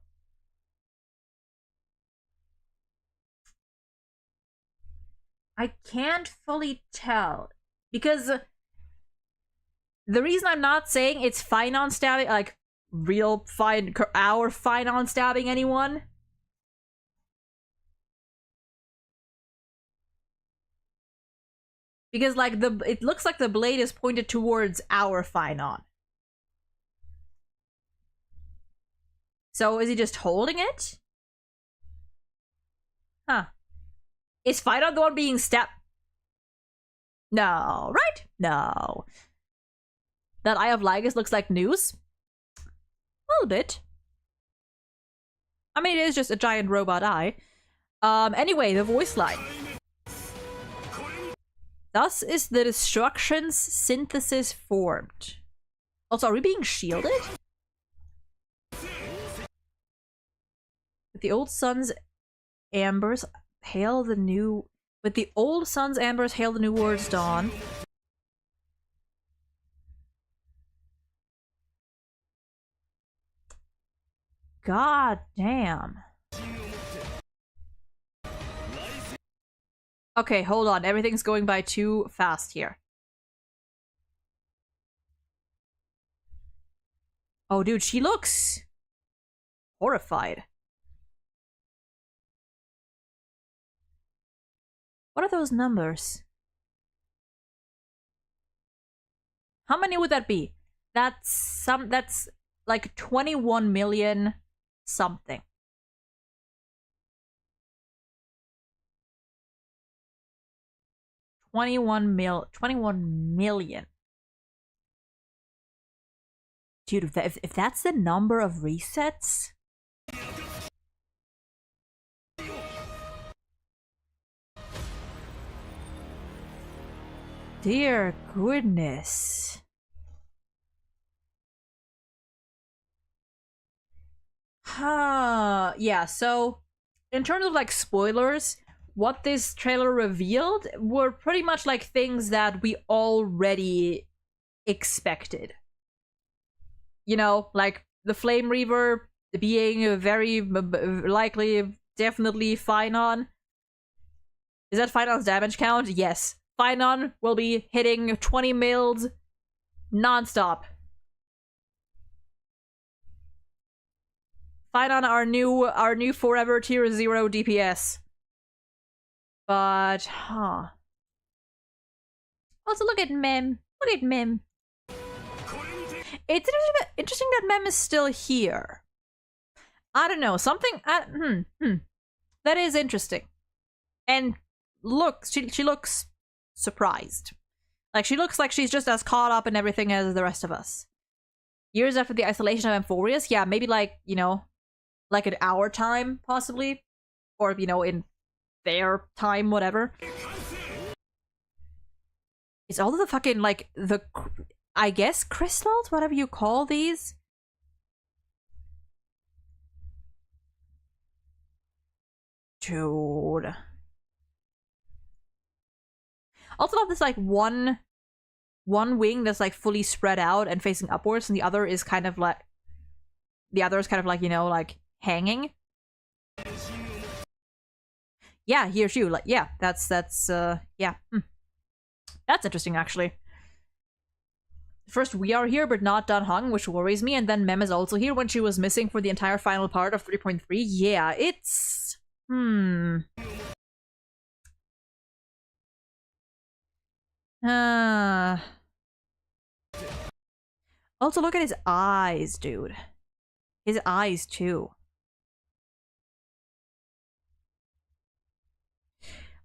I can't fully tell because the reason I'm not saying it's fine on stabbing, like real fine, our fine on stabbing anyone, because like it looks like the blade is pointed towards our fine on. So is he just holding it? Huh. Is fine on the one being stabbed? No, right? No. That Eye of Lygus looks like news? A little bit. I mean, it is just a giant robot eye. Anyway, the voice line. Thus is the destruction's synthesis formed. Also, are we being shielded? With the old sun's ambers hail the new... With the old sun's ambers hail the new world's dawn. God damn. Okay, hold on. Everything's going by too fast here. Oh, dude, she looks horrified. What are those numbers? How many would that be? That's like 21 million something. 21 million. Dude, if that's the number of resets. Dear goodness. Yeah, so in terms of like spoilers, what this trailer revealed were pretty much like things that we already expected. You know, like the Flame Reaver being very likely, definitely Finon. Is that Finon's damage count? Yes. Finon will be hitting 20 mils non-stop. Finon, our new forever tier 0 DPS. But, huh. Also, look at Mem. Look at Mem. It's interesting that Mem is still here. I don't know, something. That is interesting. And look, she looks surprised. Like, she looks like she's just as caught up in everything as the rest of us. Years after the isolation of Amphorius, yeah, maybe like, you know, like in our time, possibly. Or, you know, in their time, whatever. It's all of the fucking, like, the, I guess, crystals? Whatever you call these? Dude. Also have this, like, one wing that's, like, fully spread out and facing upwards, and the other is kind of like, you know, like, hanging. Yeah, here's you. Like, yeah, that's, yeah. That's interesting, actually. First, we are here, but not done hung, which worries me, and then Mem is also here when she was missing for the entire final part of 3.3. Yeah, it's... Also, look at his eyes, dude. His eyes, too.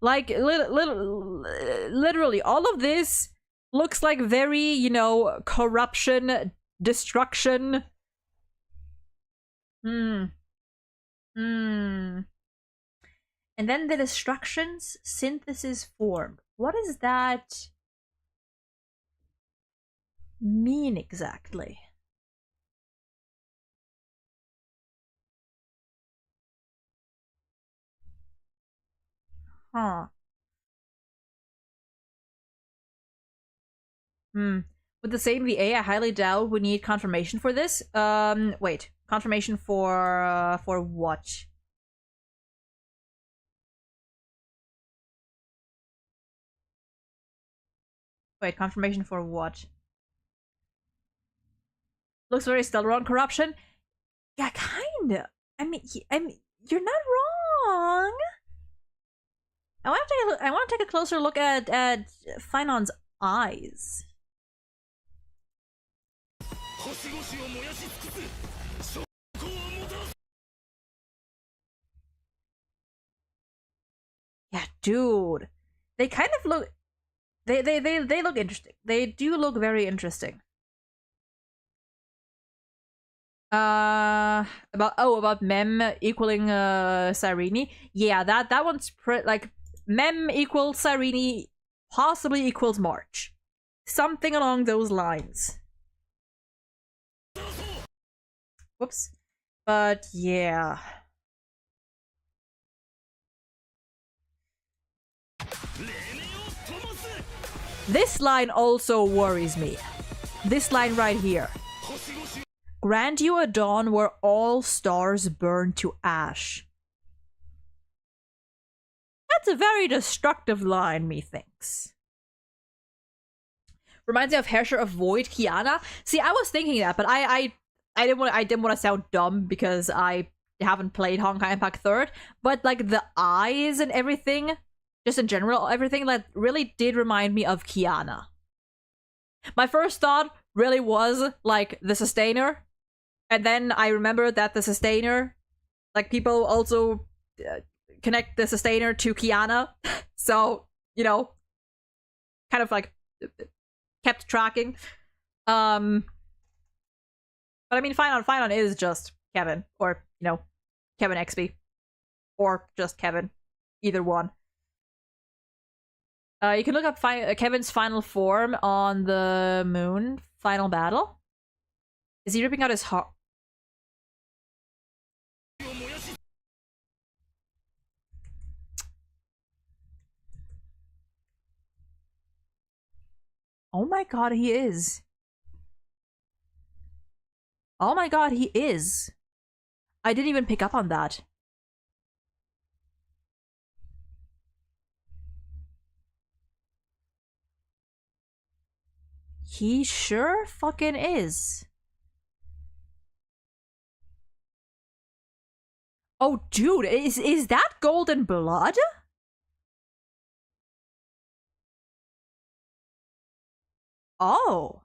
Like, literally, all of this looks like very, you know, corruption, destruction. And then the destructions, synthesis formed. What does that mean exactly? Huh. With the same VA, I highly doubt we need confirmation for this. Wait. Confirmation for what? Wait, confirmation for what? Looks very stellar on corruption. Yeah, kinda. I mean, you're not wrong. I want to take a closer look at Finon's eyes. Yeah, dude. They kind of look... They look interesting. They do look very interesting. About Mem equaling Cyrene. Yeah, that one's like Mem equals Cyrene, possibly equals March. Something along those lines. Whoops. But yeah. This line also worries me. This line right here. Grant you a dawn where all stars burn to ash. That's a very destructive line, methinks. Reminds me of Herrscher of Void, Kiana. See, I was thinking that, but I didn't want to sound dumb because I haven't played Honkai Impact 3rd. But like the eyes and everything, just in general, everything that really did remind me of Kiana. My first thought really was like the Sustainer, and then I remembered that the Sustainer, like people also connect the Sustainer to Kiana, so you know, kind of like kept tracking. But I mean, Finon is just Kevin, or you know, Kevin XP, or just Kevin, either one. You can look up Kevin's final form on the moon. Final battle. Is he ripping out his heart? Oh my god, he is. Oh my god, he is. I didn't even pick up on that. He sure fucking is. Oh, dude, is that golden blood? Oh.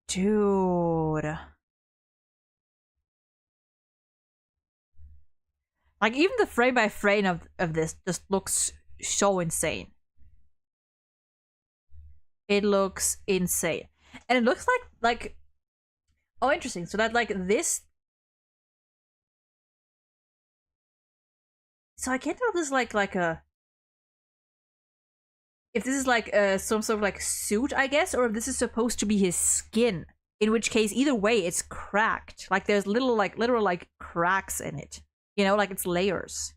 Dude. Like, even the frame by frame of this just looks so insane. It looks insane. And it looks like oh, interesting. So that, like, this... So I can't tell if this is like a... If this is like some sort of like suit, I guess, or if this is supposed to be his skin. In which case, either way, it's cracked. Like, there's literal like cracks in it. You know, like it's layers.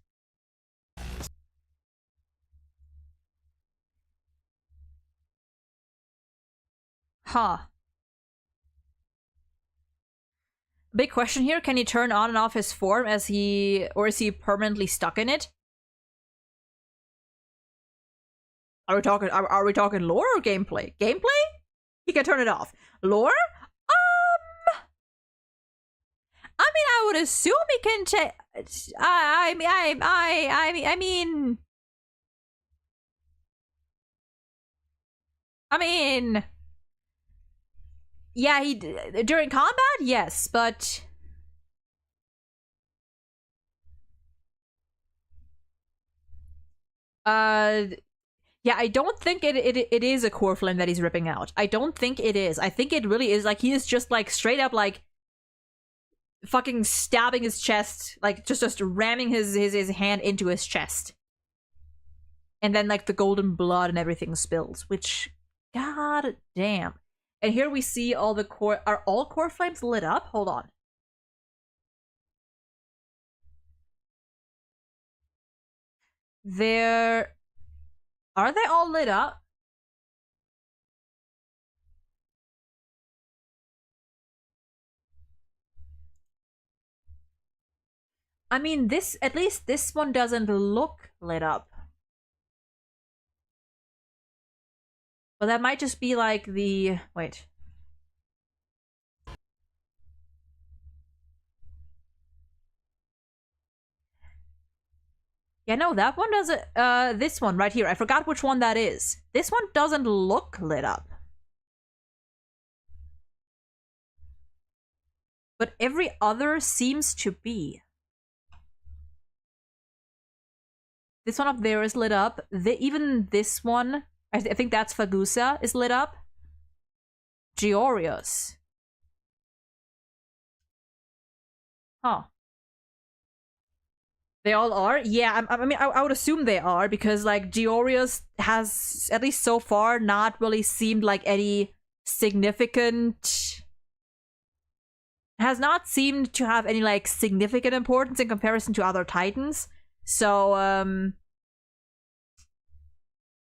Huh. Big question here, can he turn on and off his form or is he permanently stuck in it? Are we talking lore or gameplay? Gameplay? He can turn it off. Lore? I mean, I would assume he can I mean, yeah, during combat, yes, but yeah, I don't think it is a core flame that he's ripping out. I don't think it is. I think it really is like he is just like straight up like fucking stabbing his chest, like just ramming his hand into his chest. And then like the golden blood and everything spills, which god damn. And here we see all the core, are all core flames lit up? Hold on. Are they all lit up? I mean, at least this one doesn't look lit up. But that might just be like the... Wait. Yeah, no, that one doesn't... this one right here. I forgot which one that is. This one doesn't look lit up. But every other seems to be. This one up there is lit up. Even this one, I think that's Fagusa, is lit up. Georios. Huh. They all are? Yeah, I mean, I would assume they are, because, like, Georios has, at least so far, not really seemed like any significant... Has not seemed to have any, like, significant importance in comparison to other Titans. So,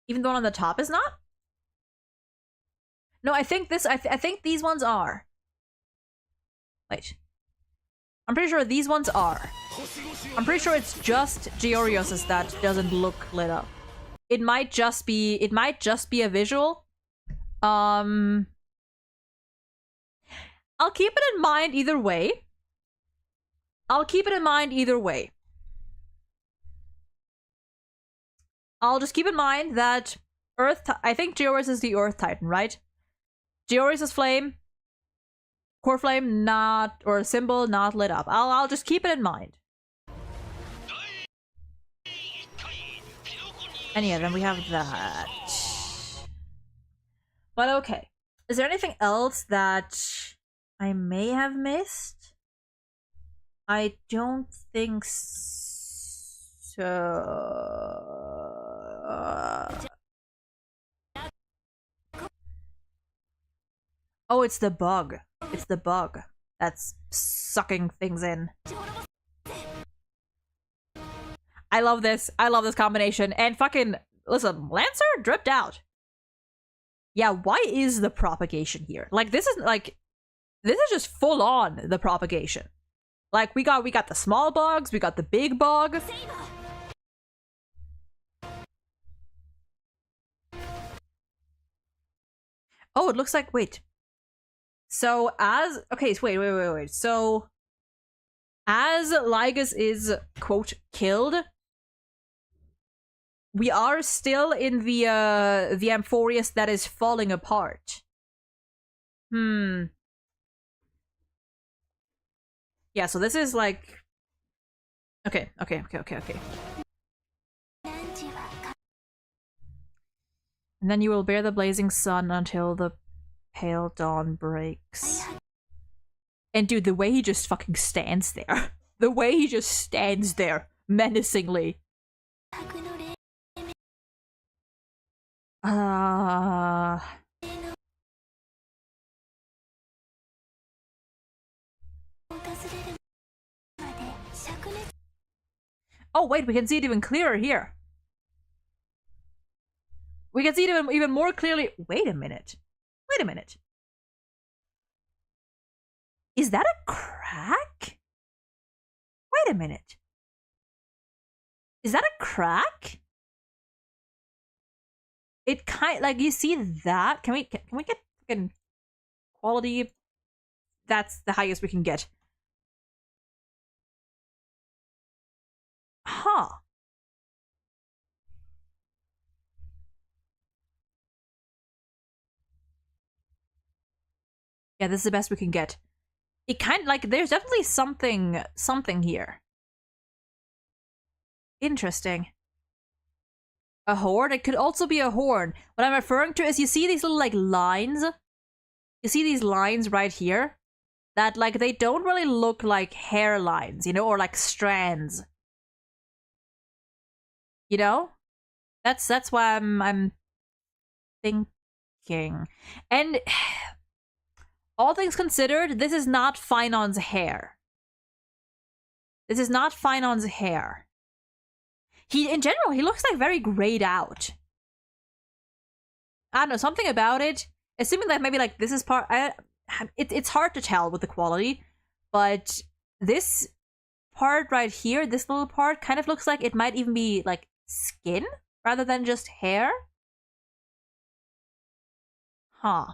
even the one on the top is not? No, I think this, I think these ones are. Wait. I'm pretty sure these ones are. I'm pretty sure it's just Georios that doesn't look lit up. It might just be a visual. I'll keep it in mind either way. I'll just keep in mind that I think Georios is the Earth Titan, right? Georios is flame. Core flame not, or symbol not lit up. I'll just keep it in mind. And yeah, then we have that. But okay. Is there anything else that I may have missed? I don't think so. Oh, it's the bug. It's the bug that's sucking things in. I love this. I love this combination. And fucking, listen, Lancer dripped out. Yeah, why is the propagation here? Like, this is just full on the propagation. Like, we got the small bugs, we got the big bug. Oh, it looks like, wait. So as, okay, so wait. So as Lygus is, quote, killed, we are still in the Amphoreus that is falling apart. Yeah, so this is like... Okay. And then you will bear the blazing sun until the pale dawn breaks. And dude, the way he just fucking stands there. The way he just stands there, menacingly. Oh wait, we can see it even clearer here. We can see it even more clearly. Wait a minute. Is that a crack? Wait a minute. Is that a crack? It like, you see that? Can we get fucking quality? That's the highest we can get. Huh. Yeah, this is the best we can get. It kind of like, there's definitely something here. Interesting. A horn? It could also be a horn. What I'm referring to is, you see these little like lines? You see these lines right here? That like, they don't really look like hairlines, you know, or like strands. You know? That's why I'm thinking. And all things considered, this is not Finon's hair. This is not Finon's hair. In general, he looks like very grayed out. I don't know, something about it. Assuming that maybe like this is part... it's hard to tell with the quality, but this part right here, this little part, kind of looks like it might even be like skin rather than just hair. Huh.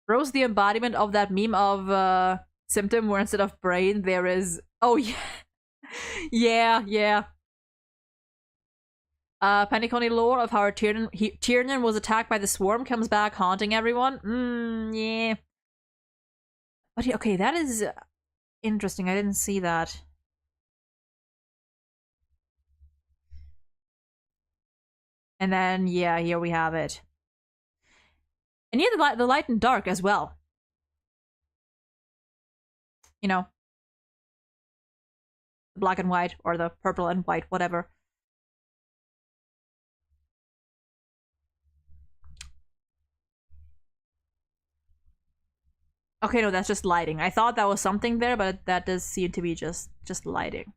Bro's the embodiment of that meme of Symptom where instead of brain there is... Oh yeah. yeah. Pennyconey lore of how Tiernan was attacked by the swarm comes back haunting everyone. Yeah. But okay, that is interesting. I didn't see that. And then, yeah, here we have it. And yeah, the light and dark as well. You know. The black and white, or the purple and white, whatever. Okay, no, that's just lighting. I thought that was something there, but that does seem to be just lighting.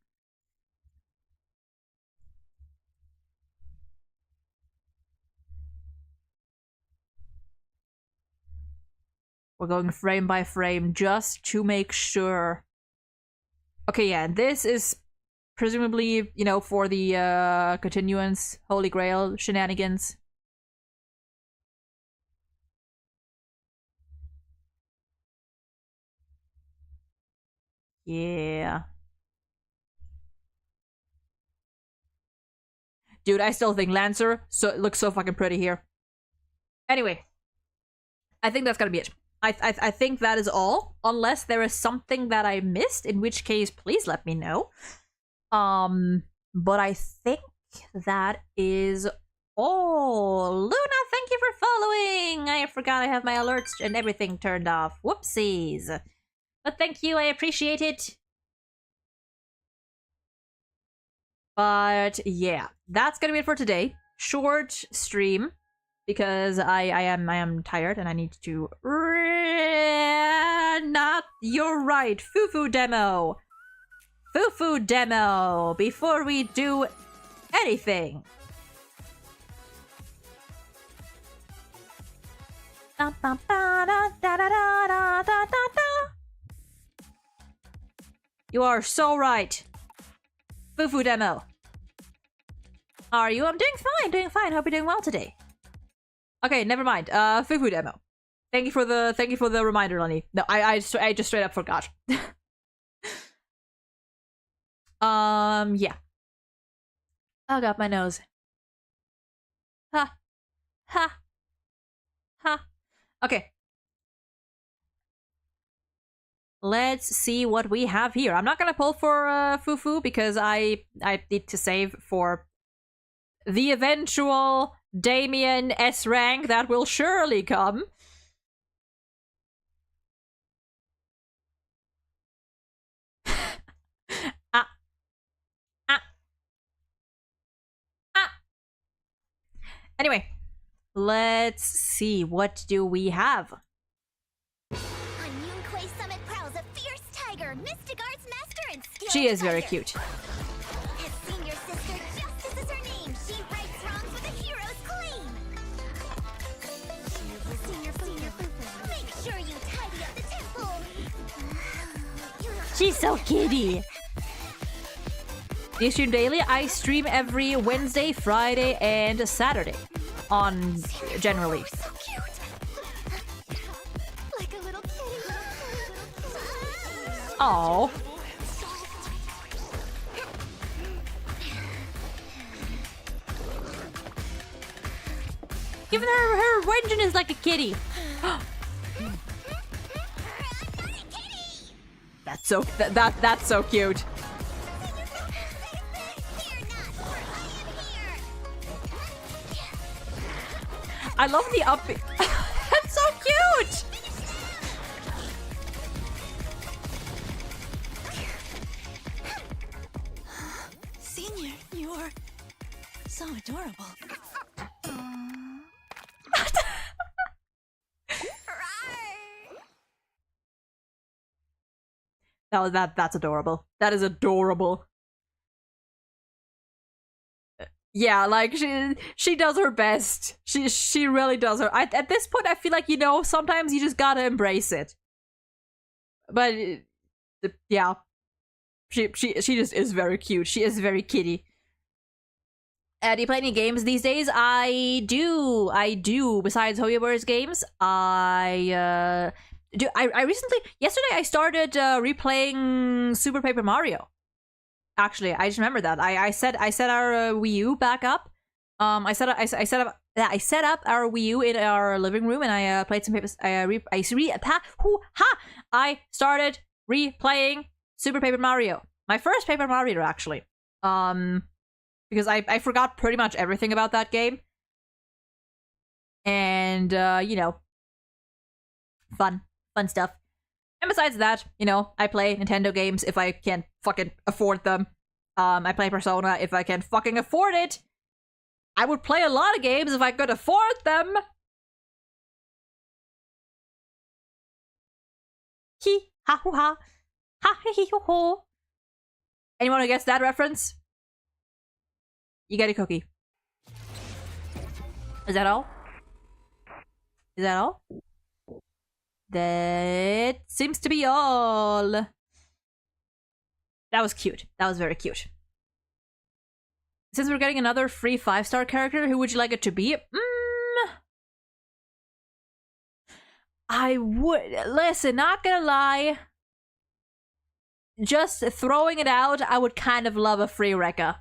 We're going frame by frame just to make sure. Okay, yeah, this is presumably, you know, for the continuance, Holy Grail shenanigans. Yeah. Dude, I still think Lancer it looks so fucking pretty here. Anyway, I think that's gonna be it. I think that is all, unless there is something that I missed, in which case please let me know. But I think that is all. Luna, thank you for following. I forgot I have my alerts and everything turned off. Whoopsies. But thank you, I appreciate it. But yeah, that's gonna be it for today. Short stream, because I am tired and I need to... You're right, Fufu demo! Fufu demo! Before we do anything! You are so right. Fufu demo. How are you? I'm doing fine. Hope you're doing well today. Okay, never mind. Fufu demo. Thank you for the reminder, Lenny. No, I just straight up forgot. Yeah. Oh god, my nose. Ha. Ha. Ha. Okay. Let's see what we have here. I'm not gonna pull for Fufu because I need to save for the eventual Damien S rank that will surely come. Anyway, let's see. What do we have? She is very cute. His senior sister, Justice is her name. She rights wrongs with a hero's claim. Senior Fufu, make sure you tidy up the temple. She's so kitty. Do you stream daily? I stream every Wednesday, Friday, and Saturday. On generally. So cute. Like a little kitty. Oh. Even her engine is like a kitty. That's so that's so cute. I love the up. That's so cute. Senior, you're so adorable. That's adorable. That is adorable. Yeah, like she does her best. She really does her. At this point, I feel like, you know, sometimes you just gotta embrace it. But yeah, she just is very cute. She is very kitty. Do you play any games these days? I do. Besides Hoyoverse games, I recently, yesterday I started replaying Super Paper Mario. Actually, I just remember that. I set our Wii U back up. I set up our Wii U in our living room, and I played some papers. I started replaying Super Paper Mario. My first Paper Mario, actually. Because I forgot pretty much everything about that game. And you know, fun stuff. And besides that, you know, I play Nintendo games if I can fucking afford them. I play Persona if I can fucking afford it. I would play a lot of games if I could afford them. Hee ha hoo ha. Ha he he ho ho. Anyone who gets that reference? You get a cookie. Is that all? Is that all? That seems to be all. That was cute. That was very cute. Since we're getting another free 5-star character, who would you like it to be? I would... Listen, not gonna lie. Just throwing it out, I would kind of love a free Rekka.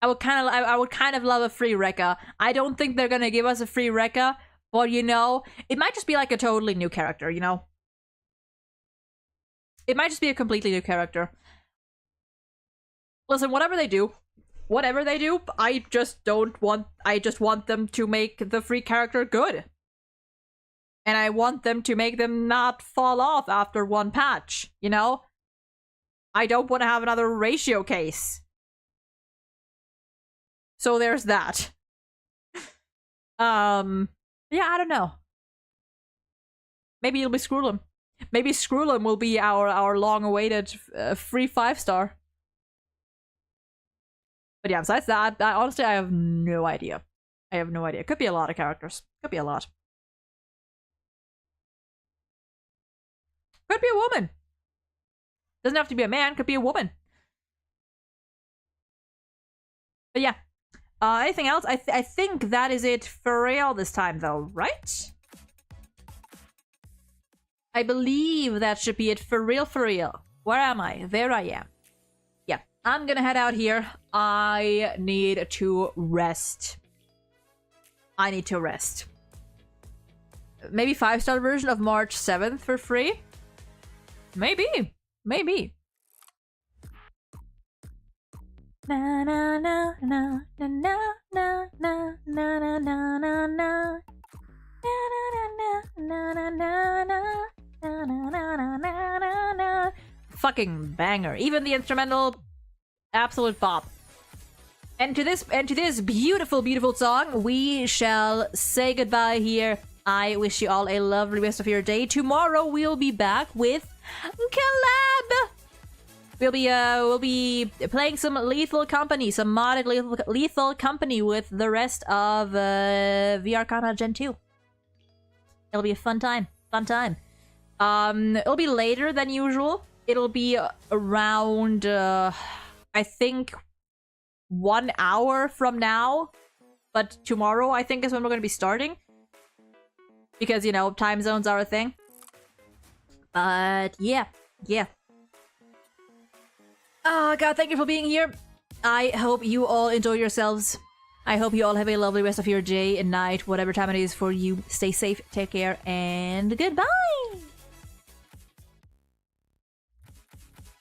I would kind of love a free Rekka. I don't think they're gonna give us a free Rekka. Well, you know, it might just be like a totally new character, you know? It might just be a completely new character. Listen, whatever they do, I just want them to make the free character good. And I want them to make them not fall off after one patch, you know? I don't want to have another ratio case. So there's that. Yeah, I don't know. Maybe it'll be Screwlum. Maybe Screwlum will be our long-awaited free 5-star. But yeah, besides that, honestly, I have no idea. I have no idea. Could be a lot of characters. Could be a lot. Could be a woman. Doesn't have to be a man. Could be a woman. But yeah. Anything else? I think that is it for real this time, though, right? I believe that should be it for real, for real. Where am I? There I am. Yeah, I'm gonna head out here. I need to rest. I need to rest. Maybe 5-star version of March 7th for free? Maybe. Maybe. Na na na na na na na na na na na na na. Fucking banger. Even the instrumental, absolute pop. And to this beautiful, beautiful song, we shall say goodbye here. I wish you all a lovely rest of your day. Tomorrow we'll be back with collab. We'll be playing some Lethal Company, some modded Lethal Company with the rest of VR Arcana Gen 2. It'll be a fun time. Fun time. It'll be later than usual. It'll be around, I think, 1 hour from now. But tomorrow, I think, is when we're going to be starting. Because, you know, time zones are a thing. But, yeah. Yeah. Oh, God, thank you for being here. I hope you all enjoy yourselves. I hope you all have a lovely rest of your day and night, whatever time it is for you. Stay safe, take care, and goodbye!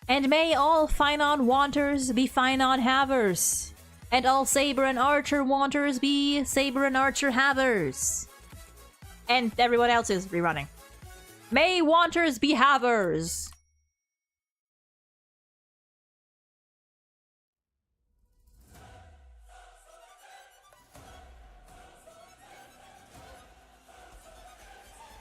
And may all Finon wanters be Finon havers. And all Saber and Archer wanters be Saber and Archer havers. And everyone else is rerunning. May wanters be havers.